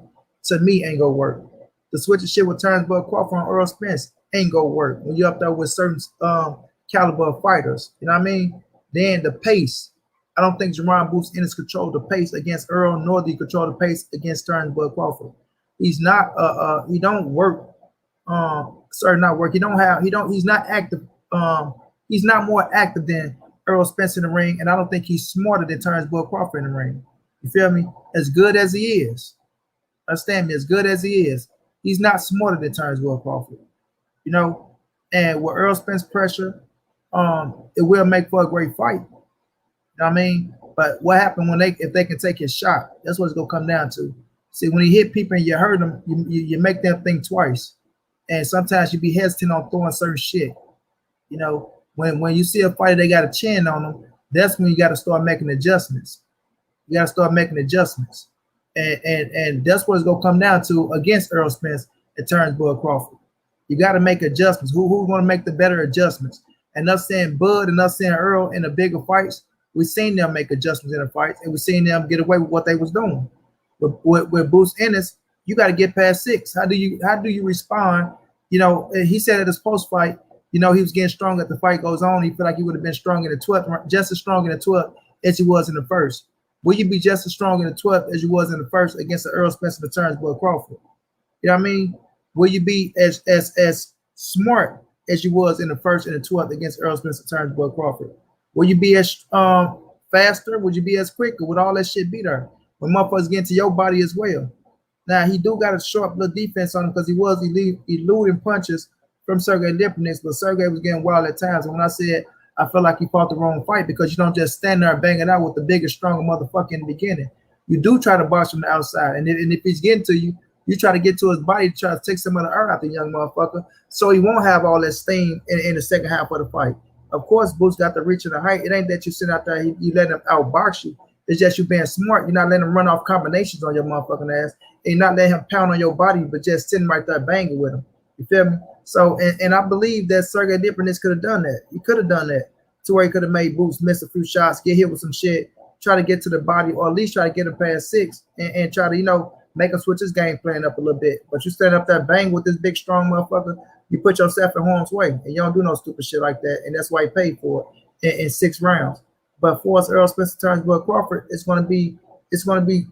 ain't gonna work. The switching shit with Terence Crawford and Errol Spence ain't gonna work when you're up there with certain caliber of fighters. You know what I mean? Then the pace. I don't think Jaron Boots Ennis controlled the pace against Errol, nor did he control the pace against Terence Crawford. He's not he don't work not work. He's not active. He's not more active than Errol Spence in the ring, and I don't think he's smarter than Terence Crawford in the ring. You feel me? As good as he is, understand me, as good as he is, he's not smarter than Terence Crawford. You know, and with Errol Spence pressure, it will make for a great fight. You know what I mean? But what happened if they can take his shot? That's what it's gonna come down to. See, when you hit people and you hurt them, you make them think twice. And sometimes you be hesitant on throwing certain shit. You know, when you see a fighter, they got a chin on them, that's when you got to start making adjustments. You got to start making adjustments. And that's what it's going to come down to against Errol Spence and Terence Crawford. You got to make adjustments. Who's going to make the better adjustments? And us saying Bud and us saying Earl in the bigger fights, we've seen them make adjustments in the fights, and we've seen them get away with what they was doing. With Boots Ennis, you got to get past 6. How do you respond? You know, he said at his post fight, you know, he was getting strong as the fight goes on. He felt like he would have been strong in the 12th, just as strong in the 12th as he was in the first. Will you be just as strong in the 12th as you was in the first against the Errol Spence and the Terence Crawford? You know what I mean? Will you be as smart as you was in the first and the 12th against Errol Spence Terence Crawford? Will you be as faster? Would you be as quick? Or would all that shit be there when motherfuckers get into your body as well? Now he do got a sharp little defense on him because he was eluding punches from Sergey Lipnets, but Sergey was getting wild at times. And when I said I felt like he fought the wrong fight, because you don't just stand there and bang it out with the biggest, stronger motherfucker in the beginning. You do try to box from the outside, and if he's getting to you, you try to get to his body to try to take some of the air out the young motherfucker, so he won't have all that steam in the second half of the fight. Of course, Boots got the reach and the height. It ain't that you sit out there, you let him outbox you. It's just you being smart. You're not letting him run off combinations on your motherfucking ass, and you're not letting him pound on your body, but just sitting right there banging with him. You feel me? So, and I believe that Sergey Lipnets could have done that. He could have done that to where he could have made Boots miss a few shots, get hit with some shit, try to get to the body, or at least try to get him past 6, and try to, you know, make him switch his game plan up a little bit. But you stand up there bang with this big, strong motherfucker, you put yourself in harm's way, and you don't do no stupid shit like that, and that's why he paid for it in 6 rounds. But for us, Errol Spence Terence Crawford, it's gonna be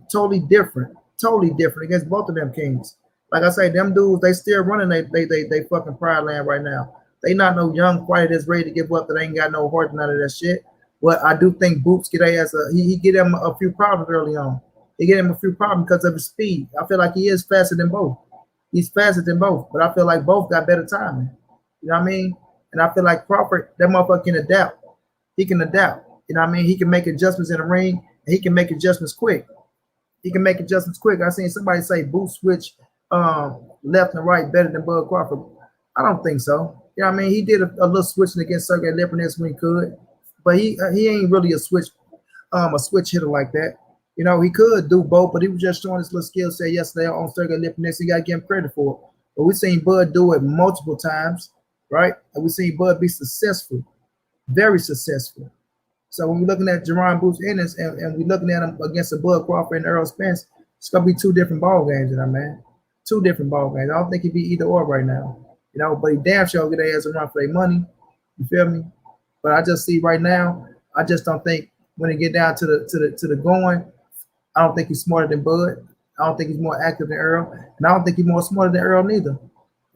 totally different against both of them kings. Like I say, them dudes, they still running they fucking pride land right now. They not no young fighter that's ready to give up, that ain't got no heart, none of that shit. But I do think Boots get he get him a few problems early on. He get him a few problems because of his speed. I feel like he is faster than both. He's faster than both, but I feel like both got better timing. You know what I mean? And I feel like Crawford, that motherfucker can adapt. He can adapt. You know what I mean? He can make adjustments in the ring, and he can make adjustments quick. I seen somebody say Boots switch left and right better than Bud Crawford. I don't think so. You know what I mean? He did a little switching against Sergey Lipnets when he could, but he ain't really a switch hitter like that. You know, he could do both, but he was just showing his little skill set yesterday on Sergey Lipnets. You got to give him credit for it. But we've seen Bud do it multiple times, right? And we've seen Bud be successful, very successful. So when we're looking at Jeron Ennis and we're looking at him against a Bud Crawford and Errol Spence, it's going to be 2 different ball games, you know, man. 2 different ball games. I don't think he'd be either or right now. You know, but he damn sure get their ass around for their money. You feel me? But I just see right now, I just don't think when it get down to the going, I don't think he's smarter than Bud. I don't think he's more active than Errol. And I don't think he's more smarter than Errol neither.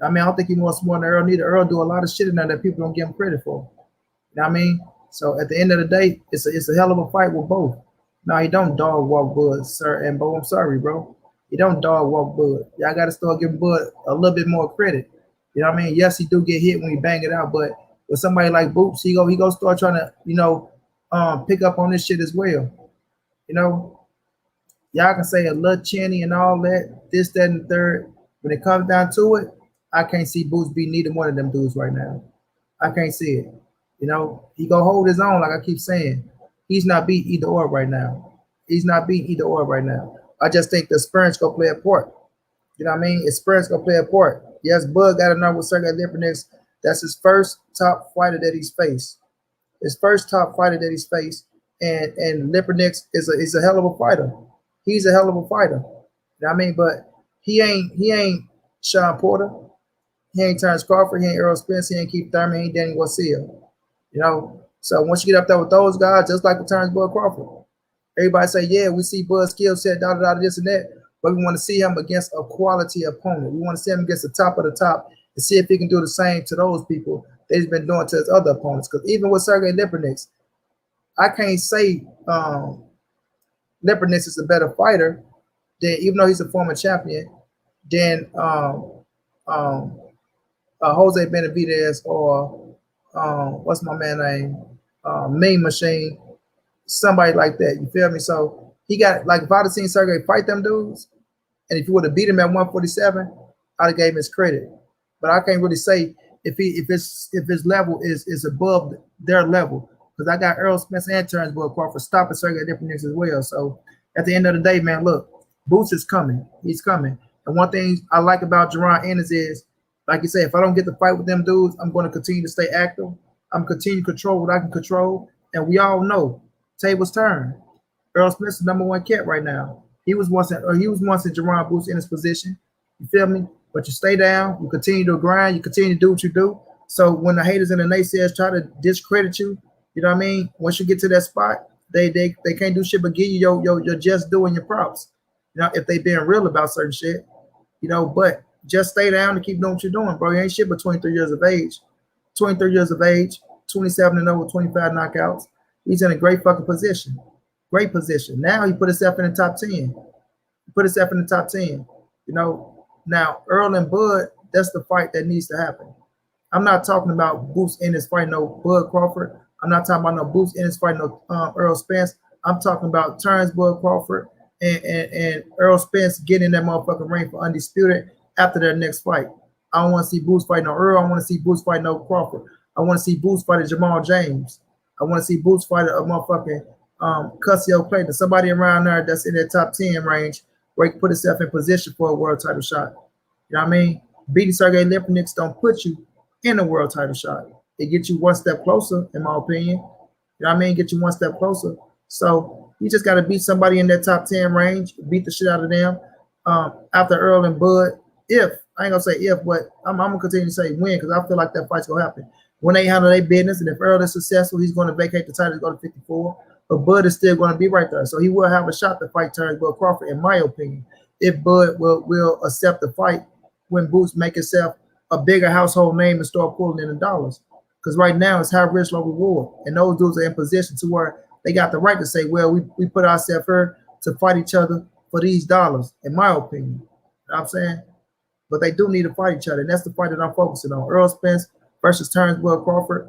I mean, I don't think he's more smart than Errol neither. Errol do a lot of shit in there that people don't give him credit for. You know what I mean? So at the end of the day, it's a hell of a fight with both. No, he don't dog walk Bud, sir. And Bo, I'm sorry, bro. He don't dog walk Bud. Y'all got to start giving Bud a little bit more credit. You know what I mean? Yes, he do get hit when he bang it out, but with somebody like Boots, he go start trying to, you know, pick up on this shit as well. You know, y'all can say a little chinny and all that, this, that, and the third. When it comes down to it, I can't see Boots beat neither one of them dudes right now. I can't see it. You know, he go hold his own, like I keep saying. He's not beat either or right now. I just think the experience go play a part. You know what I mean? Experience go play a part. Yes, Bud got to know with Sergey Lipnets. That's his first top fighter that he's faced. And Lipnets is a hell of a fighter. He's a hell of a fighter. You know what I mean? But he ain't Sean Porter. He ain't Terence Crawford. He ain't Errol Spence. He ain't Keith Thurman. He ain't Danny Garcia. You know? So once you get up there with those guys, just like with Terence Crawford, everybody say, yeah, we see Bud's skill set, this and that. But we want to see him against a quality opponent. We want to see him against the top of the top and see if he can do the same to those people that he's been doing to his other opponents. Because even with Sergey Lipnets, I can't say Lipnets is a better fighter than, even though he's a former champion, than Jose Benavidez or what's my man name? Mean Machine, somebody like that. You feel me? So he got, like, if I'd have seen Sergey fight them dudes, and if you would have beat him at 147, I'd have gave him his credit. But I can't really say if his level is above their level, because I got Errol Spence and Terence Crawford stopping Sergey Lipnets as well. So at the end of the day, man, look, Boots is coming. He's coming. And one thing I like about Jaron Ennis is, like you said, if I don't get to fight with them dudes, I'm going to continue to stay active. I'm continue to control what I can control. And we all know, tables turn. Errol Spence is #1 cat right now. He was once in Jeron Boots in his position. You feel me? But you stay down, you continue to grind, you continue to do what you do. So when the haters and the naysayers try to discredit you, you know what I mean? Once you get to that spot, they can't do shit but give you your just due and your props. You know, if they being real about certain shit, you know, but Just stay down and keep doing what you're doing, bro. You ain't shit but 23 years of age. 23 years of age, 27-0 with 25 knockouts. He's in a great fucking position. Great position. Now he put himself in the top 10. Put himself in the top 10. You know, now Errol and Bud, that's the fight that needs to happen. I'm not talking about Boots Ennis fighting no Bud Crawford. I'm not talking about no Boots Ennis fighting no Errol Spence. I'm talking about Terence Bud Crawford and Errol Spence getting in that motherfucking ring for undisputed after their next fight. I don't want to see Boots fight no Earl. I want to see Boots fight no Crawford. I want to see Boots fight a Jamal James. I want to see Boots fight a motherfucking Cussio Clayton. Somebody around there that's in that top 10 range where he can put himself in position for a world title shot. You know what I mean? Beating Sergey Lipnets don't put you in a world title shot. It gets you one step closer, in my opinion. You know what I mean? Get you one step closer. So you just got to beat somebody in that top 10 range, beat the shit out of them. After Earl and Bud, if, I ain't going to say if, but I'm going to continue to say when, because I feel like that fight's going to happen. When they handle their business, and if Earl is successful, he's going to vacate the title and go to 54. But Bud is still going to be right there. So he will have a shot to fight Terence Bud Crawford, in my opinion, if Bud will accept the fight when Boots make himself a bigger household name and start pulling in the dollars. Because right now it's high risk, low reward. And those dudes are in position to where they got the right to say, well, we put ourselves here to fight each other for these dollars, in my opinion. You know what I'm saying? But they do need to fight each other. And that's the fight that I'm focusing on. Errol Spence versus Terence Bud Crawford.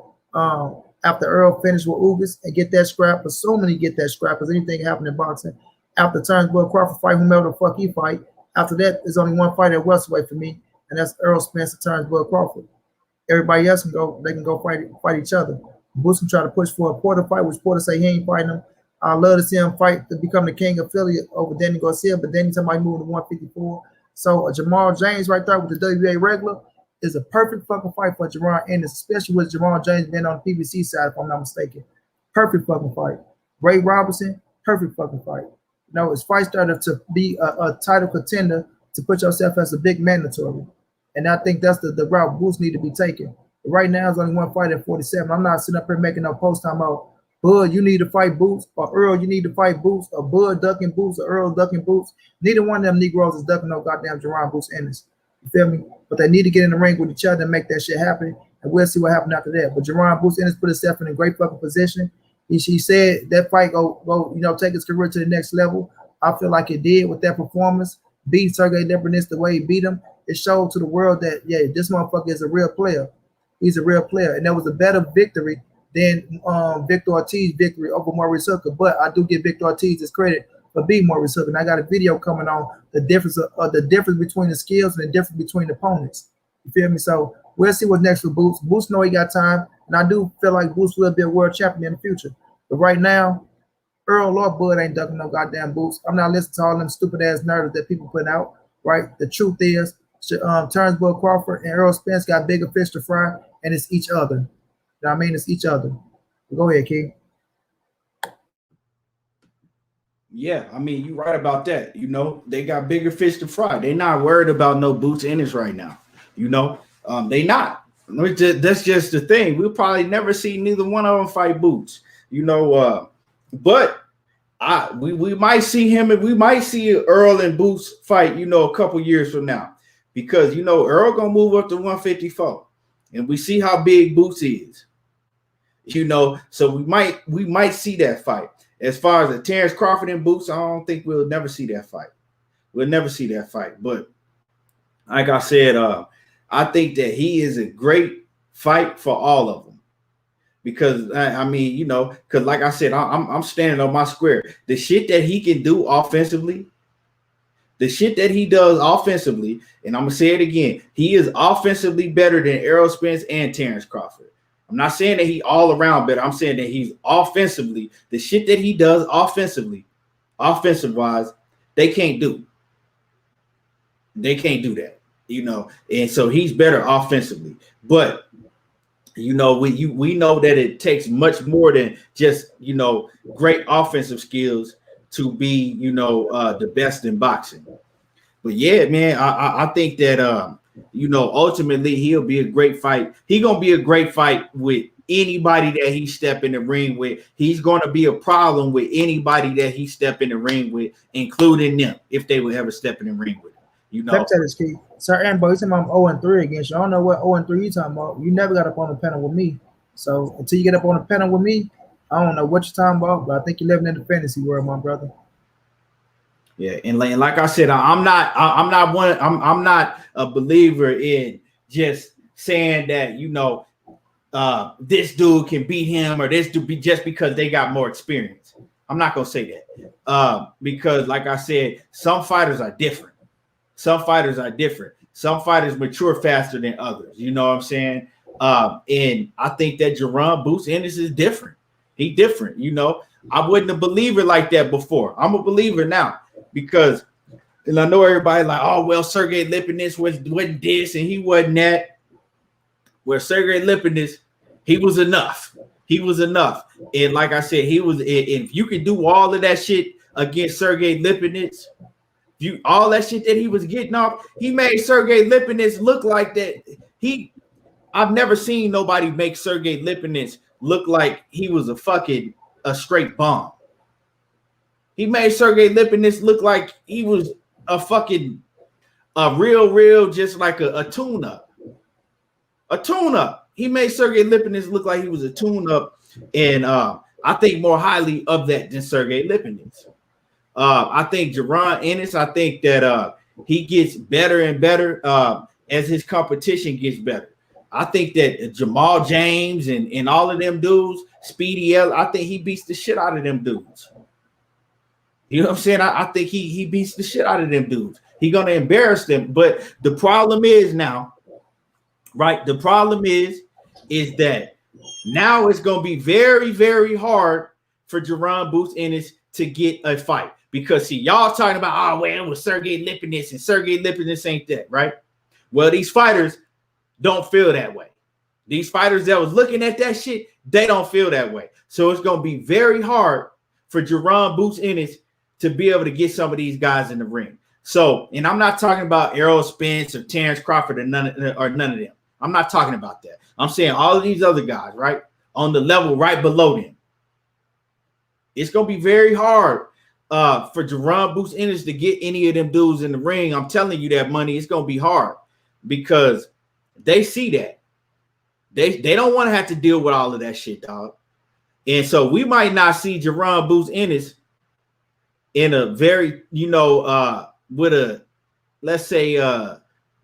After Earl finished with Ugas and get that scrap, assuming he get that scrap, because anything happen in boxing. After Terence Bud Crawford fight whomever the fuck he fight, after that, there's only one fight at welterweight for me, and that's Errol Spence and Terence Bud Crawford. Everybody else can go fight each other. Boots can try to push for a Porter fight, which Porter say he ain't fighting him. I love to see him fight to become the king affiliate over Danny Garcia, but Danny somebody moving to 154. So Jamal James right there with the WBA regular is a perfect fucking fight for Jaron Ennis, especially with Jamal James being on the PBC side, if I'm not mistaken. Perfect fucking fight. Ray Robinson, perfect fucking fight. You know, it's fight starter to be a title contender to put yourself as a big mandatory. And I think that's the route Boots need to be taking. But right now, there's only one fight at 47. I'm not sitting up here making no post time about Bud, you need to fight Boots, or Earl, you need to fight Boots, or Bud ducking Boots, or Earl ducking Boots. Neither one of them Negroes is ducking no goddamn Jaron Boots Ennis. You feel me? But they need to get in the ring with each other and make that shit happen. And we'll see what happens after that. But Jaron Boots Ennis put himself in a great fucking position. He said that fight go take his career to the next level. I feel like it did with that performance. Beat Sergey Lipnets the way he beat him. It showed to the world that, yeah, this motherfucker is a real player. He's a real player. And that was a better victory than Victor Ortiz's victory over Maurice Hooker. But I do give Victor Ortiz his credit for beating Maurice Hooker. And I got a video coming on the difference between the skills and the difference between the opponents. You feel me? So we'll see what's next for Boots. Boots know he got time. And I do feel like Boots will be a world champion in the future. But right now, Earl or Bud ain't ducking no goddamn Boots. I'm not listening to all them stupid ass narratives that people put out, right? The truth is, Terence Bud Crawford and Errol Spence got bigger fish to fry, and it's each other. You know what I mean? It's each other. Go ahead, King. Yeah, I mean, you're right about that. You know, they got bigger fish to fry. They're not worried about no Boots Ennis right now. You know, they not. That's just the thing. We'll probably never see neither one of them fight Boots. You know, but we might see him, and we might see Earl and Boots fight, you know, a couple years from now. Because, you know, Earl going to move up to 154. And we see how big Boots is. You know, so we might see that fight. As far as the Terence Crawford and Boots, I don't think we'll never see that fight. We'll never see that fight. But like I said, I think that he is a great fight for all of them. Because, I mean, you know, because like I said, I'm standing on my square. The shit that he can do offensively, the shit that he does offensively, and I'm going to say it again, he is offensively better than Errol Spence and Terence Crawford. I'm not saying that he all around better. I'm saying that he's offensively, the shit that he does offensively, offensive-wise, they can't do. They can't do that, you know. And so he's better offensively. But, you know, we know that it takes much more than just, you know, great offensive skills to be, you know, the best in boxing. But yeah, man, I think that you know, ultimately he'll be a great fight. He's gonna be a great fight with anybody that he step in the ring with. He's gonna be a problem with anybody that he step in the ring with, including them, if they would ever step in the ring with him. You Let me know, tell you this, Keith. Sir Ambo, he's talking about 0-3 against you. I don't know what 0-3 you talking about. You never got up on the panel with me. So until you get up on the panel with me, I don't know what you're talking about, but I think you're living in the fantasy world, my brother. yeah, and like I said, I'm not a believer in just saying that, you know, this dude can beat him or this dude just because they got more experience. I'm not gonna say that because, like I said, some fighters are different. Some fighters mature faster than others. You know what I'm saying? And I think that Jeron Ennis is different. He different. You know, I wasn't a believer like that before. I'm a believer now because, and I know everybody like, oh well, Sergey Lipnets wasn't this and he wasn't that. Where Sergey Lipnets, he was enough. He was enough. And like I said, he was. If you could do all of that shit against Sergey Lipnets, all that shit that he was getting off, he made Sergey Lipnets look like that. I've never seen nobody make Sergey Lipnets look like he was a straight bomb. He made Sergey Lipnets look like he was a real, just like a tune-up. A tune-up. He made Sergey Lipnets look like he was a tune-up, and I think more highly of that than Sergey Lipnets. I think Jaron Ennis, I think that he gets better and better as his competition gets better. I think that Jamal James and all of them dudes, Speedy L, I think he beats the shit out of them dudes. You know what I'm saying? I think he beats the shit out of them dudes. He's going to embarrass them. But the problem is now, right? The problem is that now it's going to be very, very hard for Jeron Ennis to get a fight. Because, see, y'all talking about, oh, well, it was Sergey Lipnets, and Sergey Lipnets ain't that, right? Well, these fighters don't feel that way. These fighters that was looking at that shit, they don't feel that way. So it's going to be very hard for Jeron Ennis to be able to get some of these guys in the ring. So, and I'm not talking about Errol Spence or Terence Crawford or none of them. I'm not talking about that. I'm saying all of these other guys, right, on the level right below them. It's going to be very hard for Jeron Ennis to get any of them dudes in the ring. I'm telling you that, money, it's going to be hard because they see that. They don't want to have to deal with all of that shit, dog. And so we might not see Jeron Ennis in a very, you know, with a, let's say,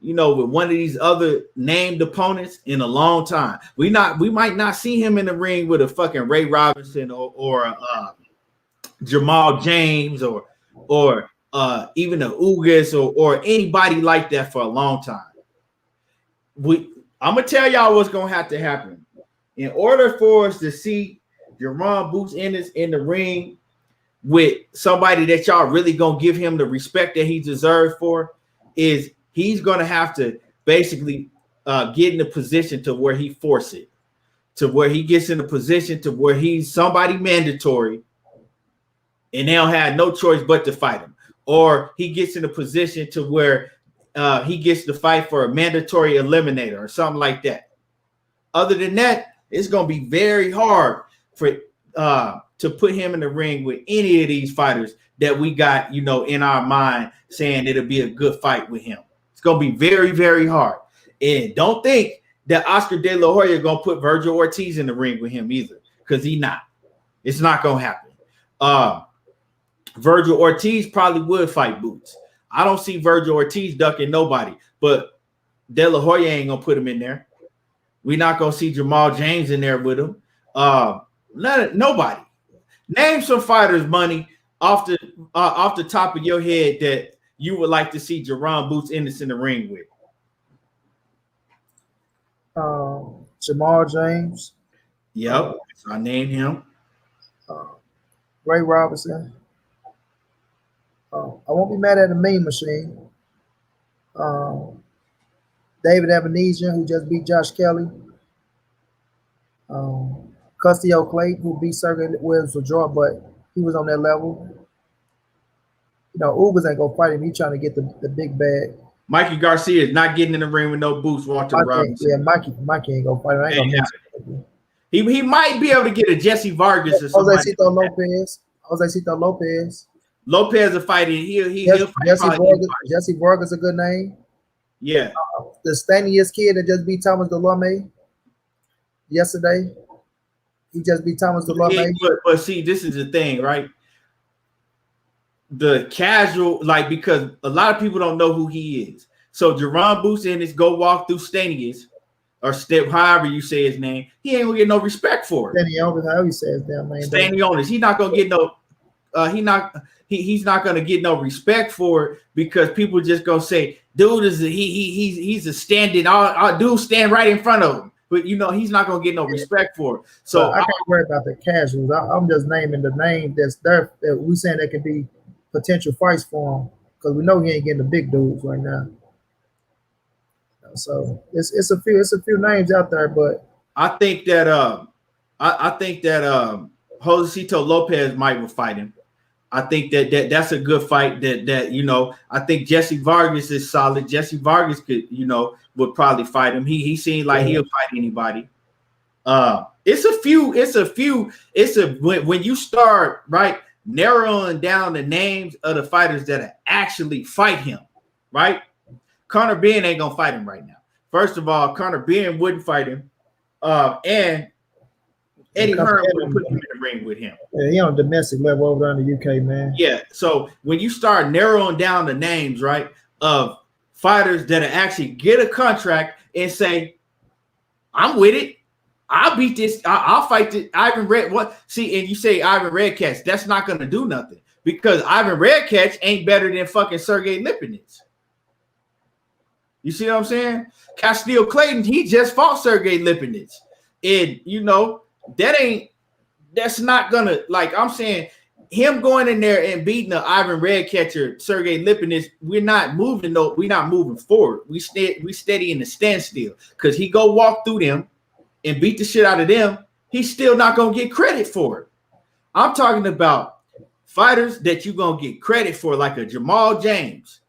you know, with one of these other named opponents in a long time. We might not see him in the ring with a fucking Ray Robinson or Jamal James or even a Ugas or anybody like that for a long time. I'm gonna tell y'all what's gonna have to happen. In order for us to see Jeron Ennis in the ring with somebody that y'all really gonna give him the respect that he deserves for, is he's gonna have to basically get in a position to where he force it, to where he gets in a position to where he's somebody mandatory and they don't have no choice but to fight him, or he gets in a position to where he gets to fight for a mandatory eliminator or something like that. Other than that, it's going to be very hard for to put him in the ring with any of these fighters that we got, you know, in our mind saying it'll be a good fight with him. It's going to be very, very hard. And don't think that Oscar De La Hoya going to put Virgil Ortiz in the ring with him either, because he's not. It's not going to happen. Virgil Ortiz probably would fight Boots. I don't see Virgil Ortiz ducking nobody, but De La Hoya ain't gonna put him in there. We're not gonna see Jamal James in there with him. Nobody. Name some fighters, money, off the top of your head that you would like to see Jeron Ennis in the ring with. Jamal James. Yep, I named him. Ray Robinson. I won't be mad at the Mean Machine. David Ebenezer, who just beat Josh Kelly. Custio Clay, who beat Sergey Williams for draw, but he was on that level. You know, Ubers ain't gonna fight him. He's trying to get the big bag. Mikey Garcia is not getting in the ring with no boots. Walter Robinson. Yeah, Mikey ain't gonna fight him. He might be able to get a Jesse Vargas or something. Jose Cito Lopez. Lopez will fight it. He'll fight Jesse Vargas a good name. Yeah. The Stanius kid that just beat Thomas Delorme yesterday. He just beat Thomas Delorme. But see, this is the thing, right? The casual, like, because a lot of people don't know who he is. So Jeron Ennis go walk through Stanius, or Step, however you say his name, he ain't gonna get no respect for it. Stanionis, how he says damn name. Stanionis, he's not gonna get no. He's not gonna get no respect for it because people just gonna say, dude is he's a standing. Our dude stand right in front of him, but you know he's not gonna get no respect for it. So I can't worry about the casuals. I'm just naming the name that's there that we saying that could be potential fights for him because we know he ain't getting the big dudes right now. So it's a few names out there, but I think that Josecito Lopez might will fight him. I think that's a good fight. That you know, I think Jesse Vargas is solid. Jesse Vargas could, you know, would probably fight him. He seemed like he'll fight anybody. When you start right narrowing down the names of the fighters that actually fight him, right? Conor Benn ain't gonna fight him right now. First of all, Conor Benn wouldn't fight him, and Eddie Hearn would put him in the ring with him. Yeah, he on domestic level over there in the UK, man. Yeah, so when you start narrowing down the names, right, of fighters that actually get a contract and say, "I'm with it. I'll beat this. I'll fight this." Ivan Red. What? See, and you say Ivan Redcatch, that's not gonna do nothing because Ivan Redcatch ain't better than fucking Sergey Lipnets. You see what I'm saying? Castillo Clayton, he just fought Sergey Lipnets. And, you know, that's not going to, like I'm saying, him going in there and beating the Ivan Redcatcher, Sergey Lipnets, we're not moving forward. We steady in the standstill because he go walk through them and beat the shit out of them. He's still not going to get credit for it. I'm talking about fighters that you're going to get credit for, like a Jamal James.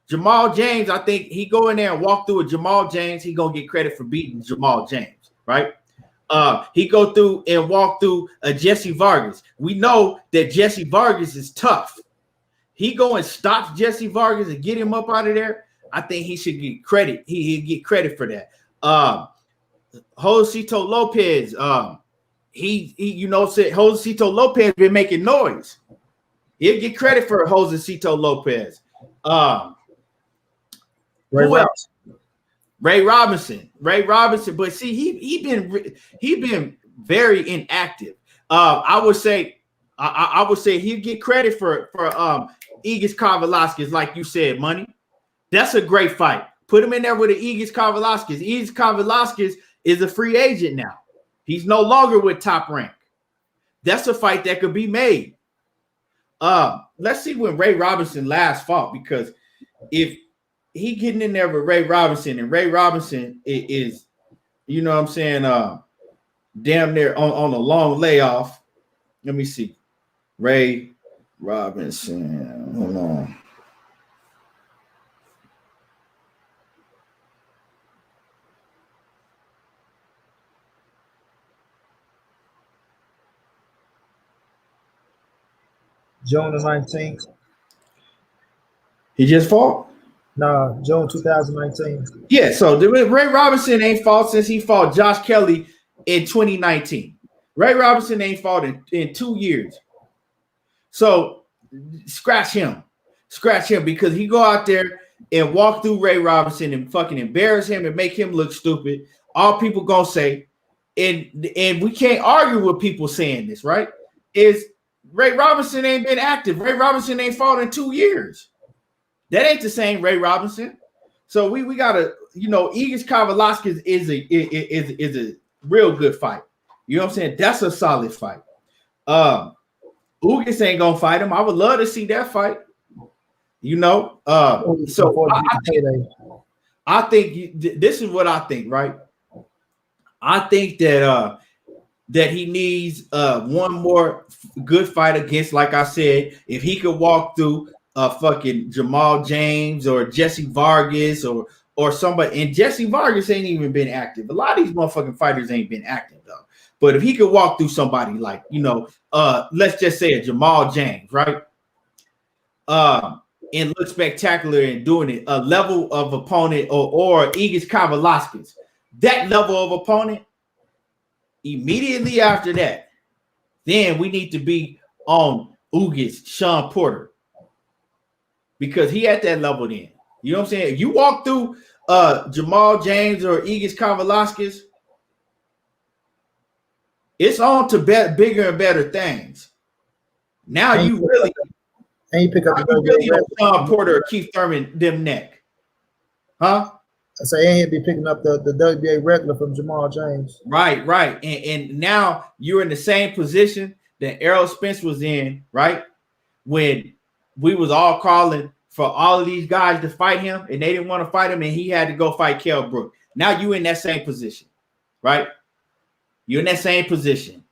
Jamal James, I think he go in there and walk through a Jamal James, he gonna get credit for beating Jamal James, right? He go through and walk through a Jesse Vargas. We know that Jesse Vargas is tough. He go and stops Jesse Vargas and get him up out of there. I think he should get credit. He'll get credit for that. Josecito Lopez, he you know said Josecito Lopez been making noise. He'll get credit for Josecito Lopez. Ray Robinson, but see, he been very inactive. I would say he'll get credit for Igis Kavalaskis, like you said, money. That's a great fight. Put him in there with the Igis Kavalaskis. Igis Kavalaskis is a free agent now. He's no longer with Top Rank. That's a fight that could be made. Let's see when Ray Robinson last fought, because if he getting in there with Ray Robinson, and Ray Robinson is, you know what I'm saying, damn near on a long layoff. Let me see. Ray Robinson. Hold on. June the 19th. He just fought? No, June 2019. Yeah, so Ray Robinson ain't fought since he fought Josh Kelly in 2019. Ray Robinson ain't fought in 2 years. So scratch him because he go out there and walk through Ray Robinson and fucking embarrass him and make him look stupid. All people gonna say, and we can't argue with people saying this, right? Is Ray Robinson ain't been active. Ray Robinson ain't fought in 2 years. That ain't the same Ray Robinson. So we gotta, you know, Igis Kavalaskis is a real good fight. You know what I'm saying? That's a solid fight. Ugis ain't gonna fight him. I would love to see that fight. You know, so I think this is what I think, right? I think that he needs one more good fight against, like I said, if he could walk through fucking Jamal James or Jesse Vargas or somebody, and Jesse Vargas ain't even been active. A lot of these motherfucking fighters ain't been active though. But if he could walk through somebody like, you know, let's just say a Jamal James, right? and look spectacular in doing it. A level of opponent or Igis Kavalaskis, that level of opponent. Immediately after that, then we need to be on Ugis Sean Porter because he at that level then. You know what I'm saying? If you walk through Jamal James or Igis Kavalaskis, it's on to bigger and better things. Now you really pick up on Sean Porter or Keith Thurman them neck. Huh? I say he'd be picking up the WBA regular from Jamal James. Right. And now you're in the same position that Errol Spence was in, right? When we was all calling for all of these guys to fight him and they didn't want to fight him and he had to go fight Kell Brook. Now you in that same position, right? You're in that same position.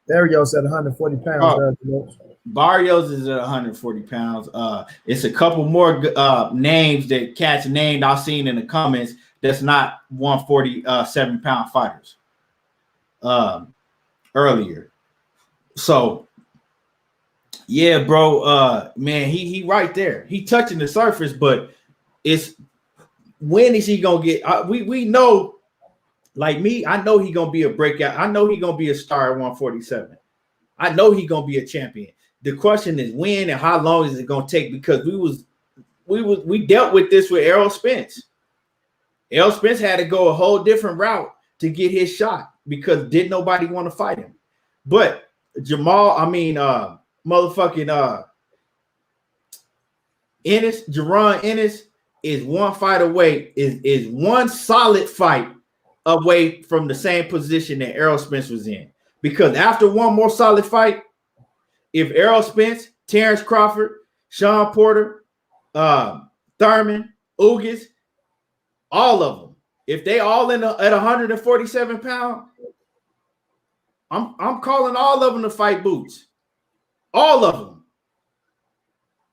Barrios at 140 pounds. Barrios is at 140 pounds. It's a couple more names that cats named I've seen in the comments that's not 147-pound fighters earlier. So, yeah, bro, man, he right there. He touching the surface, but it's when is he going to get we know, like me, I know he going to be a breakout. I know he going to be a star at 147. I know he going to be a champion. The question is when and how long is it going to take? Because we dealt with this with Errol Spence. Errol Spence had to go a whole different route to get his shot because didn't nobody want to fight him. But Jeron Ennis is one fight away, is one solid fight away from the same position that Errol Spence was in. Because after one more solid fight, if Errol Spence, Terence Crawford, Sean Porter, Thurman, Ugis, all of them, if they all at 147 pounds, I'm calling all of them to fight Boots. All of them.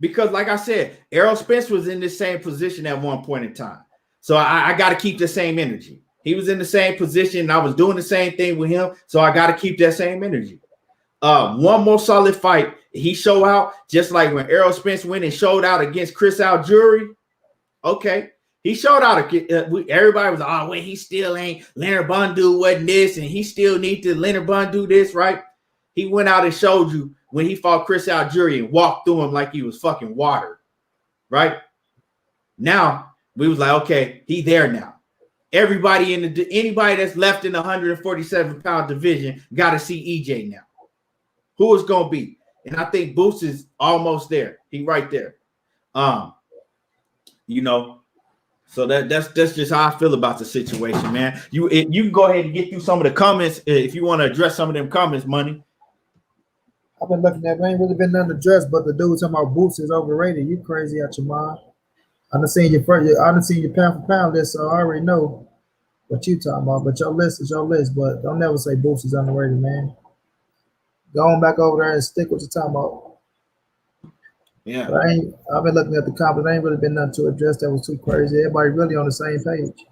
Because like I said, Errol Spence was in the same position at one point in time. So I got to keep the same energy. He was in the same position. And I was doing the same thing with him. So I got to keep that same energy. One more solid fight. He showed out just like when Errol Spence went and showed out against Chris Algieri. Okay. He showed out. Everybody was, oh, wait, he still ain't. Leonard Bundu wasn't this, and he still need to Leonard Bundu this, right? He went out and showed you when he fought Chris Algieri and walked through him like he was fucking water, right? Now, we was like, okay, he there now. Anybody that's left in the 147-pound division got to see EJ now. Who is going to be? And I think Boots is almost there. He right there. So that's just how I feel about the situation, man. You can go ahead and get through some of the comments if you want to address some of them comments, Money. I've been looking at it. Ain't really been nothing addressed, but the dude talking about Boots is overrated. You crazy out your mind. I done seen your pound for pound list, so I already know what you talking about. But your list is your list. But don't never say Boots is underrated, man. Go on back over there and stick what you're talking about. Yeah. But I've been looking at the comments. There ain't really been nothing to address that was too crazy. Everybody really on the same page.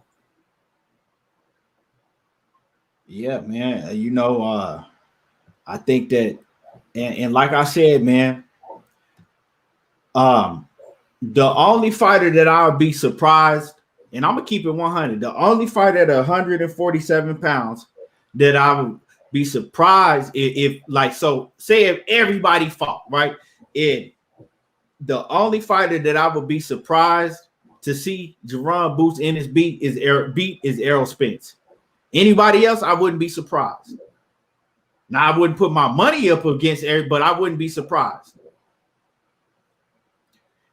Yeah, man. I think that, and like I said, man, the only fighter that I would be surprised, and I'm gonna keep it 100. The only fighter at 147 pounds that I would be surprised if everybody fought, right? The only fighter that I would be surprised to see Jeron Boots Ennis beat is Errol Spence. Anybody else, I wouldn't be surprised. Now, I wouldn't put my money up against Eric, but I wouldn't be surprised.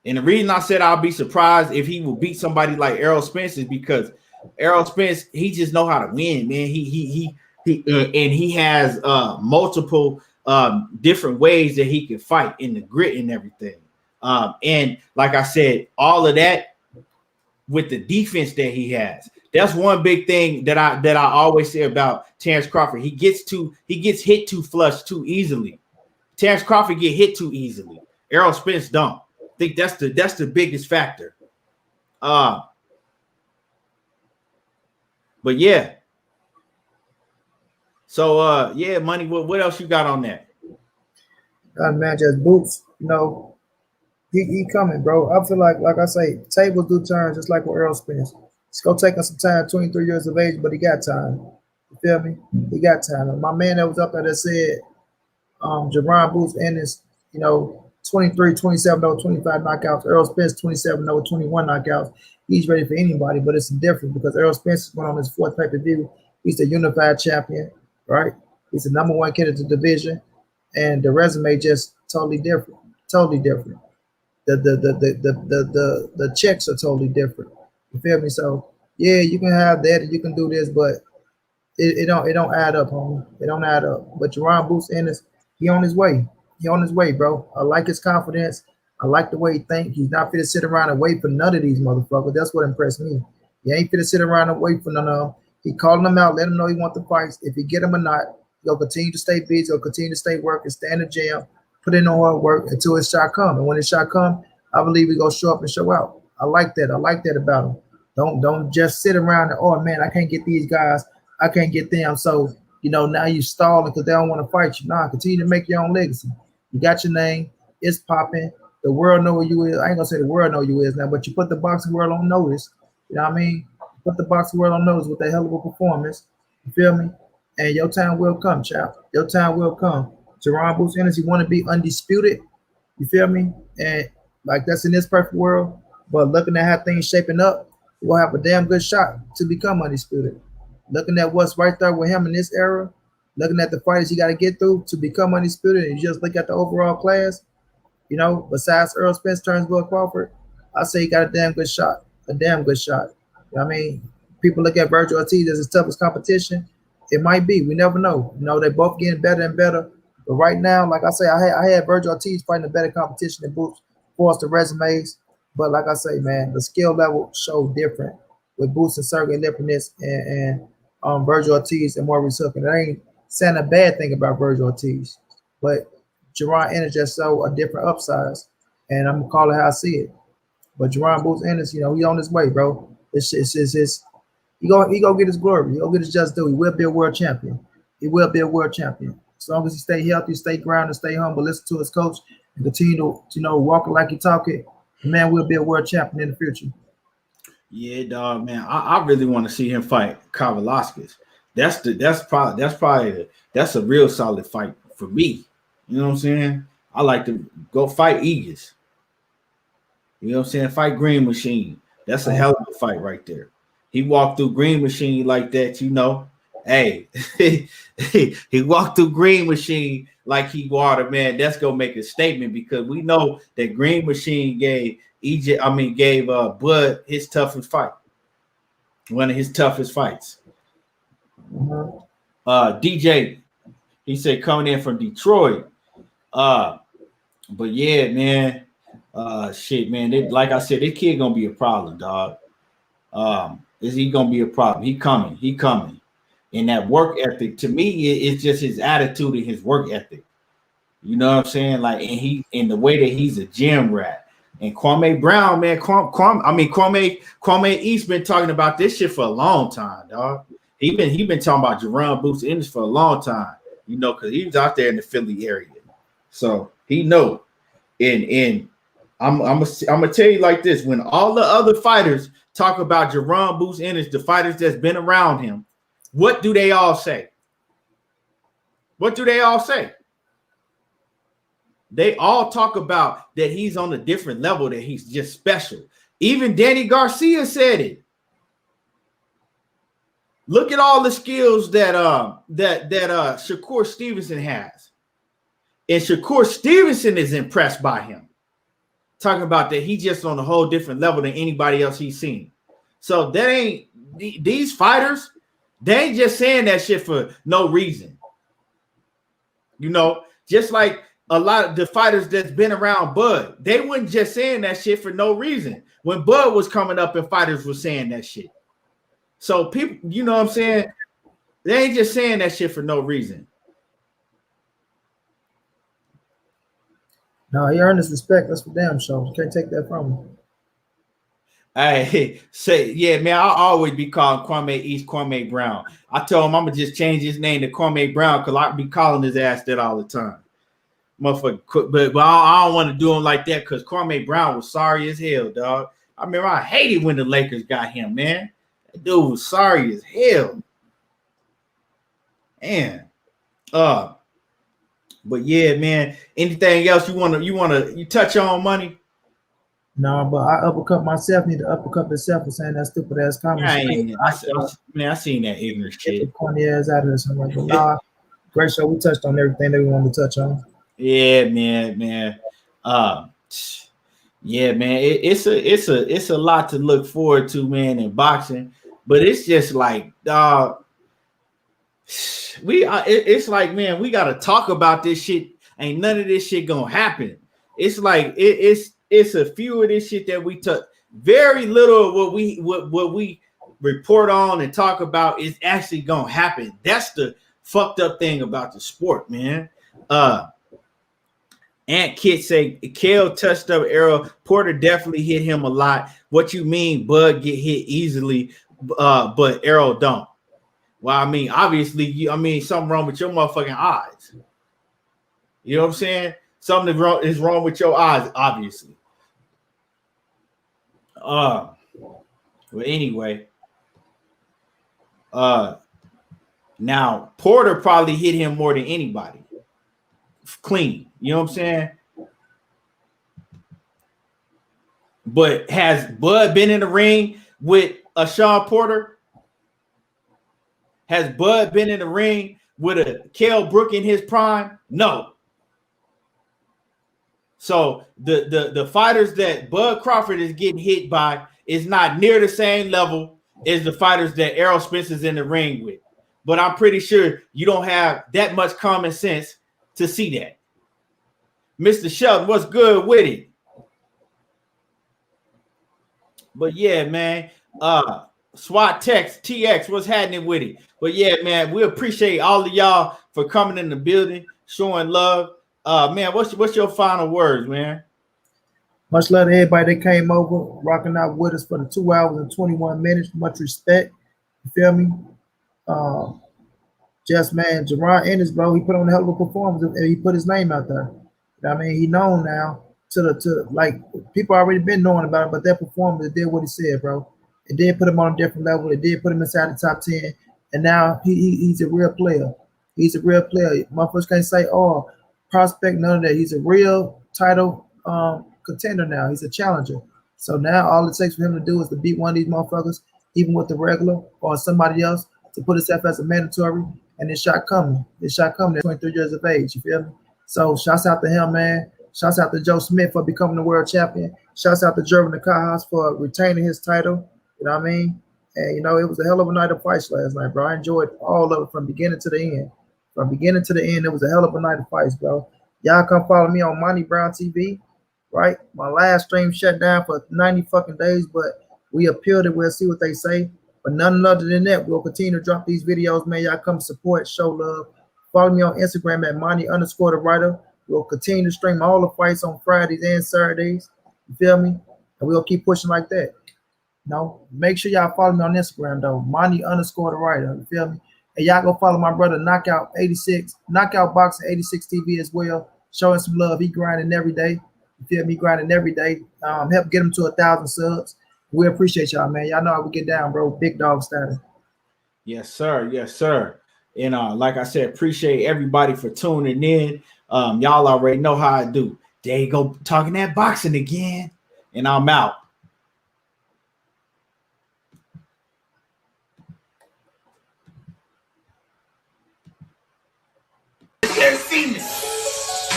And the reason I said I'll be surprised if he will beat somebody like Errol Spence is because Errol Spence, he just know how to win, man. He has multiple different ways that he can fight in the grit and everything. And like I said, all of that with the defense that he has. That's one big thing that I always say about Terence Crawford. He gets hit too flush too easily. Terence Crawford get hit too easily. Errol Spence don't. I think that's the biggest factor. But yeah. So yeah, Money. What else you got on that? Man, just boots. He coming, bro. I feel like I say, tables do turn, just like with Errol Spence. It's gonna take him some time. 23 years of age, but he got time. You feel me? He got time. And my man that was up there that said, Jeron Ennis, 23, 27, 25 knockouts. Errol Spence, 27, 21 knockouts. He's ready for anybody, but it's different because Errol Spence went on his fourth pay-per-view. He's the unified champion, right? He's the number one kid of the division, and the resume just totally different. Totally different. The checks are totally different. You feel me? So yeah, you can have that and you can do this, but it don't add up, homie. It don't add up. But Jeron Ennis, he on his way. He on his way, bro. I like his confidence. I like the way he think. He's not fit to sit around and wait for none of these motherfuckers. That's what impressed me. He ain't fit to sit around and wait for none of them. He calling them out, let them know he want the fights. If he get them or not, he'll continue to stay busy. He'll continue to stay working, stay in the gym, put in on hard work until his shot come. And when his shot come, I believe he gonna show up and show out. I like that. I like that about him. Don't just sit around and, oh man, I can't get these guys. I can't get them. So, now you stalling because they don't want to fight you. Nah, continue to make your own legacy. You got your name. It's popping. The world know who you is. I ain't gonna say the world know you is now, but you put the boxing world on notice. You know what I mean? Put the boxing world on notice with a hell of a performance. You feel me? And your time will come, chap. Your time will come. Jeron Ennis, you want to be undisputed. You feel me? And like that's in this perfect world. But looking at how things shaping up, we'll have a damn good shot to become undisputed. Looking at what's right there with him in this era, looking at the fighters he got to get through to become undisputed, and you just look at the overall class, besides Errol Spence Terence Crawford, I say he got a damn good shot. A damn good shot. I mean, people look at Virgil Ortiz as his toughest competition. It might be. We never know. They're both getting better and better. But right now, like I say, I had Virgil Ortiz fighting a better competition than Boots for us the resumes. But like I say, man, the skill level showed different with Boots and Sergey Lipnets and Virgil Ortiz and Maurice Hook. And I ain't saying a bad thing about Virgil Ortiz. But Jaron Ennis just showed a different upsize. And I'm going to call it how I see it. But Jeron Ennis, he on his way, bro. It's he gonna get his glory. He'll get his just due. He will be a world champion. He will be a world champion. As long as he stay healthy, stay grounded, stay humble, listen to his coach, and continue to walk like he talk it, the man will be a world champion in the future. Yeah, dog, man. I really want to see him fight Kavaliauskas. That's a real solid fight for me. You know what I'm saying? I like to go fight Egas. You know what I'm saying? Fight Green Machine. That's a hell of a fight right there. He walked through Green Machine like that, Hey, he walked through Green Machine like he water, man. That's gonna make a statement because we know that Green Machine gave Bud his toughest fight, one of his toughest fights. DJ, he said coming in from Detroit. But yeah, man. Shit, man. Like I said, this kid gonna be a problem, dog. Is he gonna be a problem? He coming. And that work ethic, to me, it's just his attitude and his work ethic. You know what I'm saying? Like, and the way that he's a gym rat. And Kwame Brown, man, Kwame East been talking about this shit for a long time, dog. He been talking about Jeron Ennis for a long time, because he was out there in the Philly area, so he know. And I'm gonna tell you like this: when all the other fighters talk about Jeron Ennis, the fighters that's been around him, what do they all say? What do they all say? They all talk about that he's on a different level, that he's just special. Even Danny Garcia said it. Look at all the skills that Shakur Stevenson has. And Shakur Stevenson is impressed by him. Talking about that he's just on a whole different level than anybody else he's seen. So that ain't these fighters, they ain't just saying that shit for no reason. Just like a lot of the fighters that's been around Bud, they wasn't just saying that shit for no reason. When Bud was coming up and fighters were saying that shit. So people, you know what I'm saying? They ain't just saying that shit for no reason. No, he earned his respect. That's for damn sure. You can't take that from him. I say, yeah, man, I'll always be calling Kwame East Kwame Brown. I told him I'm going to just change his name to Kwame Brown because I'll be calling his ass that all the time. motherfucker. But I don't want to do him like that because Kwame Brown was sorry as hell, dog. I remember I hated when the Lakers got him, man. That dude was sorry as hell. Man. But yeah, man. Anything else you touch on, Money? No, but I uppercut myself. Need to uppercut myself for saying that stupid ass comment. I seen that ignorant shit. Corny ass out of this. I'm like, nah. Great show. We touched on everything that we wanted to touch on. Yeah, man. Yeah, man. It's a lot to look forward to, man, in boxing. But it's just like, dog. It's like, man, we gotta talk about this shit. Ain't none of this shit gonna happen. It's like it's a few of this shit that we took. Very little of what we report on and talk about is actually gonna happen. That's the fucked up thing about the sport, man. Aunt Kit say Kale touched up Errol. Porter definitely hit him a lot. What you mean, Bud get hit easily, but Errol don't? Well, I mean, obviously, something wrong with your motherfucking eyes. You know what I'm saying? Something is wrong with your eyes, obviously. Well, anyway. Now Porter probably hit him more than anybody. Clean. You know what I'm saying? But has Bud been in the ring with a Sean Porter? Has Bud been in the ring with a Kell Brook in his prime? No. So the fighters that Bud Crawford is getting hit by is not near the same level as the fighters that Errol Spence is in the ring with. But I'm pretty sure you don't have that much common sense to see that. Mr. Shelton, what's good with it? But yeah, man. SWAT Text TX, what's happening with it? But yeah, man, we appreciate all of y'all for coming in the building, showing love. Man, what's your final words, man? Much love to everybody that came over, rocking out with us for the 2 hours and 21 minutes. Much respect. You feel me? Just man, Jaron Ennis, bro, he put on a hell of a performance and he put his name out there. I mean, he known now to like people already been knowing about it, but that performance did what he said, bro. It did put him on a different level. It did put him inside the top 10, and now he's a real player. He's a real player. Motherfuckers can't say, oh, prospect, none of that. He's a real title contender now. He's a challenger. So now all it takes for him to do is to beat one of these motherfuckers, even with the regular or somebody else, to put himself as a mandatory, and this shot coming. This shot coming at 23 years of age. You feel me? So shouts out to him, man. Shouts out to Joe Smith for becoming the world champion. Shouts out to Jeron Ennis for retaining his title. You know what I mean? And, you know, it was a hell of a night of fights last night, bro. I enjoyed all of it from beginning to the end. From beginning to the end, it was a hell of a night of fights, bro. Y'all come follow me on Monty Brown TV, right? My last stream shut down for 90 fucking days, but we appealed it. We'll see what they say. But none other than that, we'll continue to drop these videos, man. Y'all come support, show love. Follow me on Instagram at Monty_the writer. We'll continue to stream all the fights on Fridays and Saturdays. You feel me? And we'll keep pushing like that. No, make sure y'all follow me on Instagram though, Monty_the writer. You feel me? And y'all go follow my brother Knockout Boxing 86 TV as well. Showing some love. He grinding every day. You feel me? Grinding every day. Help get him to 1,000 subs. We appreciate y'all, man. Y'all know how we get down, bro. Big dog status. Yes, sir. Yes, sir. And like I said, appreciate everybody for tuning in. Y'all already know how I do. There you go, talking that boxing again. And I'm out. Can't see me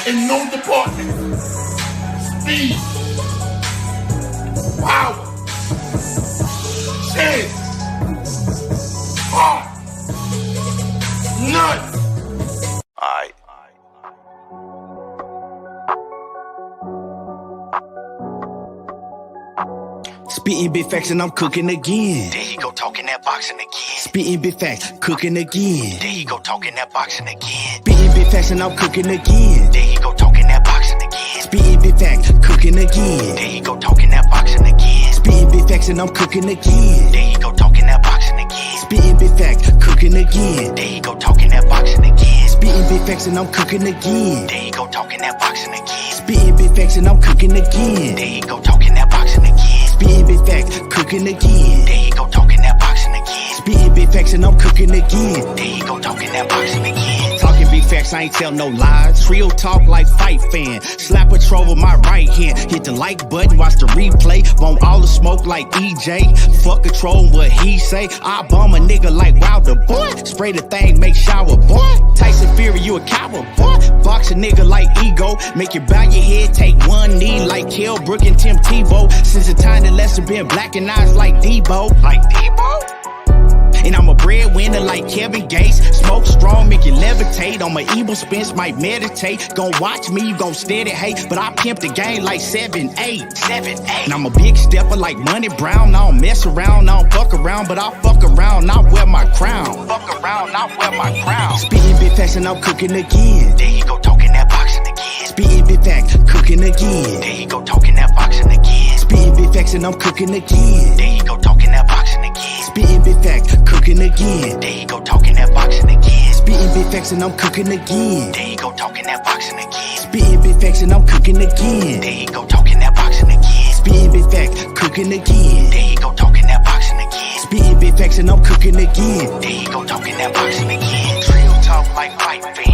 in no department. Speed, power, chance, heart, none. Alright. Spitting big facts and I'm cooking again. There you go talking that boxing again. Spitting big facts, cooking again. There you go talking that boxing again. Spitting big facts and I'm cooking again. There you go talking that boxing again. Spitting big facts, cooking again. There you go talking that boxing again. Spitting big facts and I'm cooking again. There you go talking that boxing again. Spitting big facts, cooking again. There you go talking that boxing again. Spitting big facts and I'm cooking again. There you go talking that boxing again. Spitting big facts and I'm cooking again. There you go talking that boxing again. Spitting big facts, cooking again. There you go talking that boxing again. Spitting big facts and I'm cooking again. There you go talking that boxing again. Talking big facts, I ain't tell no lies. Real talk like fight fan. Slap a troll with my right hand. Hit the like button, watch the replay. Want all the smoke like EJ. Fuck a troll, what he say. I bomb a nigga like Wilder, boy. Spray the thing, make shower, boy. Tyson Fury, you a coward, boy. Box a nigga like ego. Make you bow your head, take one knee like Kell Brook and Tim Tebow. Since the time that Lester been black and eyes like Debo. Like Debo? And I'm a breadwinner like Kevin Gates. Smoke strong, make you levitate. On my evil Spence, might meditate. Gon' watch me, you gon' steady hate. But I pimp the game like 7-8. 7-8. And I'm a big stepper like Money Brown. I don't mess around, I don't fuck around. But I'll fuck around, not wear my crown. Fuck around, not wear my crown. Spitting big facts and I'm cooking again. There you go talking that boxing again. Spitting big facts, cooking again. There you go talking that boxing again. Spitting big facts and I'm cooking again. There you go talking that boxing again. Spitting big facts, cooking again. There you go talking that boxing again. Spitting big facts and I'm cooking again. There you go talking that boxing again. Spitting big facts and I'm cooking again. There you go talking that boxing again. Spitting big facts, cooking again. There you go talking that boxing again. Spitting big facts and I'm cooking again. There you go talking that boxing again. Real talk like fight fan.